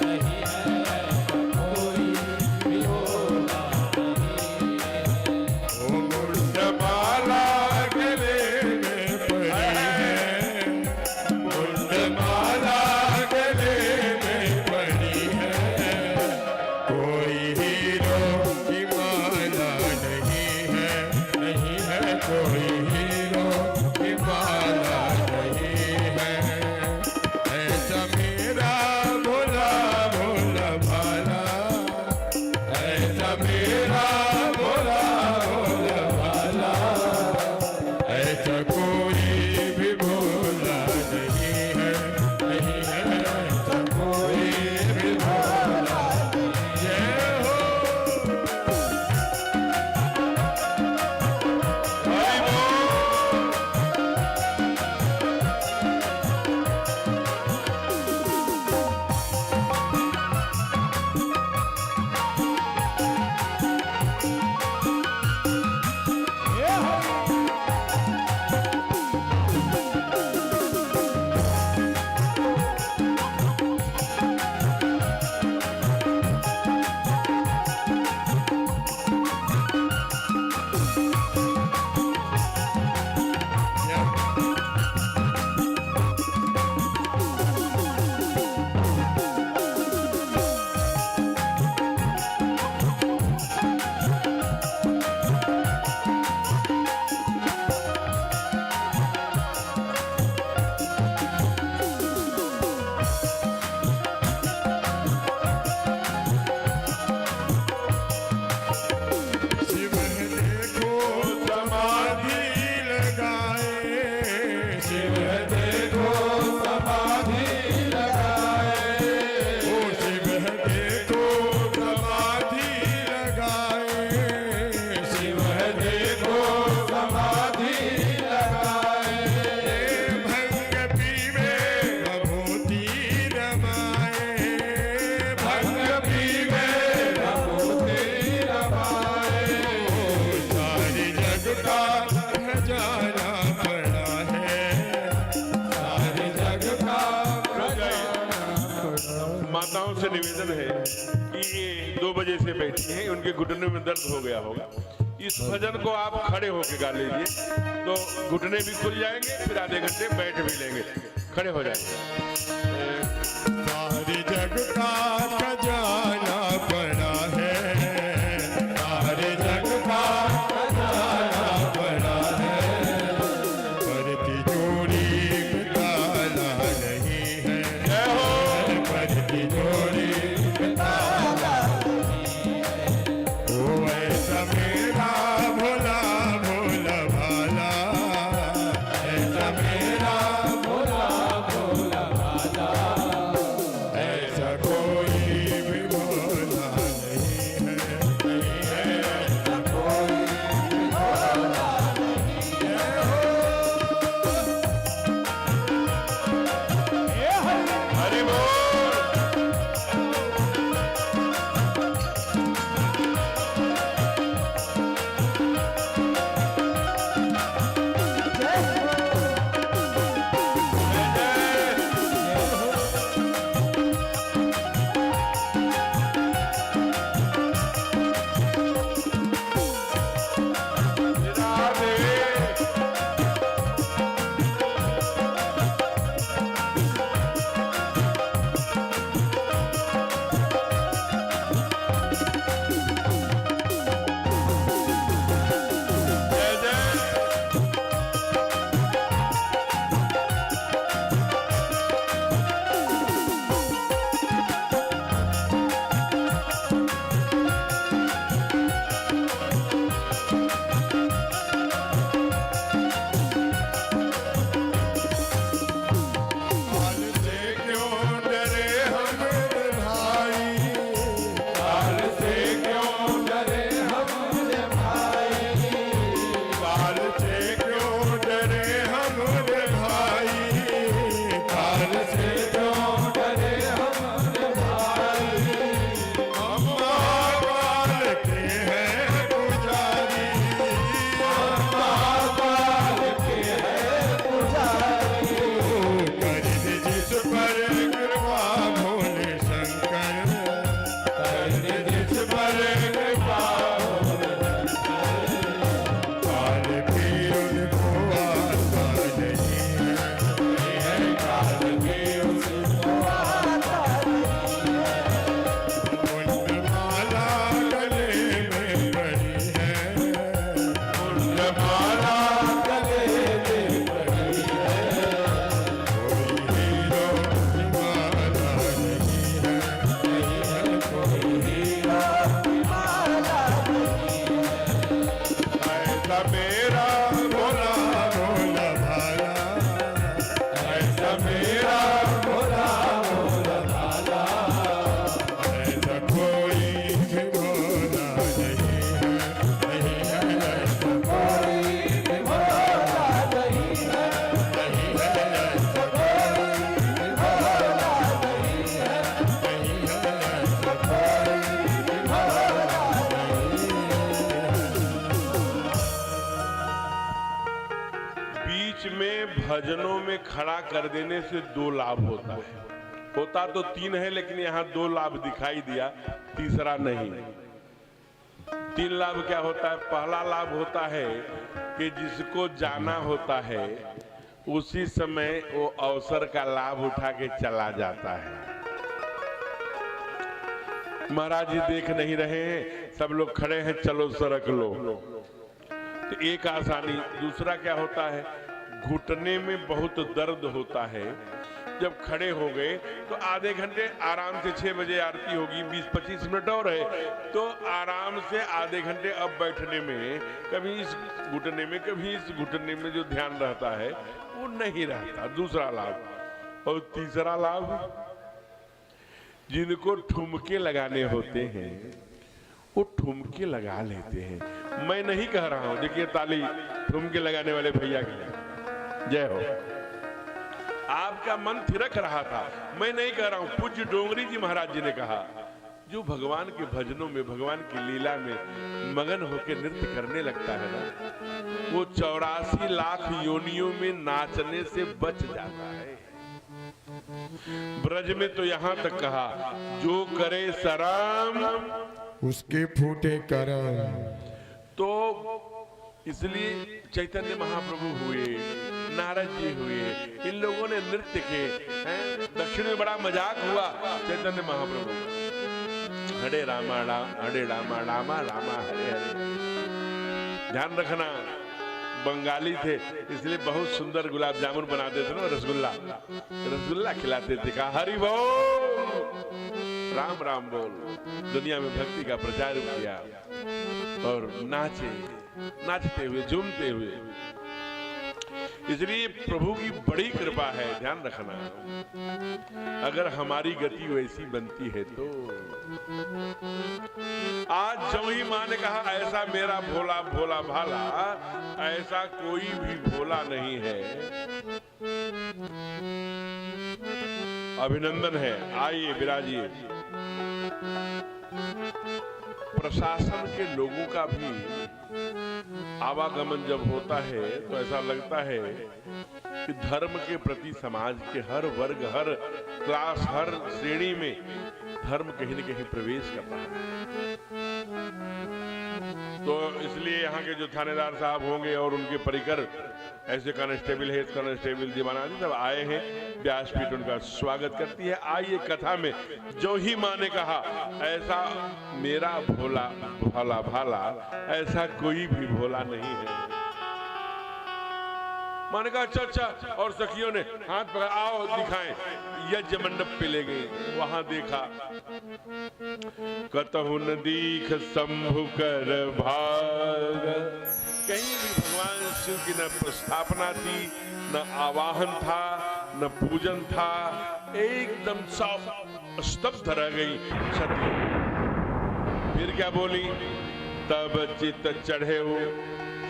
नहीं है, ऐसा कोई भी भोला नहीं है। ओ मुंडमाला गले में पड़ी है, मुंडमाला गले में पड़ी है। कोई हीरो की माला नहीं है, नहीं है, कोई हीरो की माला नहीं है। ऐसा मेरा भोला भोला भाला, ऐसा मेरा भोला भोला भाला, ऐसा कोई भी भोला नहीं है, नहीं है, ऐसा कोई भी भोला। जय हो शिव देखो समाधि लगाए, शिव देखो समाधि लगाए। ओ शिव देखो समाधि लगाए, शिव देखो समाधि लगाए। भंग पीवे भभूति रमाए, भंग पीवे भभूति रमाए। सारे जग का खजाना पड़ा है, सारे जग का माताओं से निवेदन है कि ये 2 बजे से बैठी हैं, उनके घुटने में दर्द हो गया होगा। इस भजन को आप खड़े होकर गा लीजिए तो घुटने भी खुल जाएंगे, फिर आधे घंटे बैठ भी लेंगे। खड़े हो जाएंगे। सारे जग का खजाना पड़ा है, सारे जग का खजाना पड़ा है। पर तिजोरी में ताला नहीं है, पर तिजोरी में ताला नहीं है। ओ ऐसा मेरा भोला भोला भाला, ऐसा मेरा भोला भोला भाला, ऐसा कोई भी भोला नहीं है, नहीं है, ऐसा कोई भी भोला नहीं है। हरि बोल। में भजनों में खड़ा कर देने से 2 लाभ होता है। होता तो 3 है, लेकिन यहाँ 2 लाभ दिखाई दिया, तीसरा नहीं। 3 लाभ क्या होता है? पहला लाभ होता है कि जिसको जाना होता है उसी समय वो अवसर का लाभ उठा के चला जाता है। महाराज जी देख नहीं रहे हैं, सब लोग खड़े हैं, चलो सरक लो, तो एक आसानी। दूसरा क्या होता है? घुटने में बहुत दर्द होता है। जब खड़े हो गए तो आधे घंटे आराम से, 6 बजे आरती होगी, 20-25 मिनट और है, तो आराम से आधे घंटे अब बैठने में कभी इस घुटने में कभी इस घुटने में जो ध्यान रहता है वो नहीं रहता। दूसरा लाभ। और तीसरा लाभ, जिनको ठुमके लगाने होते हैं वो ठुमके लगा लेते हैं। मैं नहीं कह रहा हूं, देखिए ताली ठुमके लगाने वाले भैया के लिए जय हो। आपका मन थिरक रहा था, मैं नहीं कह रहा हूं। पूज्य डोंगरी जी महाराज जी ने कहा, जो भगवान के भजनों में, भगवान की लीला में मगन होकर नृत्य करने लगता है ना, वो 84 लाख योनियों में नाचने से बच जाता है। ब्रज में तो यहां तक कहा, जो करे शरम उसके फूटे करम। तो इसलिए चैतन्य महाप्रभु हुए, नारद जी हुए, इन लोगों ने नृत्य के हैं। दक्षिण में बड़ा मजाक हुआ चैतन्य महाप्रभु, हरे रामा रामा रामा हरे हरे। ध्यान रखना, बंगाली थे इसलिए बहुत सुंदर गुलाब जामुन बनाते थे ना, रसगुल्ला खिलाते थे। कहा हरि बोल, राम राम बोल। दुनिया में भक्ति का प्रचार किया और नाचते हुए, झूमते हुए। इसलिए प्रभु की बड़ी कृपा है, ध्यान रखना। अगर हमारी गति वैसी बनती है तो आज जो ही माँ ने कहा, ऐसा मेरा भोला भोला भाला, ऐसा कोई भी भोला नहीं है। अभिनंदन है, आइए विराजिए। प्रशासन के लोगों का भी आवागमन जब होता है तो ऐसा लगता है कि धर्म के प्रति समाज के हर वर्ग, हर क्लास, हर श्रेणी में धर्म कहीं न कहीं प्रवेश कर रहा है। तो इसलिए यहाँ के जो थानेदार साहब होंगे और उनके परिकर, ऐसे कांस्टेबल, हेड कांस्टेबल, दीवाना जी सब आए हैं, व्यासपीठ उनका स्वागत करती है। आइए कथा में। जो ही माँ ने कहा, ऐसा मेरा भोला भाला भाला, ऐसा कोई भी भोला नहीं है। माँ ने कहा अच्छा अच्छा, और सखियों ने हाथ पकड़ा, आओ दिखाएं। यज्ञ मंडप पे ले गए, वहां देखा, कतहु न दीख शंभु कर भाग। कहीं भी भगवान शिव की न प्रस्थापना थी, न आवाहन था, न पूजन था, एकदम साफ स्तब्ध रह गई सती। फिर क्या बोली? तब चित चढ़े हो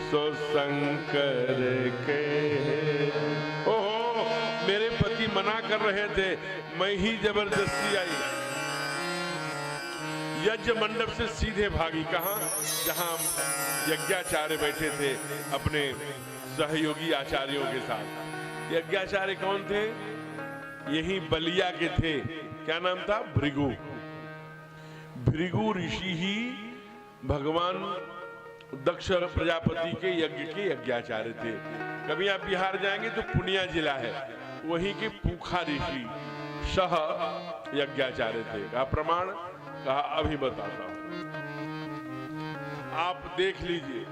सो शंकर के। ओहो, मेरे पति मना कर रहे थे, मैं ही जबरदस्ती आई। यज्ञ मंडप से सीधे भागी, कहां? जहां यज्ञाचार्य बैठे थे अपने सहयोगी आचार्यों के साथ। यज्ञाचार्य कौन थे? यही बलिया के थे। क्या नाम था? भृगु। भृगु ऋषि ही भगवान दक्ष प्रजापति के यज्ञ के यज्ञाचार्य थे। कभी आप बिहार जाएंगे तो पुनिया जिला है, वहीं के पूखा ऋषि सह यज्ञाचार्य थे। कहा प्रमाण? कहा अभी बताता हूं, आप देख लीजिए।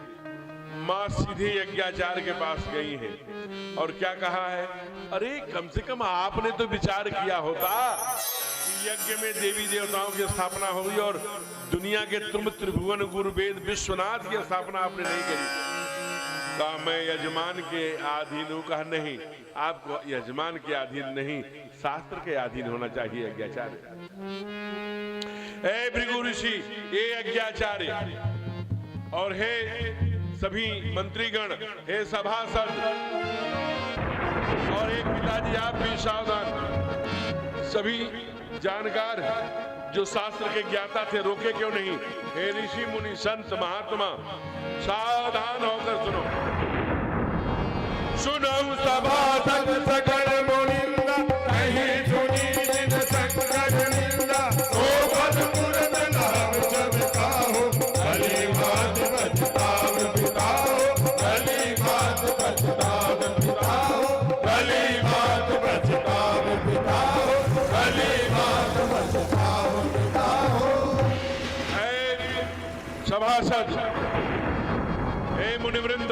मां सीधे यज्ञाचार्य के पास गई है और क्या कहा है? अरे कम से कम आपने तो विचार किया होता, यज्ञ में देवी देवताओं की स्थापना होगी और दुनिया के त्रिभुवन गुरु वेद विश्वनाथ की स्थापना आपने नहीं करी। कहा मैं यजमान के अधीन हूं। कहा नहीं, आपको यजमान के अधीन नहीं, शास्त्र के अधीन होना चाहिए यज्ञाचार्य। हे भृगु ऋषि, ये यज्ञाचार्य और हे सभी मंत्रीगण, हे सभासद और एक पिताजी आप भी सावधान, सभी जानकार जो शास्त्र के ज्ञाता थे, रोके क्यों नहीं? हे ऋषि मुनि संत महात्मा, सावधान होकर सुनो। सुनऊ सभासद सकल मुनिंदा कहीं सुनी जिन संकट निंदा ओ पदपुरत नाम सब काहो भली बात पछताव पिताओ भली बात पछताव पिताओ भली बात पछताव पिताओ भली बात पछताव पिताओ। सभासद, हे मुनिवृंद,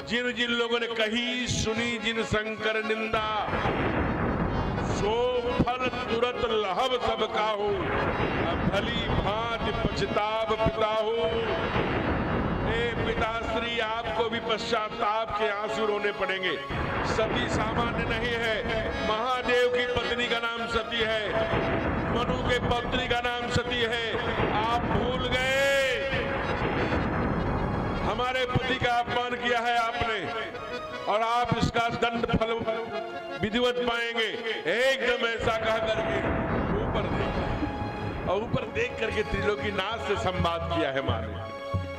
जिन जिन लोगों ने कही सुनी जिन शंकर निंदा, सो फल तुरत लहब सब काहू, भली भांति पछताव पिताहू। हे पिताश्री, आपको भी पश्चाताप के आंसू रोने पड़ेंगे। सती सामान्य नहीं है, महादेव की पत्नी का नाम सती है, मनु के पत्नी का नाम सती है। आप भूल गए, हमारे पति का अपमान किया है आपने, और आप इसका दंड फल विधिवत पाएंगे। एकदम ऐसा कह करके ऊपर देख, और ऊपर देख करके त्रिलोकीनाथ से संवाद किया है माने।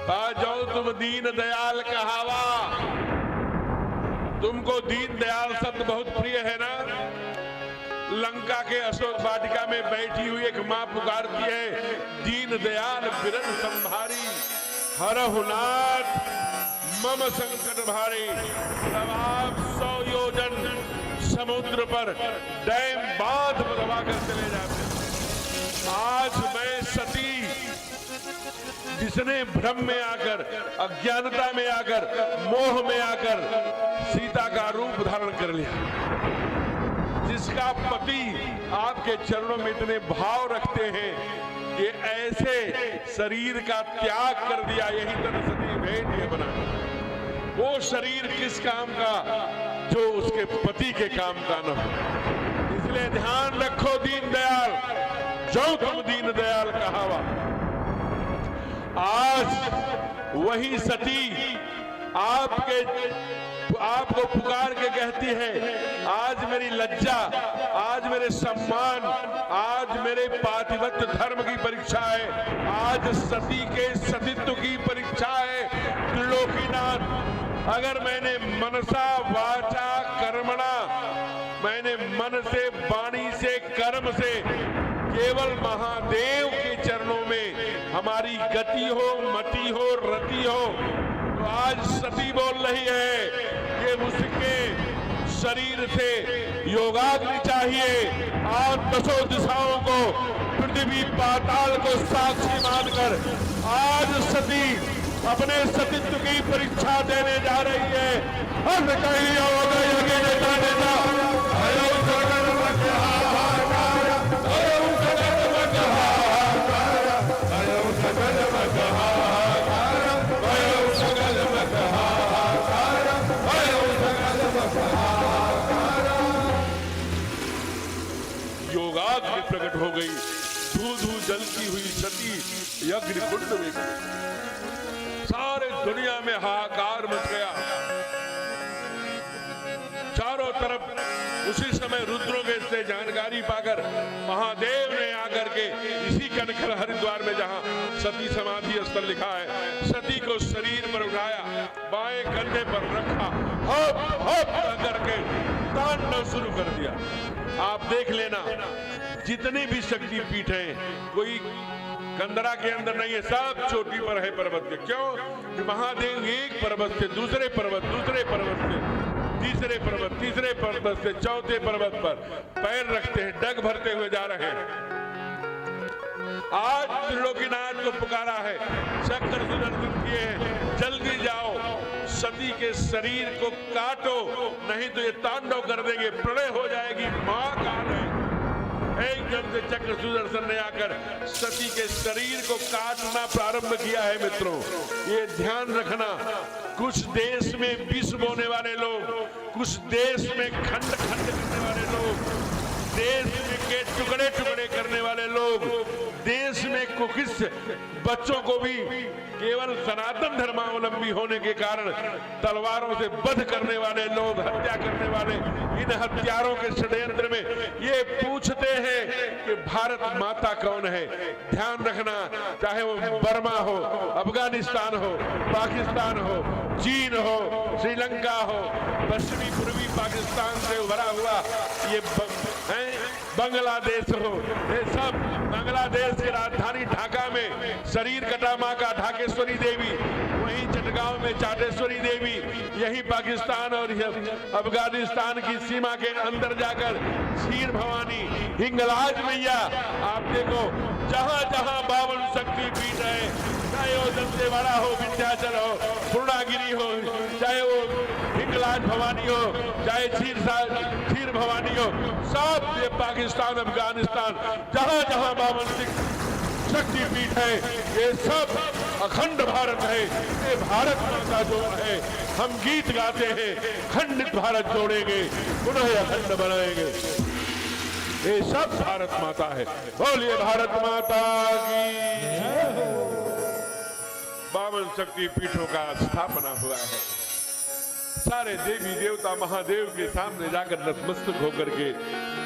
आ जाओ तुम दीन दयाल कहावा, तुमको दीन दयाल शब्द बहुत प्रिय है ना। लंका के अशोक वाटिका में बैठी हुई एक मां पुकारती है, दीन दयाल बिरन संभारी, हरहु नाथ मम संकट भारी। तब आप 100 योजन समुद्र पर डैम बांध दबा कर चले जाते। आज मैं सती, जिसने भ्रम में आकर, अज्ञानता में आकर, मोह में आकर सीता का रूप धारण कर लिया, जिसका पति आपके चरणों में इतने भाव रखते हैं कि ऐसे शरीर का त्याग कर दिया, यही तो सती भेंट ये बना। वो शरीर किस काम का जो उसके पति के काम का न हो। इसलिए ध्यान रखो दीन दयाल, जो तुम दीन दयाल कहावा। आज वही सती आपको पुकार के कहती है, आज मेरी लज्जा, आज मेरे सम्मान, आज मेरे पातिव्रत्य धर्म की परीक्षा है, आज सती के सतीत्व की परीक्षा है। त्रिलोकीनाथ, अगर मैंने मनसा वाचा कर्मणा, मैंने मन से, वाणी से, कर्म से केवल महादेव के चरणों में हमारी गति हो, मति हो, रति हो, तो आज सती बोल रही है कि उसके शरीर से योगाग्नि चाहिए। आज 10 दिशाओं को, पृथ्वी पाताल को साक्षी मानकर आज सती अपने सतीत्व की परीक्षा देने जा रही है। हर कहीं योगाग्नि प्रकट हो गई, धू धू जलती हुई सती यज्ञ कुंड में गई। सारे दुनिया में हाहाकार मच गया, चारों तरफ। उसी समय रुद्रों के से जानकारी पाकर महादेव ने आकर के इसी कनखल हरिद्वार में, जहां सती समाधि स्थल लिखा है, सती को शरीर पर उठाया, बाएं कंधे पर रखा, हप हप करके तांडव शुरू कर दिया। आप देख लेना, जितनी भी शक्ति पीठ है, कोई कंदरा के अंदर नहीं है, सब चोटी पर है पर्वत के। क्यों? कि महादेव एक पर्वत से दूसरे पर्वत, दूसरे पर्वत से तीसरे पर्वत, तीसरे पर्वत से चौथे पर्वत पर पैर रखते हैं, डग भरते हुए जा रहे हैं। आज त्रिलोकीनाथ को पुकारा है, चक्र सुदर्शन किए हैं, जल्दी जाओ, सती के शरीर को काटो, नहीं तो ये तांडव कर देंगे, प्रलय हो जाएगी, महाकाल है। एकदम से चक्र सुदर्शन ने आकर सती के शरीर को काटना प्रारंभ किया है। मित्रों, ये ध्यान रखना, कुछ देश में विष बोने वाले लोग, कुछ देश में खंड खंड करने वाले लोग, देश के टुकड़े टुकड़े करने वाले लोग, देश में कुकिस बच्चों को भी केवल सनातन धर्मावलंबी होने के कारण तलवारों से वध करने वाले लोग, हत्या करने वाले, इन हत्यारों के षड्यंत्र में ये पूछते हैं कि भारत माता कौन है। ध्यान रखना, चाहे वो बर्मा हो, अफगानिस्तान हो, पाकिस्तान हो, चीन हो, श्रीलंका हो, पश्चिमी पूर्वी पाकिस्तान से उभरा हुआ ये बांग्लादेश हो, ये सब बांग्लादेश की राजधानी ढाका में शरीर कटा मां का ढाकेश्वरी देवी, वहीं चटगांव में चाटेश्वरी देवी, यही पाकिस्तान और अफगानिस्तान की सीमा के अंदर जाकर क्षीर भवानी, हिंगलाज मैया, आप देखो जहां जहां 52 शक्ति पीठ है, चाहे वो दंतेवाड़ा हो, विंध्याचल हो, पूर्णागिरी हो, चाहे वो हिंगलाज भवानी हो, चाहे क्षीर भवानी हो, सब ये पाकिस्तान अफगानिस्तान जहां जहां 52 शक्ति पीठ है, ये सब अखंड भारत है। ये भारत माता जो है, हम गीत गाते हैं, खंडित भारत जोड़ेंगे, पुनः अखंड बनाएंगे। ये सब भारत माता है। बोलिए भारत माता की। 52 शक्ति पीठों का स्थापना हुआ है। सारे देवी देवता महादेव के सामने जाकर नतमस्तक होकर के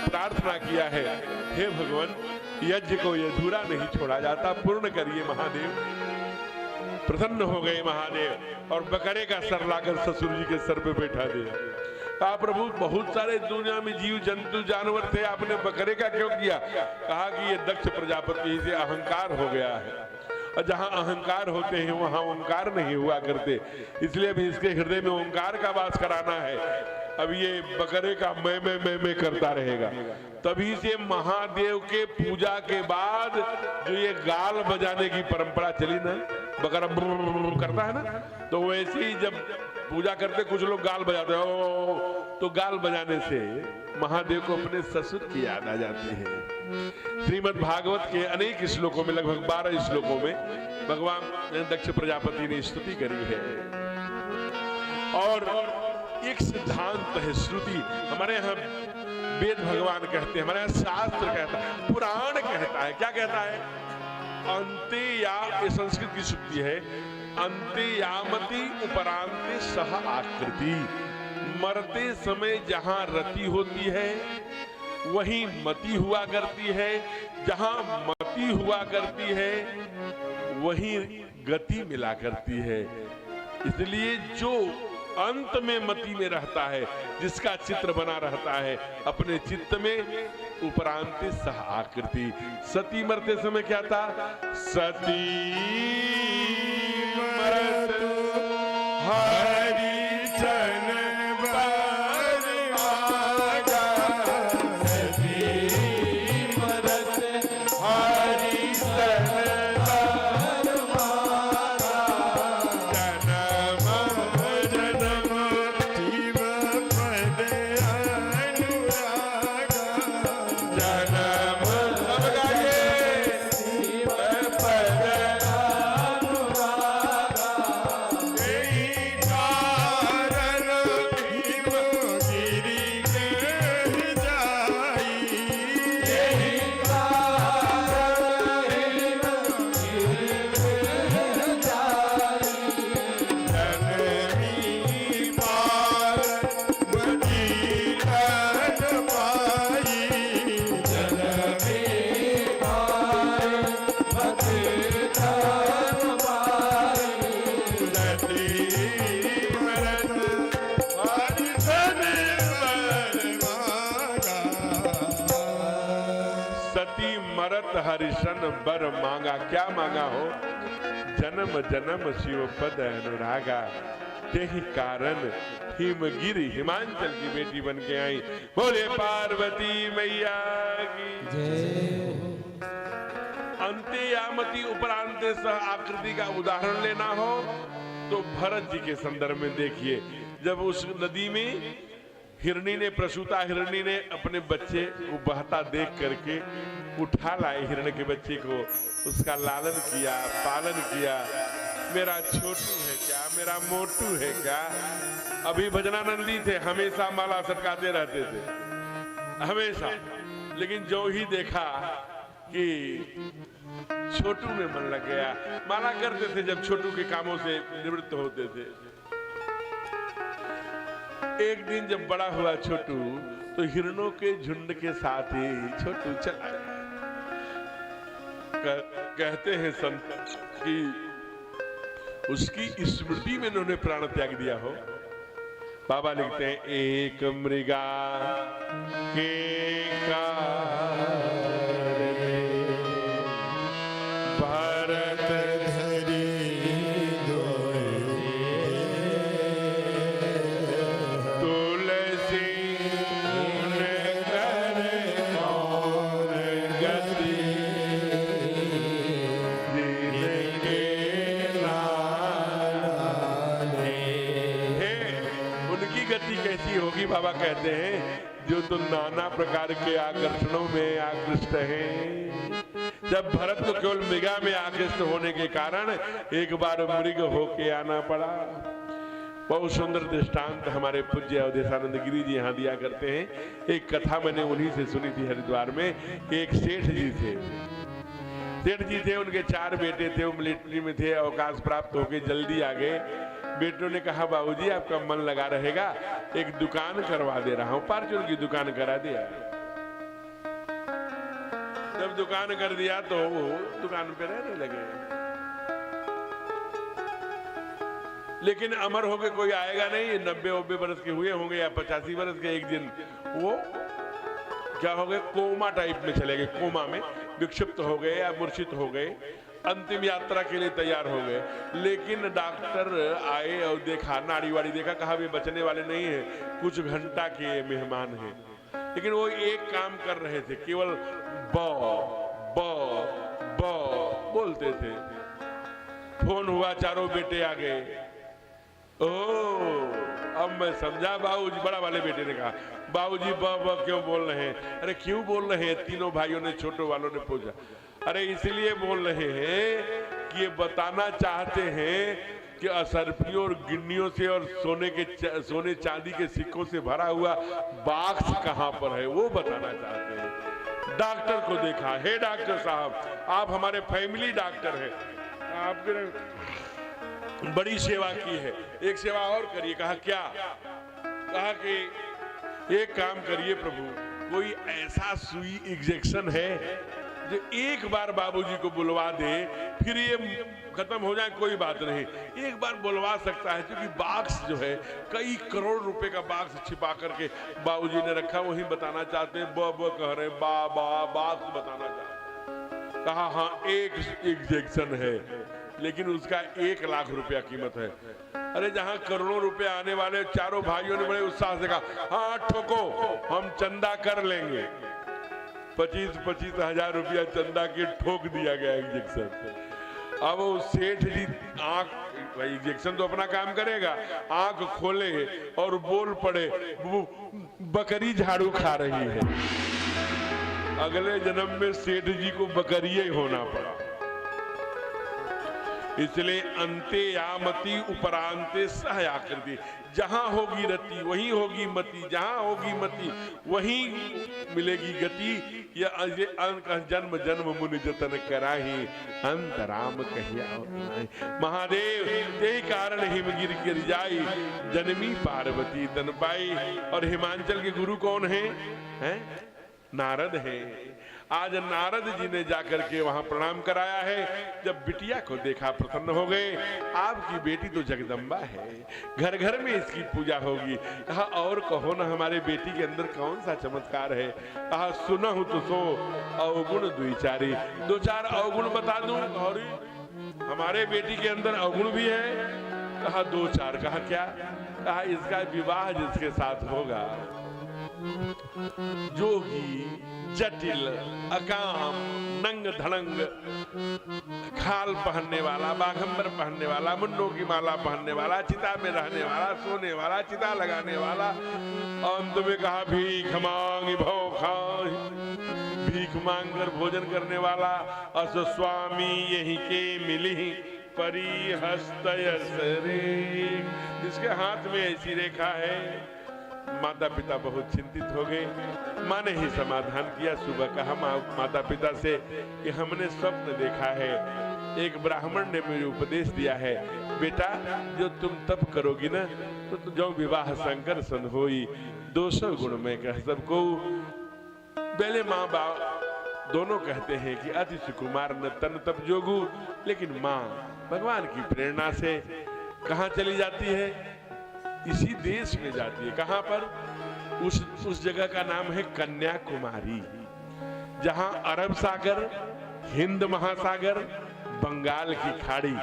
प्रार्थना किया है, हे भगवान, यज्ञ को ये अधूरा नहीं छोड़ा जाता, पूर्ण करिए महादेव। प्रसन्न हो गए महादेव और बकरे का सर लाकर ससुर जी के सर पे बैठा दिया। कहा प्रभु बहुत सारे दुनिया में जीव जंतु जानवर थे, आपने बकरे का क्यों किया? कहा कि ये दक्ष प्रजापति से अहंकार हो गया है, और जहां अहंकार होते हैं वहां ओंकार नहीं हुआ करते, इसलिए अभी इसके हृदय में ओंकार का वास कराना है। अब ये बकरे का मैं करता रहेगा। तभी से महादेव के पूजा के बाद जो ये गाल बजाने की परंपरा चली ना, बकरा करता है ना, तो वैसे ही जब पूजा करते कुछ लोग गाल बजाते हो, तो गाल बजाने से महादेव को अपने ससुर की याद आ जाती है। श्रीमद् भागवत के अनेक श्लोकों में, लगभग 12 श्लोकों में भगवान दक्ष प्रजापति ने स्तुति करी है। और एक सिद्धांत है, श्रुति, हमारे यहाँ वेद भगवान कहते हैं, हमारे यहाँ शास्त्र कहता है, पुराण कहता है। क्या कहता है? अंते या, ये संस्कृत की श्रुति है, अंते यामति उपरांते सह आकृति। मरते समय जहां रति होती है वहीं मति हुआ करती है, जहां मति हुआ करती है वहीं गति मिला करती है। इसलिए जो अंत में मति में रहता है, जिसका चित्र बना रहता है अपने चित्त में, उपरांते सह आकृति। सती मरते समय क्या था? सती मरत हरि चरण हरिशन बर मांगा। क्या मांगा हो? जन्म जन्म शिव पद अनुरागा, तेहि कारण हिमगिरी हिमांचल की बेटी बन के आई। बोले पार्वती मैया की जय। अंते यामति उपरांते सह आकृति का उदाहरण लेना हो तो भरत जी के संदर्भ में देखिए, जब उस नदी में हिरणी ने, प्रसूता हिरणी ने अपने बच्चे को बहता देख करके उठा लाए हिरण के बच्चे को, उसका लालन किया, पालन किया। मेरा छोटू है क्या, मेरा मोटू है क्या? अभी भजनानंदी थे, हमेशा माला सटकाते रहते थे, हमेशा। लेकिन जो ही देखा कि छोटू में मन लग गया, माला करते थे जब छोटू के कामों से निवृत्त होते थे। एक दिन जब बड़ा हुआ छोटू, तो हिरणों के झुंड के साथ ही छोटू चला गया। कहते हैं संत कि उसकी स्मृति में उन्होंने प्राण त्याग दिया हो। बाबा लिखते हैं एक मृगा के कारणे भरत धरी तुलसी उन कर और गति जिनके लाने। हे, उनकी गति कैसी होगी? बाबा कहते हैं जो तो नाना प्रकार के आकर्षणों में आकृष्ट हैं। जब भरत को केवल मृगा में आकृष्ट होने के कारण एक बार मृग होके आना पड़ा। बहुत सुंदर दृष्टांत हमारे पूज्य अवधेशानंद गिरी जी यहाँ दिया करते हैं। एक कथा मैंने उन्हीं से सुनी थी हरिद्वार में। एक सेठ जी थे, उनके 4 बेटे थे, वो मिलिट्री में थे, अवकाश प्राप्त होके जल्दी आ गए। बेटों ने कहा बाबूजी आपका मन लगा रहेगा, एक दुकान करवा दे रहा हूं। परचून की दुकान करा दिया। जब दुकान कर दिया तो वो दुकान पे रहने लगे। लेकिन अमर होके कोई आएगा नहीं। 90-90 वर्ष के हुए होंगे या 85 वर्ष के, एक दिन वो क्या हो गए, कोमा टाइप में चले गए। कोमा में विक्षिप्त हो गए या मूर्छित हो गए, अंतिम यात्रा के लिए तैयार हो गए। लेकिन डॉक्टर आए और देखा, नाड़ी वाड़ी देखा, कहा वे बचने वाले नहीं है, कुछ घंटा के मेहमान हैं। लेकिन वो एक काम कर रहे थे, केवल ब ब ब बोलते थे। फोन हुआ, चारों बेटे आ गए। ओह, अब मैं समझा। बाबूजी, बड़ा वाले बेटे ने कहा बाबूजी ब क्यों बोल रहे हैं? अरे क्यों बोल रहे हैं? तीनों भाइयों ने, छोटो वालों ने पूछा। अरे इसलिए बोल रहे हैं कि ये बताना चाहते हैं कि असरफियों और गिन्नियों से और सोने चांदी के सिक्कों से भरा हुआ बॉक्स कहां पर है, वो बताना चाहते हैं। डॉक्टर को देखा, हे डॉक्टर साहब, आप हमारे फैमिली डॉक्टर हैं, आपने बड़ी सेवा की है, एक सेवा और करिए। कहा क्या? कहा कि एक काम करिए प्रभु, कोई ऐसा सुई इंजेक्शन है जो एक बार बाबूजी को बुलवा दे, फिर ये खत्म हो जाए, कोई बात नहीं, एक बार बुलवा सकता है। क्योंकि बॉक्स जो है, कई करोड़ रुपए का बॉक्स छिपा करके बाबूजी ने रखा, वही बताना चाहते हैं। ब कह रहे, बॉक्स बताना चाहते। कहा हाँ, एक इंजेक्शन है, लेकिन उसका 1 लाख रुपया कीमत है। अरे जहां करोड़ों रुपए आने वाले, चारों भाइयों ने बड़े उत्साह से कहा हाँ ठोको, हम चंदा कर लेंगे। 25-25 हजार रुपया चंदा के ठोक दिया गया इंजेक्शन। अब वो सेठ जी आंख, इंजेक्शन तो अपना काम करेगा, आंख खोले और बोल पड़े, बकरी झाड़ू खा रही है। अगले जन्म में सेठ जी को बकरिया ही होना पड़ा। इसलिए अंते यामति उपरांते सह आकृति। जहां होगी रति वहीं होगी मति, जहां होगी मति वहीं मिलेगी गति। ये जन्म जन्म मुनि जतन कराही, अंतराम कहिया महादेव। यही कारण हिमगिर गिर जाई, जन्मी पार्वती तन पाई। और हिमांचल के गुरु कौन है? नारद है। आज नारद जी ने जाकर के वहां प्रणाम कराया है। जब बिटिया को देखा प्रसन्न हो गए। आपकी बेटी तो जगदम्बा है, घर घर में इसकी पूजा होगी। कहा और कहो ना, हमारे बेटी के अंदर कौन सा चमत्कार है? कहा सुना हूं तो सो अवगुण द्विचारी, 2-4 अवगुण बता दूं। और हमारे बेटी के अंदर अवगुण भी है। कहा 2-4। कहा क्या? कहा इसका विवाह जिसके साथ होगा, जोगी, जटिल, अकाम, नंग धड़ंग, खाल पहनने वाला, बाघंबर पहनने वाला, मुंडों की माला पहनने वाला, चिता में रहने वाला, सोने वाला, चिता लगाने वाला। अंत में कहा भीख मांग भव खाहि, भीख मांग कर भोजन करने वाला। अस स्वामी यही के मिली परी हस्तयस रे। जिसके हाथ में ऐसी रेखा है। माता पिता बहुत चिंतित हो गए। माँ ने ही समाधान किया। सुबह कहा माता पिता से कि हमने स्वप्न देखा है, एक ब्राह्मण ने मुझे उपदेश दिया है, बेटा जो तुम तप करोगी ना तो जो विवाह शंकर सन होई, 200 गुण में कह सबको। पहले माँ बाप दोनों कहते हैं कि अति सुकुमार न तन तप जोगु, लेकिन माँ भगवान की प्रेरणा से कहाँ चली जाती है? इसी देश में जाती है। कहाँ पर? उस जगह का नाम है कन्याकुमारी, जहां अरब सागर, हिंद महासागर, बंगाल की खाड़ी,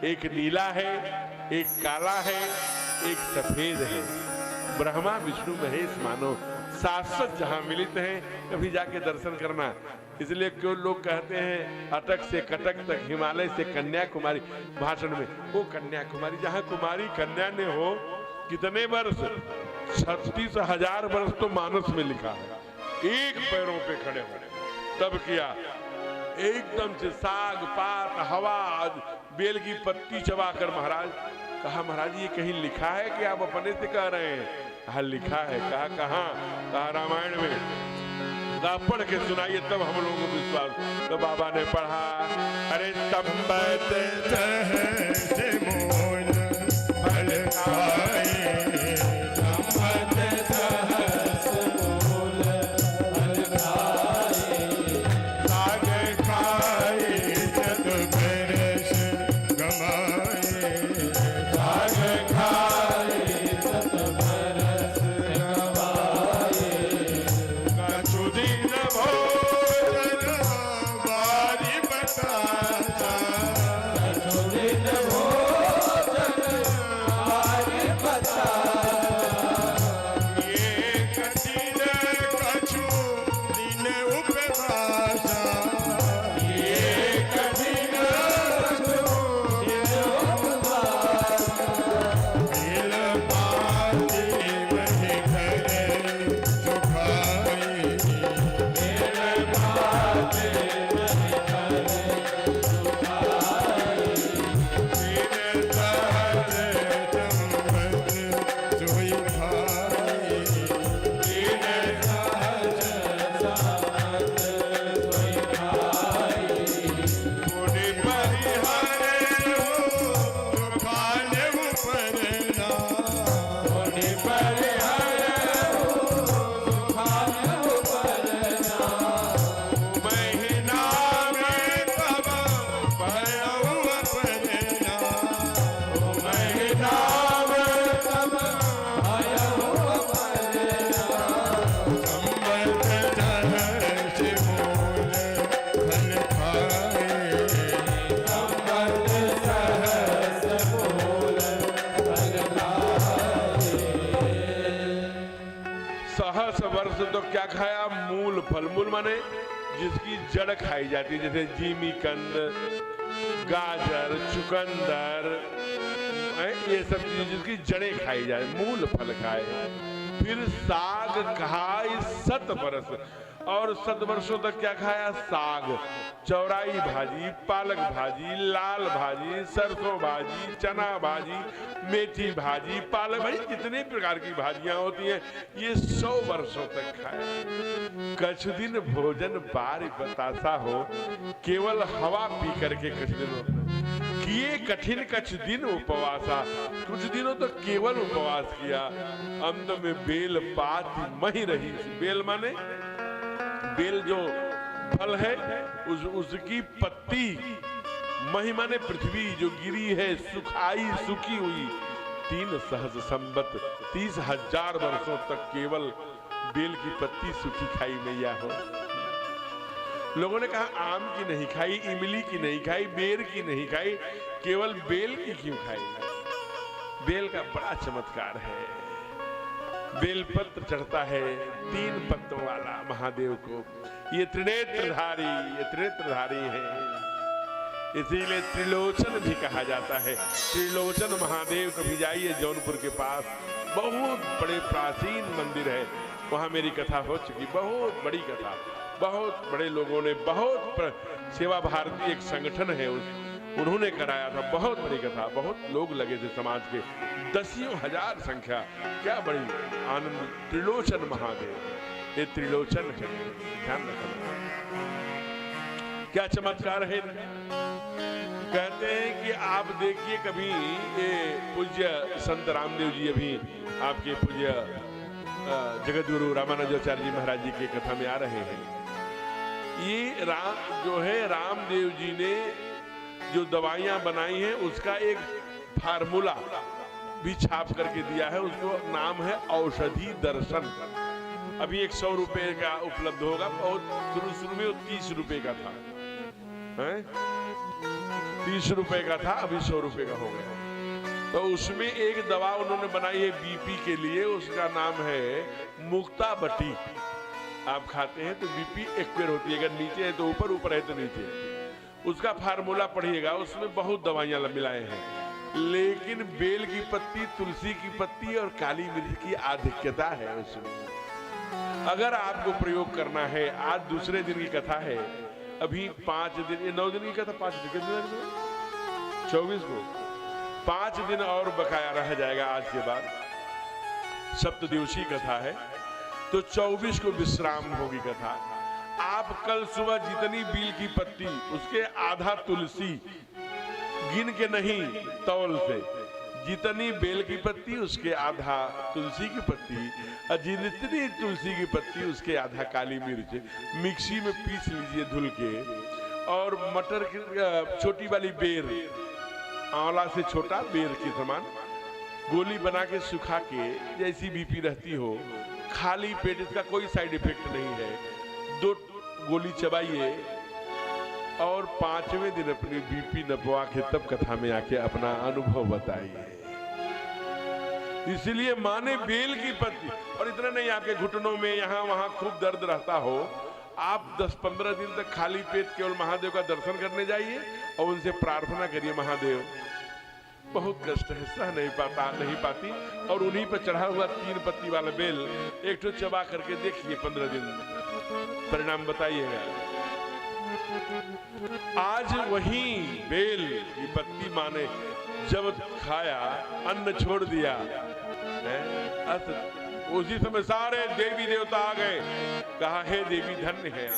एक नीला है, एक काला है, एक सफेद है। ब्रह्मा विष्णु महेश मानो शाश्वत जहां मिलित हैं, कभी जाके दर्शन करना। इसलिए क्यों लोग कहते हैं अटक से कटक तक, हिमालय से कन्याकुमारी, भाषण में वो कन्याकुमारी जहां कुमारी कन्या ने हो। कितने वर्ष? 36,000 वर्ष तो मानस में लिखा है। एक पैरों पे खड़े होने तब किया, एकदम से साग पात हवा बेल की पत्ती चबाकर महाराज। कहा महाराज ये कहीं लिखा है कि आप अपने से कह रहे हैं? कहा लिखा है। कहा कहाँ? कहा रामायण में। कहा पढ़ के सुनाइए तब हम लोगों को विश्वास। तो बाबा ने पढ़ा, अरे तंबत सहज मोल फल खाए, तो क्या खाया? मूल फल। मूल माने जिसकी जड़ खाई जाती है, जैसे जीमी कंद, गाजर, चुकंदर, ये सब चीजें जिसकी जड़ें खाई जाए, मूल फल खाए। फिर साग खाए 7 बरस, और 7 वर्षों तक क्या खाया? साग, चौराई भाजी, पालक भाजी, लाल भाजी, सरसों भाजी, चना भाजी, मेथी भाजी, पालक भाजी, जितने प्रकार की भाजियां होती हैं, ये 100 वर्षों तक खाए। कुछ दिन भोजन बार बतासा हो, केवल हवा पी करके कुछ दिन किए कठिन कुछ दिन उपवासा, कुछ दिनों तक केवल उपवास किया। अंत में बेल पात मही रही। बेल माने बेल जो फल है उसकी पत्ती, मही माने पृथ्वी जो गिरी है, सुखाई सूखी हुई। 3 सहस्र संवत 30,000 वर्षों तक केवल बेल की पत्ती सूखी खाई मैया हो। लोगों ने कहा आम की नहीं खाई, इमली की नहीं खाई, बेर की नहीं खाई, केवल बेल की क्यों खाई? बेल का बड़ा चमत्कार है। बेलपत्र चढ़ता है 3 पत्तों वाला महादेव को। ये त्रिनेत्रधारी है, इसीलिए त्रिलोचन भी कहा जाता है। त्रिलोचन महादेव कभी जाइए जौनपुर के पास, बहुत बड़े प्राचीन मंदिर है, वहां मेरी कथा हो चुकी, बहुत बड़ी कथा। बहुत बड़े लोगों ने, सेवा भारती एक संगठन है, उन्होंने कराया था, बहुत बड़ी कथा। बहुत लोग लगे थे समाज के, 10,000 संख्या, क्या बड़ी आनंद। त्रिलोचन महादेव, ये त्रिलोचन है, ध्यान रखना क्या चमत्कार है। कहते हैं कि आप देखिए कभी ये पूज्य संत रामदेव जी, अभी आपके पूज्य जगत गुरु रामानुजाचार्य जी महाराज जी की कथा में आ रहे हैं। ये जो है रामदेव जी ने जो दवाइयां बनाई हैं उसका एक फार्मूला भी छाप करके दिया है, उसको नाम है औषधि दर्शन। अभी 100 रुपए का उपलब्ध होगा, बहुत शुरू में वो 30 रुपए का था, 30 रुपए का था, अभी 100 रुपए का हो गया। तो उसमें एक दवा उन्होंने बनाई है बीपी के लिए, उसका नाम है मुक्ता बटी। आप खाते हैं तो बीपी एक्वेयर होती है, अगर नीचे है तो ऊपर, ऊपर है तो नीचे। उसका फार्मूला पढ़िएगा, उसमें बहुत दवाइयां मिलाए हैं, लेकिन बेल की पत्ती, तुलसी की पत्ती और काली मिर्च की आधिक्यता है उसमें। अगर आपको प्रयोग करना है, आज दूसरे दिन की कथा है, अभी 5 दिन, ये 9 दिन की कथा, 5 दिन 24 को 5 दिन और बकाया रह जाएगा आज के बाद, सप्तदिवसीय कथा है, तो 24 को विश्राम होगी कथा। आप कल सुबह जितनी बील की पत्ती, उसके आधा तुलसी, गिन के नहीं तौल से, जितनी बेल की पत्ती उसके आधा तुलसी की पत्ती, और जितनी तुलसी की पत्ती उसके आधा काली मिर्च मिक्सी में पीस लीजिए धुल के, और मटर की छोटी वाली बेर, आंवला से छोटा बेर के समान गोली बना के सुखा के, जैसी बीपी रहती हो, खाली पेट, इसका कोई साइड इफेक्ट नहीं है, 2 गोली चबाइए और 5वें दिन अपनी बीपी नपवा के तब कथा में आके अपना अनुभव बताइए। इसलिए माने बेल की पत्ती, और इतना नहीं, आपके घुटनों में यहाँ वहां खूब दर्द रहता हो, आप 10-15 दिन तक खाली पेट केवल महादेव का दर्शन करने जाइए और उनसे प्रार्थना करिए, महादेव बहुत कष्ट है, सह नहीं पाती, और उन्हीं पर चढ़ा हुआ 3 पत्ती वाला बेल एक तो चबा करके देखिए, 15 दिन परिणाम बताइएगा। आज वही बेल की पत्ती माने जब खाया, अन्न छोड़ दिया, उसी समय सारे देवी देवता आ गए, कहा हे देवी धन्य है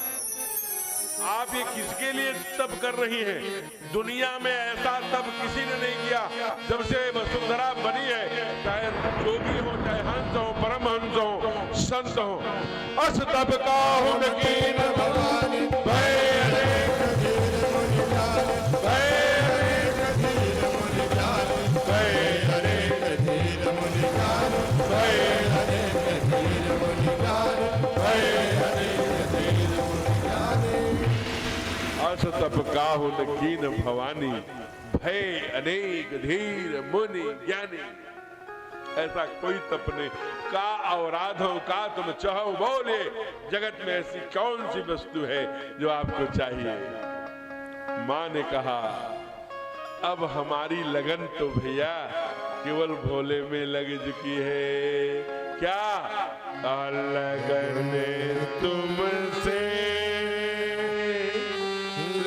आप, ये किसके लिए तप कर रही हैं? दुनिया में ऐसा तप किसी ने नहीं किया जब से वसुंधरा बनी है, चाहे जोगी हो, चाहे हंस हो, परमहंस हो, संत हो, अस तप काहू न कीन भवानी, भय अनेक धीर मुनि जान, भय अनेक धीर मुनि जान, भय अनेक धीर मुनि जान, भय अनेक धीर मुनि जान, भय अनेक धीर मुनि जान, अस तप काहू न कीन भवानी, भय अनेक धीर मुनि ज्ञानी। ऐसा कोई तप नहीं, का औराधो का तुम चाहो बोले, जगत में ऐसी कौन सी वस्तु है जो आपको चाहिए? माँ ने कहा अब हमारी लगन तो भैया केवल भोले में लग चुकी है, क्या लगन तुमसे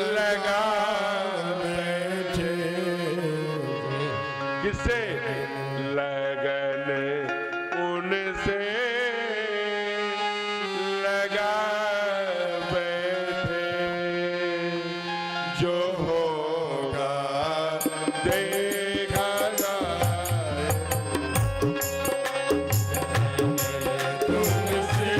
लगा बैठे, किससे लगन उनसे लगा बैठे, जो होगा देखा जाए, तुमसे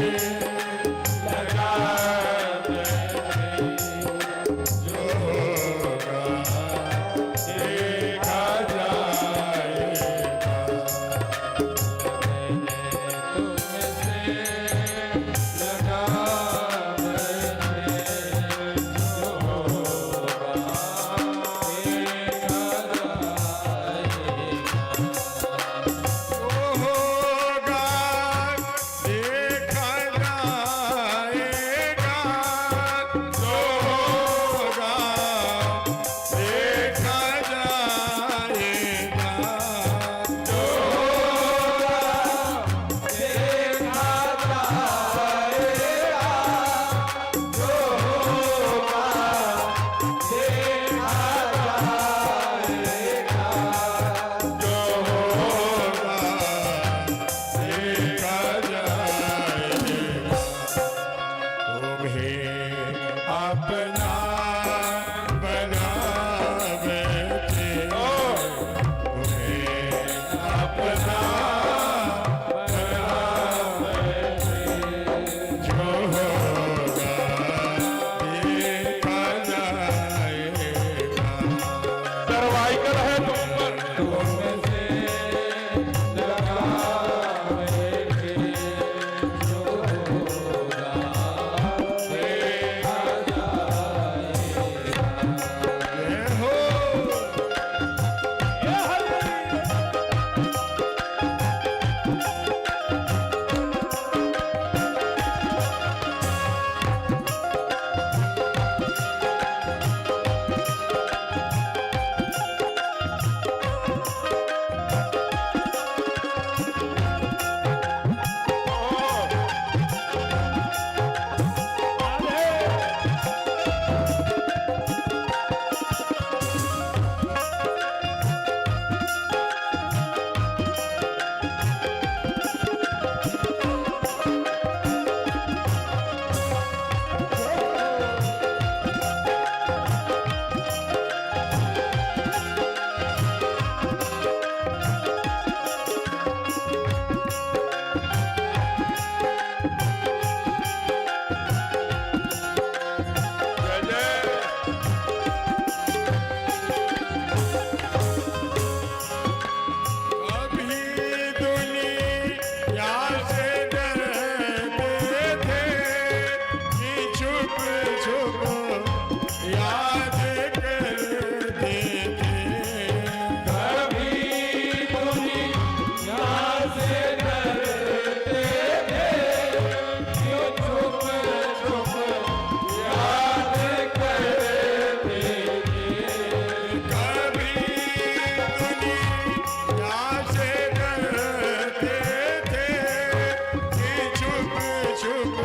छुप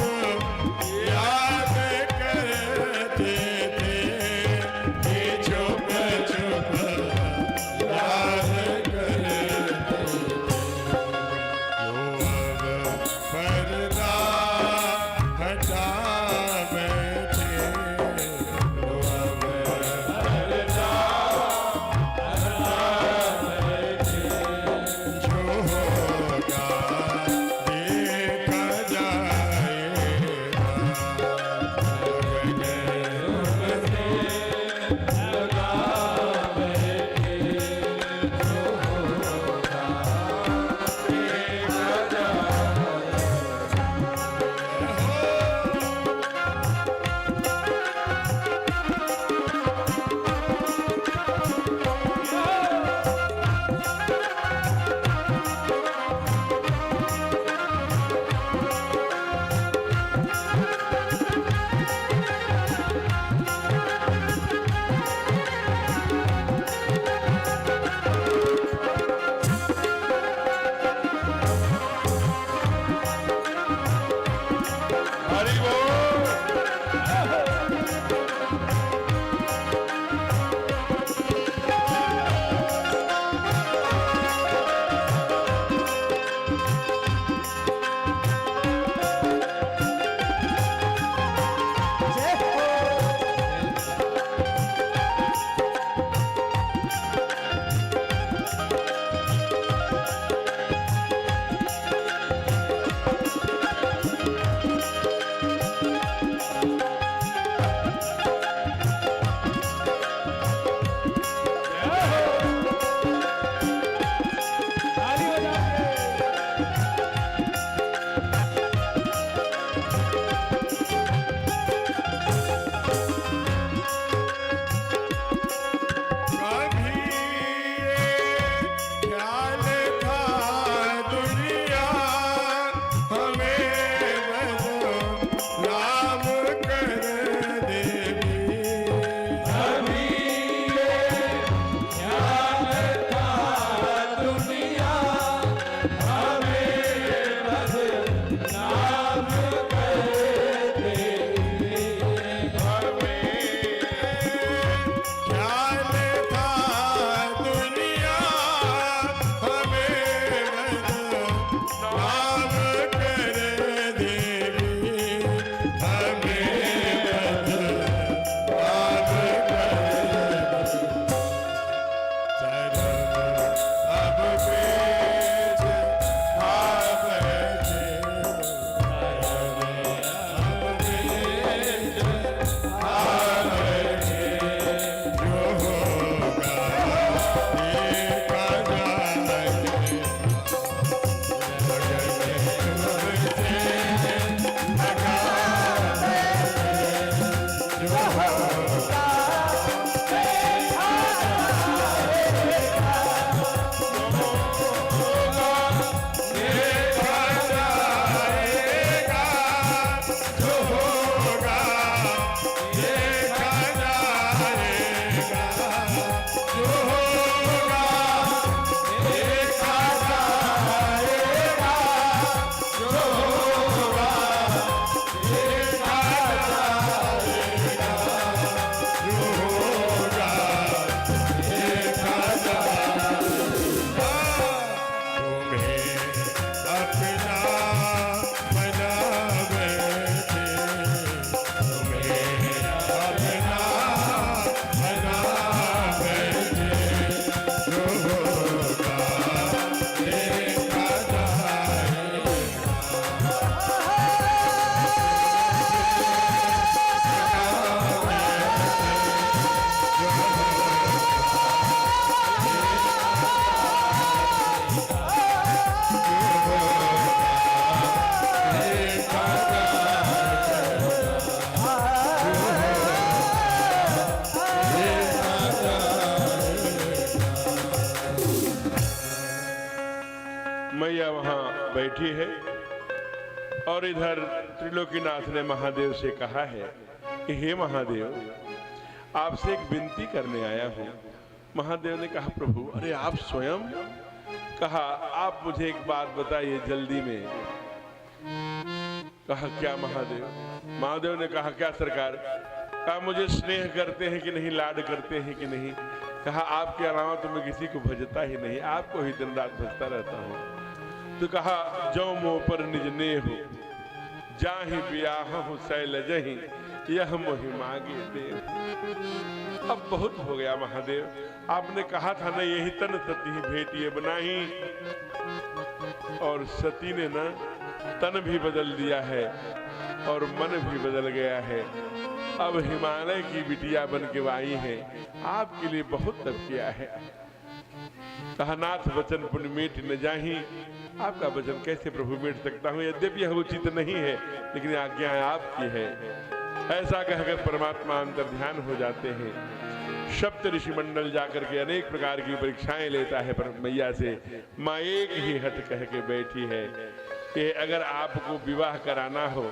याद करते थे कि छुप छुप याद करते पर्दा हटा बैठे जो होगा देखा हरि बोल। कभी ख्याल था दुनिया हमें बदनाम कर देगी अभी ये ख्याल था दुनिया हमें बदनाम कर देगी। ख्याल था दुनिया हमें बदनाम कर देगी हमें बदनाम कर अब बेच खा बैठे जो होगा देखा जाएगा जो होगा देखा जाएगा जो होगा देखा जाएगा जो होगा देखा जाएगा जो होगा देखा जाएगा तुम्हें अपना बना बैठे तुम्हें अपना बना बैठे जो होगा देखा मैया वहां बैठी है और इधर त्रिलोकीनाथ ने महादेव से कहा है कि हे महादेव, आपसे एक विनती करने आया हूं। महादेव ने कहा प्रभु, अरे आप स्वयं? कहा आप मुझे एक बात बताइए जल्दी में। कहा क्या महादेव? महादेव ने कहा क्या सरकार? कहा मुझे स्नेह करते हैं कि नहीं, लाड करते हैं कि नहीं? कहा आपके अलावा तो मैं किसी को भजता ही नहीं, आपको ही दिन रात भजता रहता हूँ। तो कहा जो मोह पर निज ने हो, जाहि ब्याह हो शैलजहि, यह मोहि मांगे दे। अब बहुत हो गया महादेव, आपने कहा था ना यही तन सती भेटिए बनाही, और सती ने ना तन भी बदल दिया है और मन भी बदल गया है। अब हिमालय की बिटिया बन के आई है, आपके लिए बहुत तप किया है। कहा नाथ वचन पुण्य मेट न जाही, आपका वचन कैसे प्रभु मेट सकता हूँ? यद्यपि यह उचित नहीं है लेकिन आज्ञा आपकी है। ऐसा कहकर परमात्मा अंतर ध्यान हो जाते हैं। सप्त ऋषि मंडल जाकर के अनेक प्रकार की परीक्षाएं लेता है पर मैया से। माँ एक ही हट कह के बैठी है कि अगर आपको विवाह कराना हो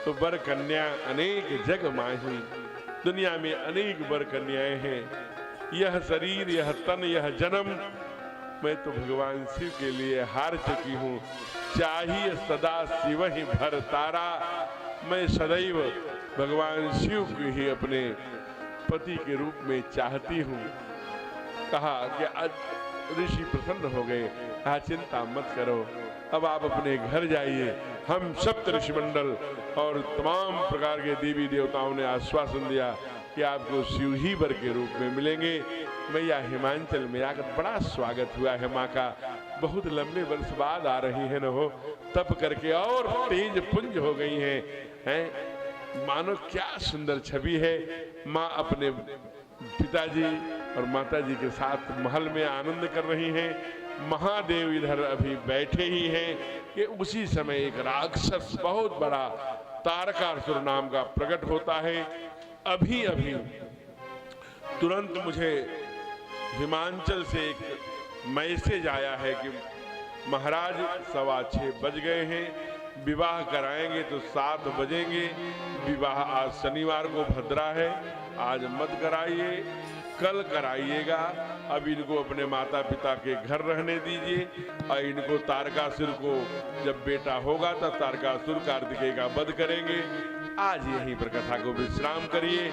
तो वर कन्या अनेक जग माही। दुनिया में अनेक वर कन्याएं हैं। यह शरीर, यह तन, यह जन्म मैं तो भगवान शिव के लिए हार चुकी हूँ। चाहिए सदा शिव ही भर तारा, मैं सदैव भगवान शिव को ही अपने पति के रूप में चाहती हूँ। कहा कि ऋषि प्रसन्न हो गए। कहा चिंता मत करो, अब आप अपने घर जाइए। हम सप्त ऋषि मंडल और तमाम प्रकार के देवी देवताओं ने आश्वासन दिया कि आपको शिव ही वर के रूप में मिलेंगे। मैया हिमाचल में आकर बड़ा स्वागत हुआ है माँ का। बहुत लंबे वर्ष बाद आ रही है न हो, तप करके और तेज पुंज हो गई हैं। मानो क्या सुंदर छवि है। माँ अपने पिताजी और माताजी के साथ महल में आनंद कर रही हैं। महादेव इधर अभी बैठे ही हैं कि उसी समय एक राक्षस बहुत बड़ा तारकासुर नाम का प्रकट होता है। अभी अभी तुरंत मुझे हिमाचल से एक मैसेज आया है कि महाराज 6:15 बज गए हैं, विवाह कराएंगे तो 7 बजेंगे। विवाह आज शनिवार को भद्रा है, आज मत कराइए, कल कराइएगा। अब इनको अपने माता पिता के घर रहने दीजिए और इनको तारकासुर को जब बेटा होगा तब तारकासुर कार्तिकेय का वध करेंगे। आज यहीं पर कथा को विश्राम करिए,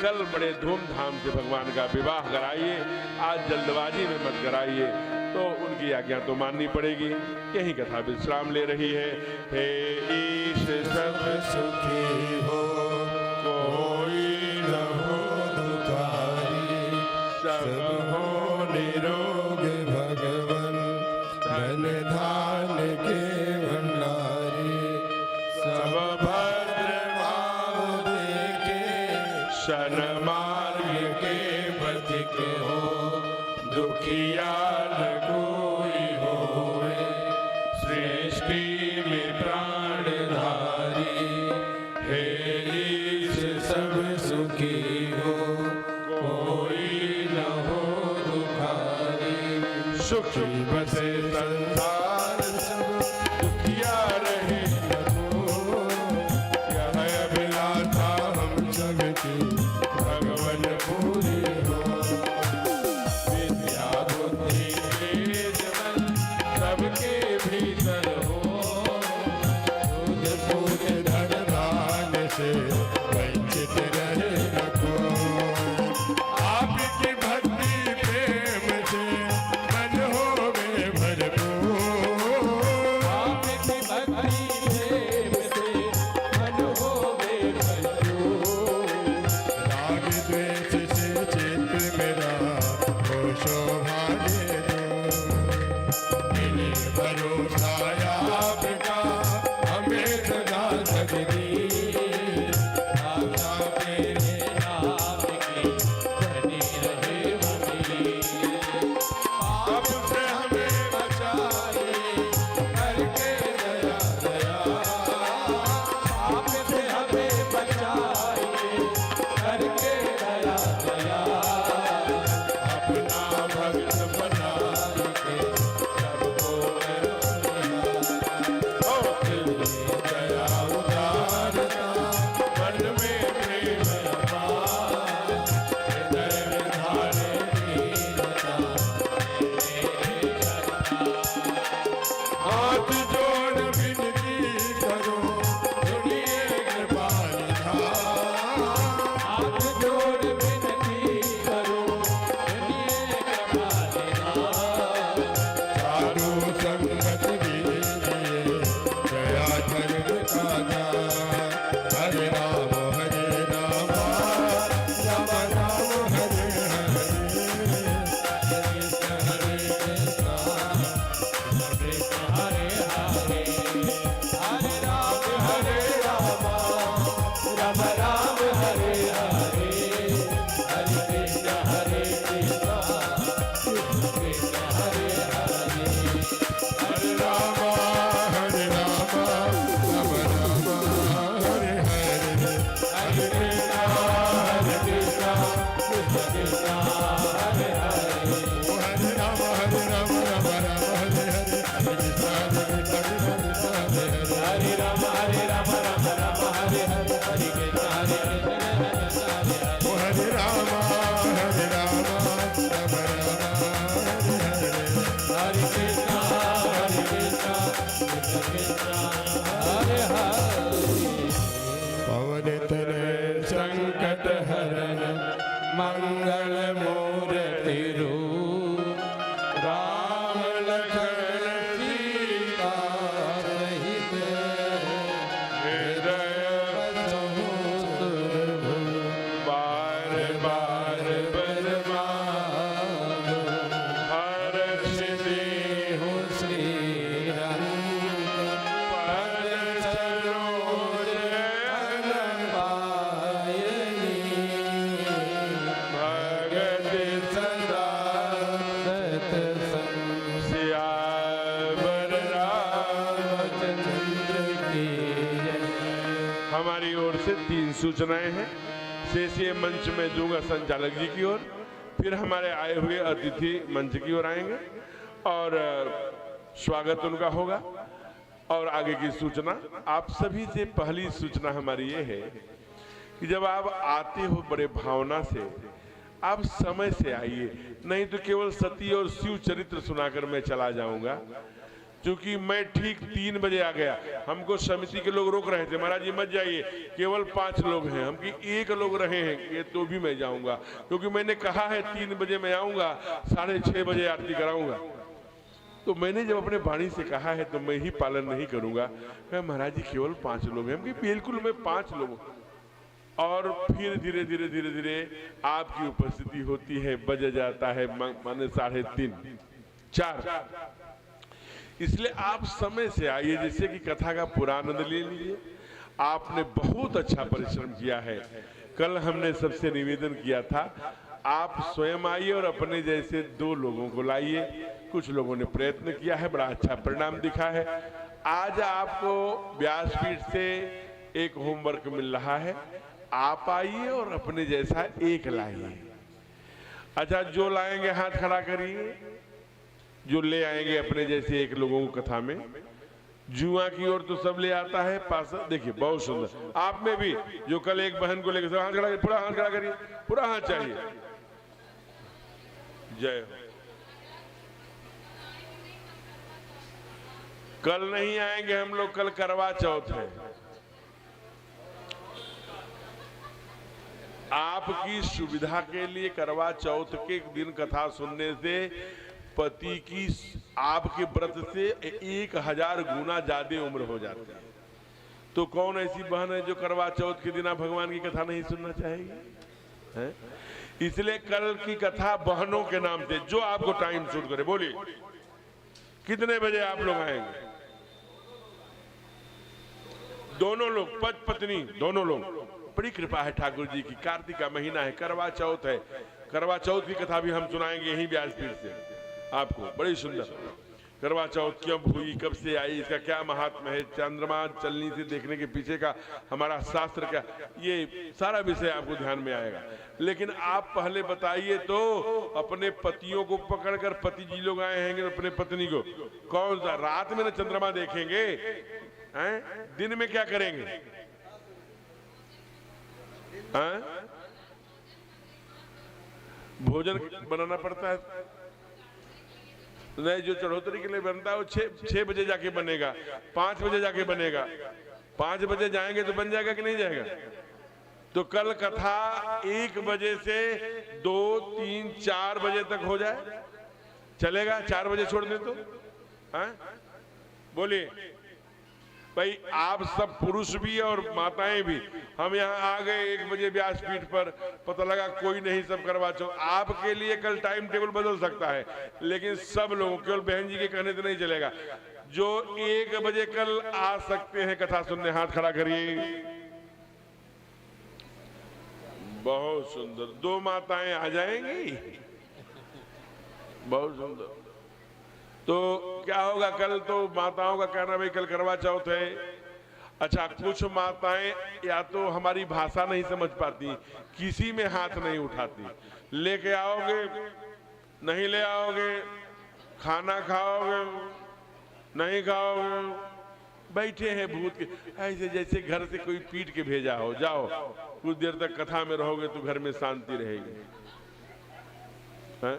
कल बड़े धूमधाम से भगवान का विवाह कराइए, आज जल्दबाजी में मत कराइए। तो उनकी आज्ञा तो माननी पड़ेगी। यही कथा विश्राम ले रही है। हे ईश सब सुखी हो, कोई न हो दुखारी, सब हो निरोग भगवन, धन धान के भंडारी, सब भद्र भाव देखे, शन मार्ग के पथिक हो, दुखिया न कोई होवे, सृष्टि में प्राणधारी। हे ईश सब सुखी हो, कोई न हो दुखारी, सुखी बसे संसार सब, दुखिया रहे न कोई। यह अभिलाषा हम सबकी भगवन पूरी हो। विद्या बुद्धि तेज बल सबके भीतर हो, दूध फूल धन धान से वंचित रहे न कोई। आपकी भक्ति प्रेम से मन होवे भरपूर, आपकी भक्ति प्रेम से मन होवे भरपूर। राग द्वेष से चित्त मेरा हो शोभा दे दो, मिले भरोसा आपका हमें सदा सकती। आशा मेरे नाम की बनी रहे हमी, पाप से हमें बचाए करके दया दया, पाप से हमें बचाए करके दया दया। अपना भक्त बना के सबको करो निहार, ओ तेरी दया उदार हरे राम हरे राम राम राम हरे हरे राम हरे राम राम राम हरे हरे हरे कृष्णा हरे राम हरे राम राम राम हरे हरे हरे कृष्णा हरे राम हरे राम हरे राम हरे राम राम राम हरे हरे पवन तनय संकट हरण मंगल मूर्ति रूप राम लखन सीता सहित हृदय बार बार बरमानो हर्ष देहु श्री पद सरोज भगति सदा सियावर रामचंद्र की जय। हमारी ओर से 3 सूचनाएं हैं। शेषीय मंच में दूंगा संचालक जी की ओर, फिर हमारे आए हुए अतिथि मंच की ओर आएंगे और स्वागत उनका होगा। और आगे की सूचना, आप सभी से पहली सूचना हमारी ये है कि जब आप आते हो बड़े भावना से, आप समय से आइए, नहीं तो केवल सती और शिव चरित्र सुनाकर मैं चला जाऊंगा। क्योंकि मैं ठीक 3 बजे आ गया, हमको समिति के लोग रोक रहे थे, महाराज जी मत जाइए, केवल 5 लोग हैं। हम कि 1 लोग रहे हैं ये तो भी मैं जाऊंगा, क्योंकि मैंने कहा है 3 बजे मैं आऊंगा, 6:30 बजे आरती कराऊंगा। तो मैंने जब अपने वाणी से कहा है तो मैं ही पालन नहीं करूंगा। कहा महाराज जी केवल 5 लोग हैं। हम कि बिल्कुल मैं 5 लोग। और फिर धीरे धीरे धीरे धीरे आपकी उपस्थिति होती है, बज जाता है माने 3:30 4। इसलिए आप समय से आइए, जिससे कि कथा का पूरा आनंद ले लीजिए। आपने बहुत अच्छा परिश्रम किया है। कल हमने सबसे निवेदन किया था आप स्वयं आइए और अपने जैसे 2 लोगों को लाइए। कुछ लोगों ने प्रयत्न किया है, बड़ा अच्छा परिणाम दिखा है। आज आपको व्यासपीठ से एक होमवर्क मिल रहा है, आप आइए और अपने जैसा 1 लाइए। अच्छा, जो लाएंगे हाथ खड़ा करिए, जो ले आएंगे अपने जैसे 1 लोगों को कथा में। जुआ की ओर तो सब ले आता है पास, देखिए बहुत सुंदर। आप में भी जो कल एक बहन को लेकर हाथ खड़ा, पूरा हाथ खड़ा करिए, पूरा हाथ चाहिए। जय हो। कल नहीं आएंगे हम लोग, कल करवा चौथ है। आपकी सुविधा के लिए करवा चौथ के दिन कथा सुनने से पति की आपके व्रत से 1000 गुना ज्यादा उम्र हो जाती है। तो कौन ऐसी बहन है जो करवा चौथ के दिन आप भगवान की कथा नहीं सुनना चाहेगी? है? इसलिए कल की कथा बहनों के नाम से, जो आपको टाइम सूट करे। बोलिए कितने बजे आप लोग आएंगे? दोनों लोग, पति पत्नी दोनों लोग। बड़ी कृपा है ठाकुर जी की, कार्तिक का महीना है, करवा चौथ है। करवा चौथ की कथा भी हम सुनाएंगे यहीं व्यासपीठ से आपको, बड़ी सुंदर। करवा चौथ क्यों हुई, कब से आई, इसका क्या महात्मा है, चंद्रमा चलनी से देखने के पीछे का हमारा शास्त्र क्या, ये सारा विषय आपको ध्यान में आएगा। लेकिन आप पहले बताइए तो, अपने पतियों को पकड़कर, पति जी लोग आए हैं अपने पत्नी को, कौन सा रात में ना चंद्रमा देखेंगे हैं? दिन में क्या करेंगे? हैं? भोजन बनाना पड़ता है नहीं, जो चढ़ोतरी के लिए बनता है वो 6 बजे जाके बनेगा, 5 बजे जाके बनेगा। 5 बजे जाएंगे तो बन जाएगा कि नहीं जाएगा? तो कल कथा 1 बजे से 2, 3, 4 बजे तक हो जाए, चलेगा? 4 बजे छोड़ दें तो? बोलिए भाई आप सब पुरुष भी और माताएं भी, हम यहाँ आ गए 1 बजे व्यासपीठ पर, पता लगा कोई नहीं, सब करवा चौथ। आपके लिए कल टाइम टेबल बदल सकता है, लेकिन सब लोगों, केवल बहन जी के कहने से नहीं चलेगा। जो 1 बजे कल आ सकते हैं कथा सुनने, हाथ खड़ा करिए। बहुत सुंदर, 2 माताएं आ जाएंगी, बहुत सुंदर। तो क्या होगा कल? तो माताओं का कहना भाई कल करवा चौथ है। अच्छा, कुछ माताएं या तो हमारी भाषा नहीं समझ पाती, किसी में हाथ नहीं उठाती। लेके आओगे, नहीं ले आओगे, खाना खाओगे, नहीं खाओगे, बैठे हैं भूत के ऐसे, जैसे घर से कोई पीट के भेजा हो। जाओ, कुछ देर तक कथा में रहोगे तो घर में शांति रहेगी। है?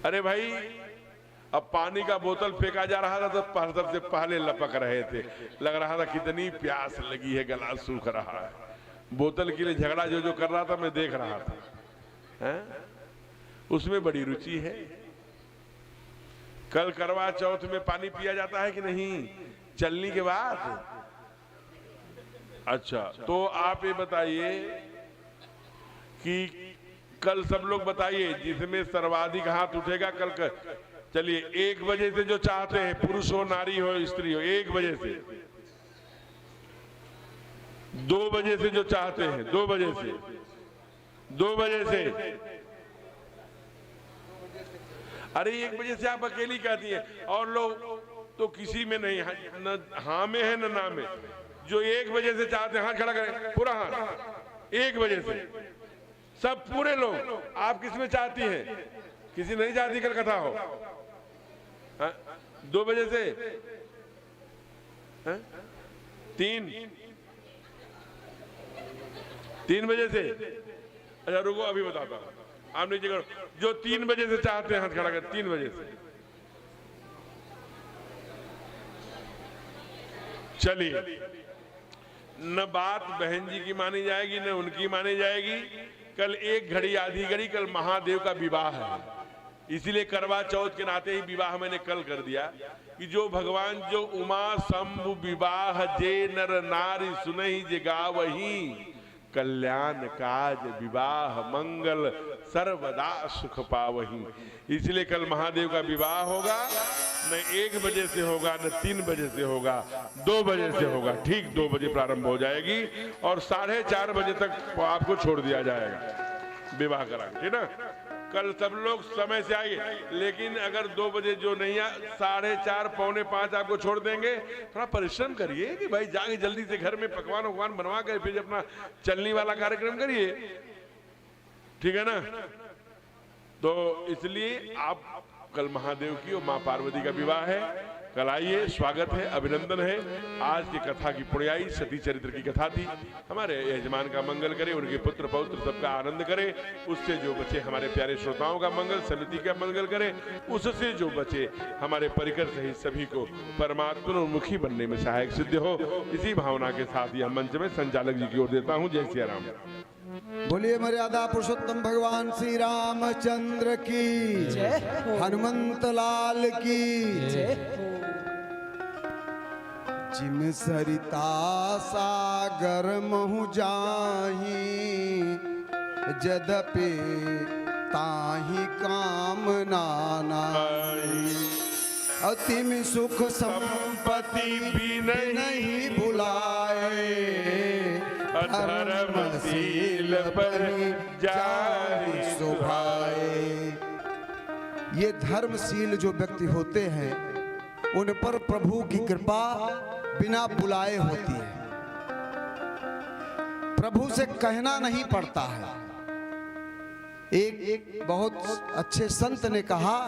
अरे भाई, अब पानी का बोतल फेंका जा रहा था तो सबसे पहले लपक रहे थे, लग रहा था कितनी प्यास लगी है, गला सूख रहा है। बोतल के लिए झगड़ा जो कर रहा था मैं देख रहा था, हैं? उसमें बड़ी रुचि है। कल करवा चौथ में पानी पिया जाता है कि नहीं, चलने के बाद? अच्छा, तो आप ये बताइए कि कल सब लोग बताइए जिसमें सर्वाधिक हाथ उठेगा कल चलिए 1 बजे से जो चाहते हैं, पुरुष हो, नारी हो, स्त्री हो, 1 बजे से, 2 बजे से जो चाहते हैं, 2 बजे से, 2 बजे से। अरे 1 बजे से आप अकेली कहती हैं, और लोग तो किसी में नहीं, न हाँ में है न ना में। जो 1 बजे से चाहते हैं, हाथ खड़ा करें, पूरा हाथ। 1 बजे से सब पूरे लोग। आप किस में चाहती हैं? किसी नहीं चाहती कल कथा हो? 2 बजे से 3 बजे से। अच्छा रुको, अभी बताता हूं, आप नीचे करो। जो 3 बजे से चाहते हैं हाथ खड़ा कर, 3 बजे से। चलिए, न बात बहन जी की मानी जाएगी न उनकी मानी जाएगी। कल 1 घड़ी आधी घड़ी, कल महादेव का विवाह है, इसीलिए करवा चौथ के नाते ही विवाह मैंने कल कर दिया कि जो भगवान जो उमा शंभु विवाह जे नर नारी सुनहि जे गावही, कल्याण काज विवाह मंगल सर्वदा सुख पावही। इसलिए कल महादेव का विवाह होगा, न 1 बजे से होगा न 3 बजे से होगा, 2 बजे से होगा। ठीक 2 बजे प्रारंभ हो जाएगी और 4:30 बजे तक आपको छोड़ दिया जाएगा विवाह कराएंगे, ठीक ना? कल सब लोग समय से आइए, लेकिन अगर 2 बजे जो नहीं आ, 4:30 पौने 5 आपको छोड़ देंगे। थोड़ा परिश्रम करिए कि भाई जाके जल्दी से घर में पकवान वकवान बनवा कर फिर अपना चलने वाला कार्यक्रम करिए, ठीक है ना? तो इसलिए आप कल महादेव की और माँ पार्वती का विवाह है, कल आइए, स्वागत है, अभिनंदन है। आज की कथा की पुण्याई सती चरित्र की कथा थी। हमारे यजमान का मंगल करे, उनके पुत्र पौत्र सबका आनंद करे, उससे जो बचे हमारे प्यारे श्रोताओं का मंगल, समिति का मंगल करे, उससे जो बचे हमारे परिकर सहित सभी को परमात्मोन्मुखी बनने में सहायक सिद्ध हो। इसी भावना के साथ यह मंच में संचालक जी की ओर देता हूँ। जय सिया राम। बोलिए मर्यादा पुरुषोत्तम भगवान श्री रामचंद्र की जय, हनुमंत लाल की जय। जिम सरिता सागर महु जाही, जदपि ताहि काम नानाई। अतिम सुख संपत्ति भी नहीं भुलाए, धर्मशील पर जारी सुभाए। ये धर्मशील जो व्यक्ति होते हैं उन पर प्रभु की कृपा बिना बुलाए होती है, प्रभु से कहना नहीं पड़ता है। एक बहुत अच्छे संत ने कहा,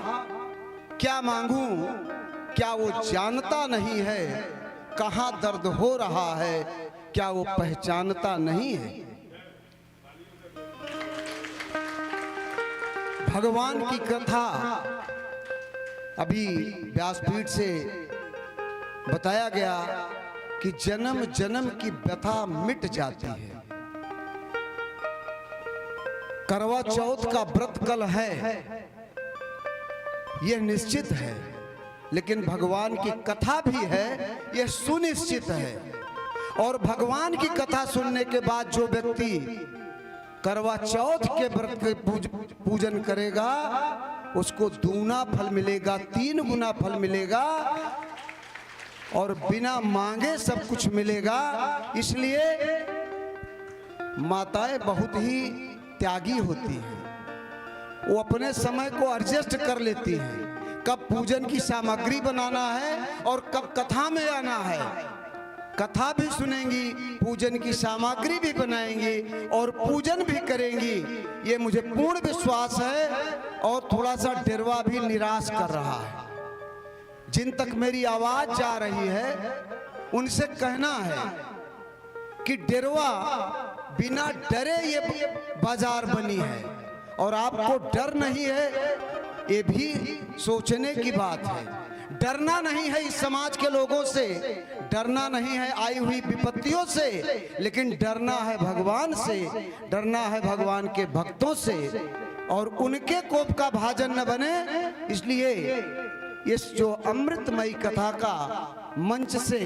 क्या मांगूं क्या वो जानता नहीं है, कहां दर्द हो रहा है क्या वो पहचानता नहीं है। भगवान की कथा अभी व्यासपीठ से बताया गया कि जन्म जन्म की व्यथा मिट जाती है। करवा चौथ का व्रत कल है, यह निश्चित है, लेकिन भगवान की कथा भी है, यह सुनिश्चित है। और भगवान की कथा सुनने के बाद जो व्यक्ति करवा चौथ के व्रत के पूजन करेगा उसको दूना फल मिलेगा, 3 गुना फल मिलेगा और बिना मांगे सब कुछ मिलेगा। इसलिए माताएं बहुत ही त्यागी होती हैं, वो अपने समय को एडजस्ट कर लेती हैं, कब पूजन की सामग्री बनाना है और कब कथा में आना है। कथा भी सुनेंगी, पूजन की सामग्री भी बनाएंगी और पूजन भी करेंगी, ये मुझे पूर्ण विश्वास है। और थोड़ा सा डरवा भी निराश कर रहा है। जिन तक मेरी आवाज जा रही है उनसे कहना है कि डरवा बिना डरे ये बाजार बनी है और आपको डर नहीं है, ये भी सोचने की बात है। डरना नहीं है इस समाज के लोगों से, डरना नहीं है आई हुई विपत्तियों से, लेकिन डरना है भगवान से, डरना है भगवान के भक्तों से और उनके कोप का भाजन न बने। इसलिए इस जो अमृतमयी कथा का मंच से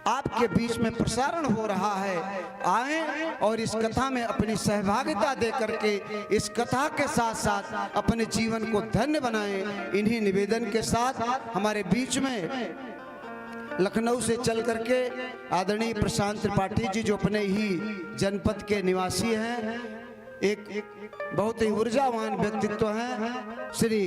आपके बीच में प्रसारण हो रहा है, आए और इस कथा में अपनी सहभागिता दे करके इस कथा के साथ साथ अपने जीवन को धन्य बनाएं। इन्हीं निवेदन के साथ हमारे बीच में लखनऊ से चल करके आदरणीय प्रशांत त्रिपाठी जी, जो अपने ही जनपद के निवासी हैं, एक बहुत ही ऊर्जावान व्यक्तित्व हैं श्री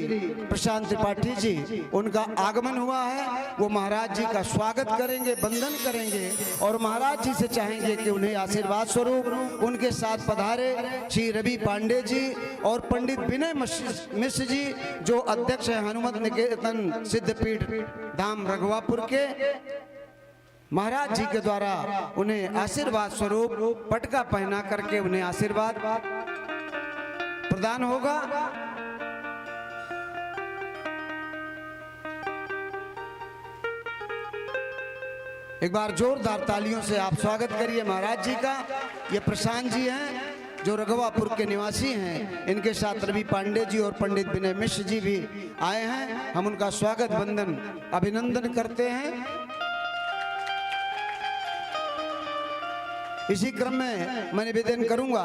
प्रशांत त्रिपाठी जी, उनका आगमन हुआ है। वो महाराज जी का स्वागत करेंगे, वंदन करेंगे और महाराज जी से चाहेंगे कि उन्हें आशीर्वाद स्वरूप उनके साथ पधारे श्री रवि पांडे जी और पंडित विनय मिश्र जी, जो अध्यक्ष है हनुमत निकेतन सिद्धपीठ धाम रघुवापुर के। महाराज जी के द्वारा उन्हें आशीर्वाद स्वरूप पटका पहना करके उन्हें आशीर्वाद प्रदान होगा। एक बार जोरदार तालियों से आप स्वागत करिए महाराज जी का। ये प्रशांत जी हैं जो रघुवापुर के निवासी हैं, इनके साथ रवि पांडे जी और पंडित विनय मिश्र जी भी आए हैं। हम उनका स्वागत वंदन अभिनंदन करते हैं। इसी क्रम में मैं निवेदन करूंगा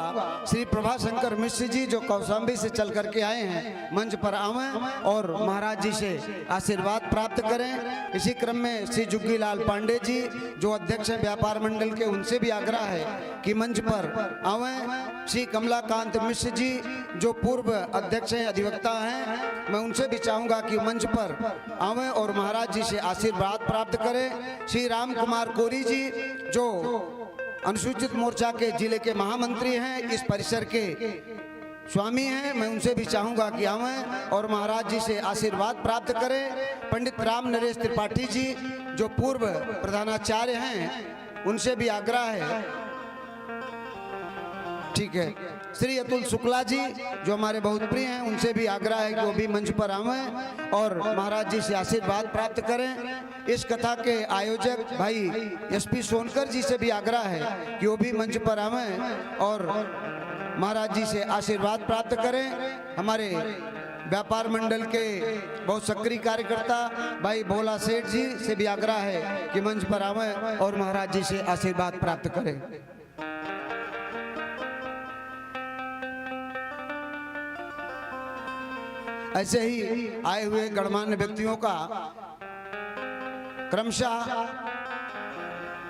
श्री प्रभाशंकर मिश्र जी, जो कौशाम्बी से चल करके आए हैं, मंच पर आवें और महाराज जी से आशीर्वाद प्राप्त करें। इसी क्रम में श्री जुग्गीलाल पांडे जी, जो अध्यक्ष हैं व्यापार मंडल के, उनसे भी आग्रह है कि मंच पर आवें। श्री कमलाकांत मिश्र जी, जो पूर्व अध्यक्ष हैं, अधिवक्ता हैं, मैं उनसे भी चाहूंगा कि मंच पर आवें और महाराज जी से आशीर्वाद प्राप्त करें। श्री राम कुमार कोरी जी, जो अनुसूचित मोर्चा के जिले के महामंत्री हैं, इस परिसर के स्वामी हैं, मैं उनसे भी चाहूंगा कि आवें और महाराज जी से आशीर्वाद प्राप्त करें। पंडित राम नरेश त्रिपाठी जी, जो पूर्व प्रधानाचार्य हैं, उनसे भी आग्रह है। ठीक है। श्री अतुल शुक्ला जी, जो हमारे बहुत प्रिय हैं, उनसे भी आग्रह है कि वो भी मंच पर आवें और महाराज जी से आशीर्वाद प्राप्त करें। इस कथा के आयोजक भाई एसपी सोनकर जी से भी आग्रह है कि वो भी मंच पर आवें और महाराज जी से आशीर्वाद प्राप्त करें। हमारे व्यापार मंडल के बहुत सक्रिय कार्यकर्ता भाई भोला सेठ जी से भी आग्रह है कि मंच पर आवें और महाराज जी से आशीर्वाद प्राप्त करें। ऐसे ही आए हुए गणमान्य व्यक्तियों का क्रमशः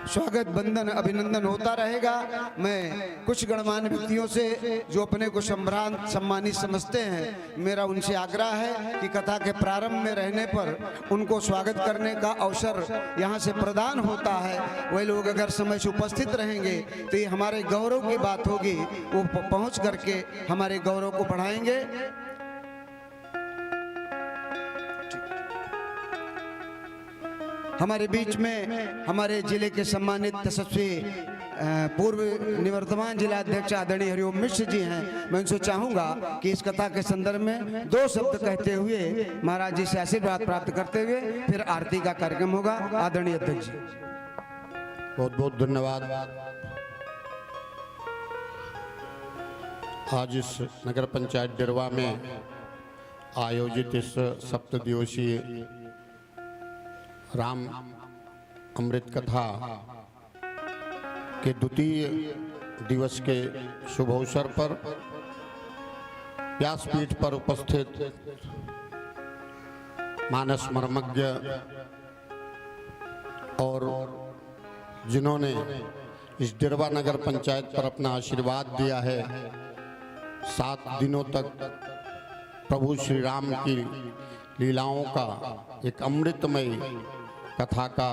स्वागत वंदन अभिनंदन होता रहेगा। मैं कुछ गणमान्य व्यक्तियों से जो अपने को संभ्रांत सम्मानित समझते हैं, मेरा उनसे आग्रह है कि कथा के प्रारंभ में रहने पर उनको स्वागत करने का अवसर यहाँ से प्रदान होता है। वही लोग अगर समय से उपस्थित रहेंगे तो ये हमारे गौरव की बात होगी, वो पहुँच करके हमारे गौरव को बढ़ाएंगे। हमारे बीच में हमारे जिले के सम्मानित तशस्वी पूर्व निवर्तमान जिला अध्यक्ष आदरणीय हरिओम मिश्र जी हैं। मैं उनसे चाहूंगा कि इस कथा के संदर्भ में 2 शब्द कहते हुए महाराज जी से आशीर्वाद प्राप्त करते हुए फिर आरती का कार्यक्रम होगा। आदरणीय अध्यक्ष जी, बहुत बहुत धन्यवाद। आज इस नगर पंचायत डेरवा में आयोजित इस 7 दिवसीय राम अमृत कथा के द्वितीय दिवस के शुभ अवसर पर व्यासपीठ पर उपस्थित मानस मर्मज्ञ और जिन्होंने इस डिरवा नगर पंचायत पर अपना आशीर्वाद दिया है, 7 दिनों तक प्रभु श्री राम की लीलाओं का एक अमृतमय कथा का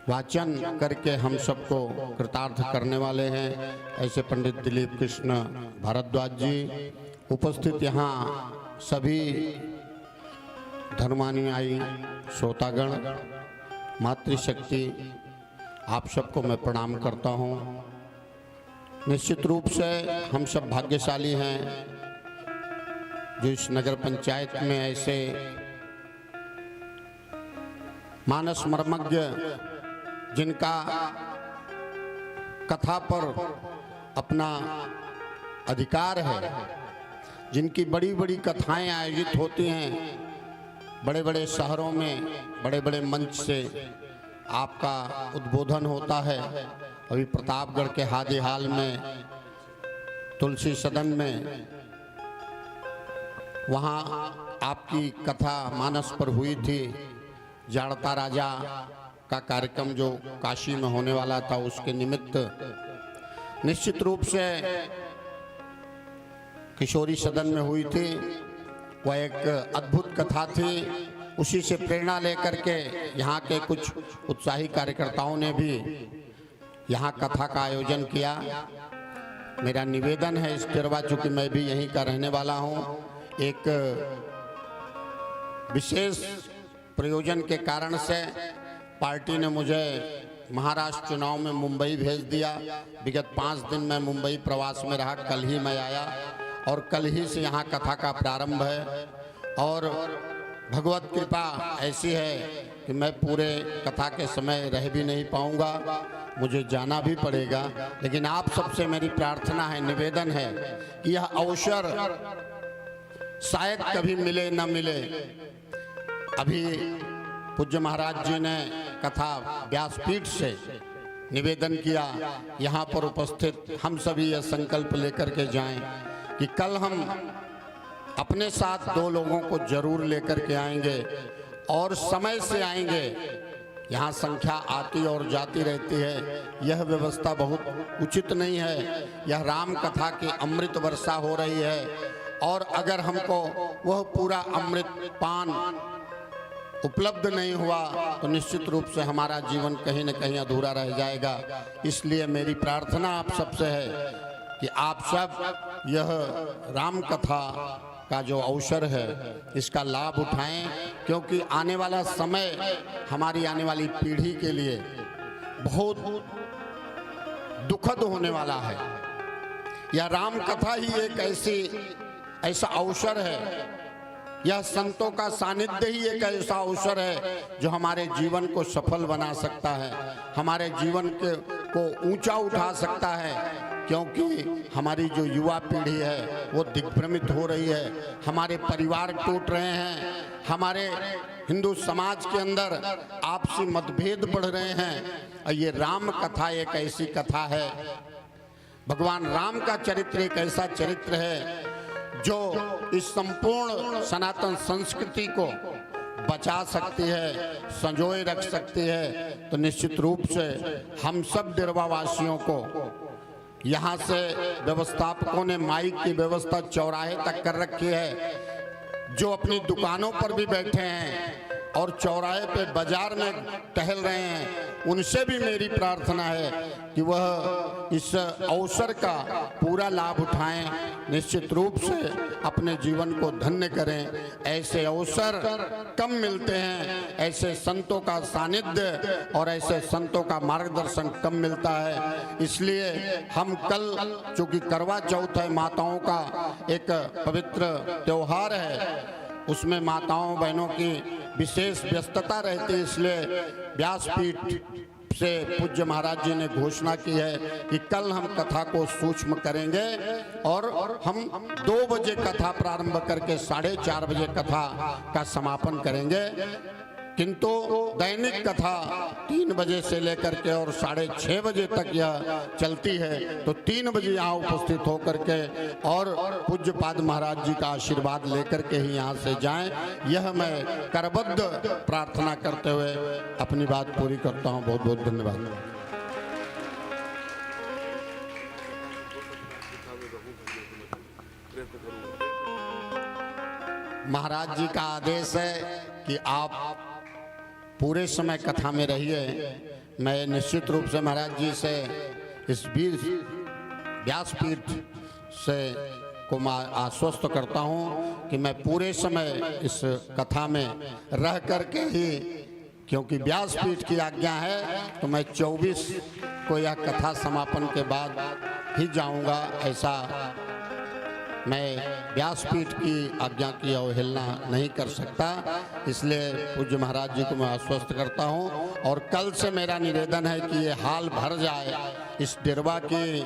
वाचन करके हम सबको कृतार्थ करने वाले हैं, ऐसे पंडित दिलीप कृष्ण भारद्वाज जी, उपस्थित यहाँ सभी धर्मानुयायी श्रोतागण, मातृशक्ति, आप सबको मैं प्रणाम करता हूँ। निश्चित रूप से हम सब भाग्यशाली हैं जो इस नगर पंचायत में ऐसे मानस मर्मज्ञ जिनका कथा पर अपना अधिकार है, जिनकी बड़ी बड़ी कथाएं आयोजित होती हैं, बड़े बड़े शहरों में बड़े बड़े मंच से आपका उद्बोधन होता है। अभी प्रतापगढ़ के हादी हाल में तुलसी सदन में वहाँ आपकी कथा मानस पर हुई थी। जाड़ता राजा का कार्यक्रम जो काशी में होने वाला था, उसके निमित्त निश्चित रूप से किशोरी सदन में हुई थी। वह एक अद्भुत कथा थी। उसी से प्रेरणा लेकर के यहाँ के कुछ उत्साही कार्यकर्ताओं ने भी यहाँ कथा का आयोजन किया। मेरा निवेदन है इस डिरवा, चूँकि मैं भी यहीं का रहने वाला हूँ, एक विशेष प्रयोजन के कारण से पार्टी ने मुझे महाराष्ट्र चुनाव में मुंबई भेज दिया। विगत 5 दिन मैं मुंबई प्रवास में रहा, कल ही मैं आया और कल ही से यहाँ कथा का प्रारंभ है। और भगवत कृपा ऐसी है कि मैं पूरे कथा के समय रह भी नहीं पाऊँगा, मुझे जाना भी पड़ेगा। लेकिन आप सबसे मेरी प्रार्थना है, निवेदन है कि यह अवसर शायद कभी मिले न मिले। अभी पूज्य महाराज जी ने कथा व्यासपीठ से निवेदन किया, यहाँ पर उपस्थित हम सभी यह संकल्प लेकर के जाएं कि कल हम अपने साथ 2 लोगों को जरूर लेकर के आएंगे और समय से आएंगे। यहाँ संख्या आती और जाती रहती है, यह व्यवस्था बहुत उचित नहीं है। यह राम कथा की अमृत वर्षा हो रही है और अगर हमको वह पूरा अमृत पान उपलब्ध नहीं हुआ तो निश्चित रूप से हमारा जीवन कहीं न कहीं अधूरा रह जाएगा। इसलिए मेरी प्रार्थना आप सबसे है कि आप सब यह राम कथा का जो अवसर है इसका लाभ उठाएं, क्योंकि आने वाला समय हमारी आने वाली पीढ़ी के लिए बहुत दुखद होने वाला है। यह राम कथा ही एक ऐसा अवसर है, यह संतों का सानिध्य ही एक ऐसा अवसर है जो हमारे जीवन को सफल बना सकता है, हमारे जीवन को ऊंचा उठा सकता है। क्योंकि हमारी जो युवा पीढ़ी है वो दिग्भ्रमित हो रही है, हमारे परिवार टूट रहे हैं, हमारे हिंदू समाज के अंदर आपसी मतभेद बढ़ रहे हैं। और ये राम कथा एक ऐसी कथा है, भगवान राम का चरित्र एक ऐसा चरित्र है जो इस संपूर्ण सनातन संस्कृति को बचा सकती है, संजोए रख सकती है। तो निश्चित रूप से हम सब डिरवा वासियों को, यहाँ से व्यवस्थापकों ने माइक की व्यवस्था चौराहे तक कर रखी है, जो अपनी दुकानों पर भी बैठे हैं और चौराहे पे बाजार में टहल रहे हैं, उनसे भी मेरी प्रार्थना है कि वह इस अवसर का पूरा लाभ उठाएं, निश्चित रूप से अपने जीवन को धन्य करें। ऐसे अवसर कम मिलते हैं, ऐसे संतों का सानिध्य और ऐसे संतों का मार्गदर्शन कम मिलता है। इसलिए हम कल, चूँकि करवा चौथ है, माताओं का एक पवित्र त्योहार है, उसमें माताओं बहनों की विशेष व्यस्तता रहती है। इसलिए व्यासपीठ से पूज्य महाराज जी ने घोषणा की है कि कल हम कथा को सूक्ष्म करेंगे और हम 2 बजे कथा प्रारंभ करके 4:30 बजे कथा का समापन करेंगे। किंतु दैनिक कथा 3 बजे से लेकर के और 6:30 बजे तक यह चलती है। तो 3 बजे यहाँ उपस्थित होकर के और पूज्यपाद महाराज जी का आशीर्वाद लेकर के ही यहाँ से जाएं, यह मैं करबद्ध प्रार्थना करते हुए अपनी बात पूरी करता हूँ। बहुत बहुत धन्यवाद। महाराज जी का आदेश है कि आप पूरे समय कथा में रहिए। मैं निश्चित रूप से महाराज जी से इस व्यासपीठ से को मैं आश्वस्त करता हूँ कि मैं पूरे समय इस कथा में रह करके ही, क्योंकि व्यासपीठ की आज्ञा है तो मैं 24 को यह कथा समापन के बाद ही जाऊँगा। ऐसा मैं व्यासपीठ की आज्ञा की अवहेलना नहीं कर सकता, इसलिए पूज्य महाराज जी को मैं आश्वस्त करता हूं। और कल से मेरा निवेदन है कि ये हाल भर जाए इस डेरवा की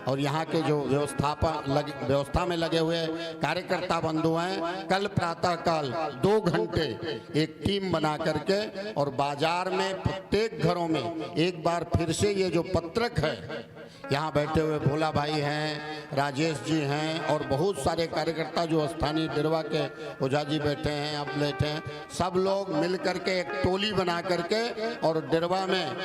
और यहाँ के जो व्यवस्था में लगे हुए कार्यकर्ता बंधु हैं। कल प्रातः काल 2 घंटे एक टीम बना करके और बाजार में प्रत्येक घरों में एक बार फिर से ये जो पत्रक है, यहाँ बैठे हुए भोला भाई हैं, राजेश जी हैं और बहुत सारे कार्यकर्ता जो स्थानीय डेरवा के ओझा जी बैठे हैं, अब बैठे हैं, सब लोग मिल करके एक टोली बना करके और डेरवा में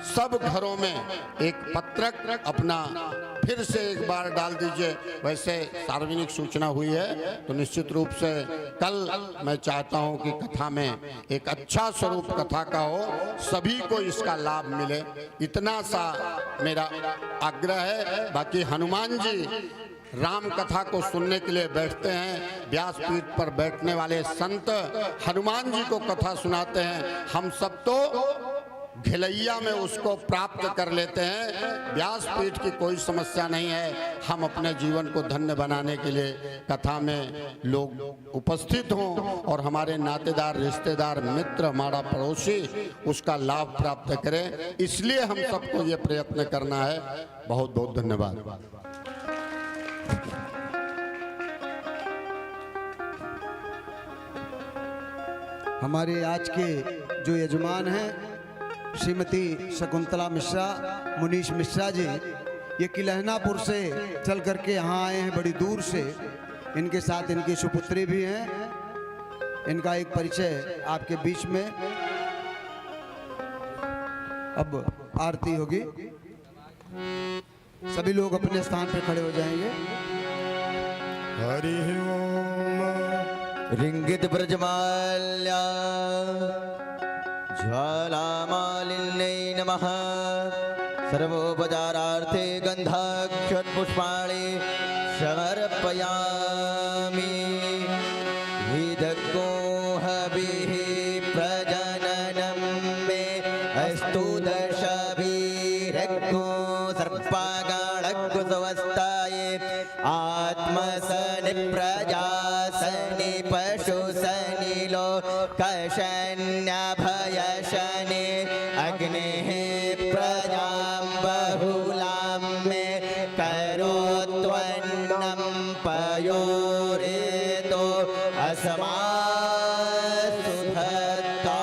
सब घरों में एक पत्रक अपना फिर से एक बार डाल दीजिए। वैसे सार्वजनिक सूचना हुई है तो निश्चित रूप से कल मैं चाहता हूं कि कथा में एक अच्छा स्वरूप कथा का हो, सभी को इसका लाभ मिले, इतना सा मेरा आग्रह है। बाकी हनुमान जी राम कथा को सुनने के लिए बैठते हैं, व्यासपीठ पर बैठने वाले संत हनुमान जी को कथा सुनाते हैं, हम सब तो घिलैया में उसको प्राप्त कर लेते हैं। व्यासपीठ की कोई समस्या नहीं है, हम अपने जीवन को धन्य बनाने के लिए कथा में लोग उपस्थित हों और हमारे नातेदार, रिश्तेदार, मित्र, हमारा पड़ोसी उसका लाभ प्राप्त करें, इसलिए हम सबको ये प्रयत्न करना है। बहुत बहुत धन्यवाद। हमारे आज के जो यजमान हैं श्रीमती शकुंतला मिश्रा, मुनीश मिश्रा जी, ये किलहनापुर से चल करके यहाँ आए हैं बड़ी दूर से। इनके साथ इनकी सुपुत्री भी हैं। इनका एक परिचय आपके बीच में। अब आरती होगी, सभी लोग अपने स्थान पर खड़े हो जाएंगे। हरि ओम। रिंगित ब्रजमाल्या ज्वालामालिन्यै नमः। सर्वोपचारार्थे गन्धाक्षतपुष्पाणि समर्पयामि। विदग्गोहभिः प्रजननं मे अस्तु दशभिरग्गो सर्पागाळग्गुसवस्थाये आत्मसनि प्रजासनि पशुसनि लोकशन्यभयशनि अग्नेः प्रजां बहुलां मे करोत्वन्नं पयोरेतो अस्मासु भक्ता।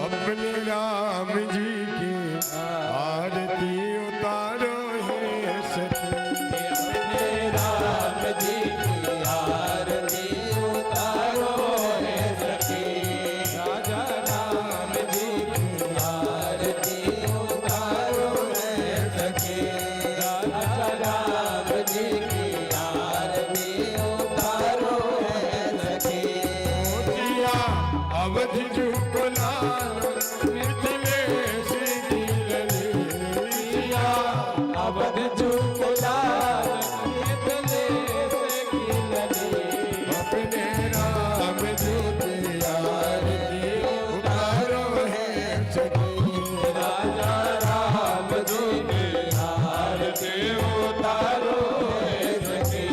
अपने राम जी की आरती उतारो हे सखी। अपने राम जी की आरती उतारो है सखी। राजा राम जी की आरती उतारो है सखी। राजा राम जी की आरती उतारो है सखी। किया अवधि जुगलाल मिथिलेश की ललिया। अवध जुगलाल मिथिलेश की लली। अपने राम जी की आरती उतारो है सखी। राजा राम जी की आरती उतारो है सखी।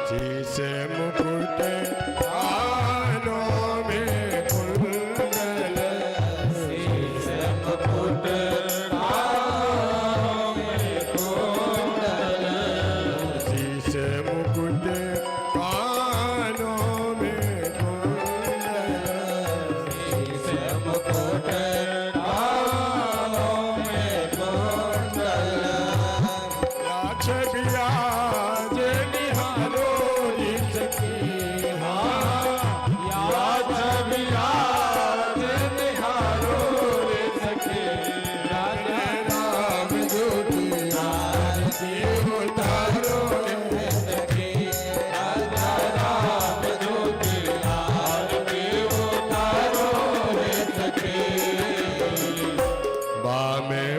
शीश मुकुट कानों में कुंडल। शीश मुकुट कानों में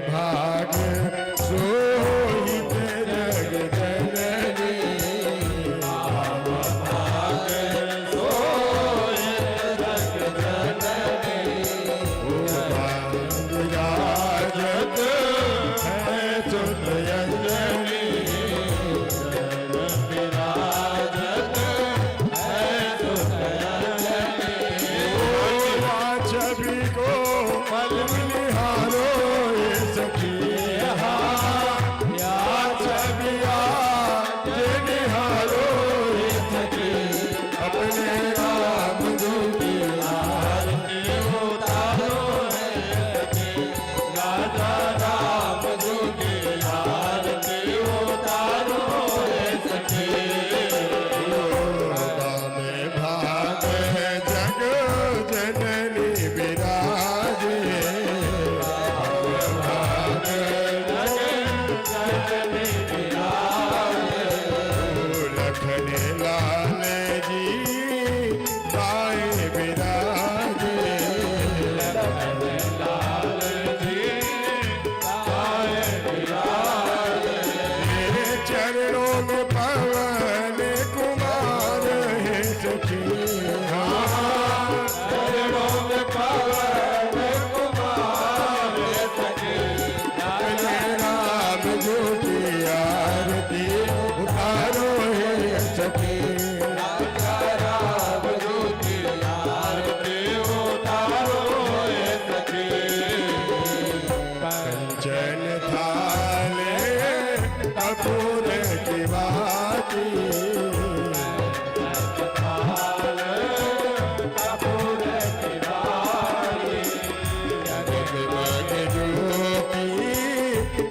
भाग सोहित जग जननी राजत है सुत अंजनी छवि को मल निहारो ये सखी या छविया जे निहारो ये सखी अपने राम दूती आरती उतारो राजा राम दूती आरती उतारो रे सखी में भाग है जग जननी विराजे लखन लाल जी गाए विराजे तेरे चरणों में पवन कुमार है सखी राम ज्योति आरती उतारो है सखी राम दूती आरती उतारो रे सखी कंचन थाले कपूर की बाती जगमग ज्योति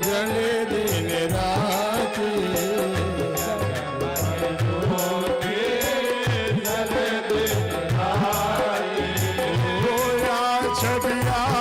जले दिन राती होया छबिया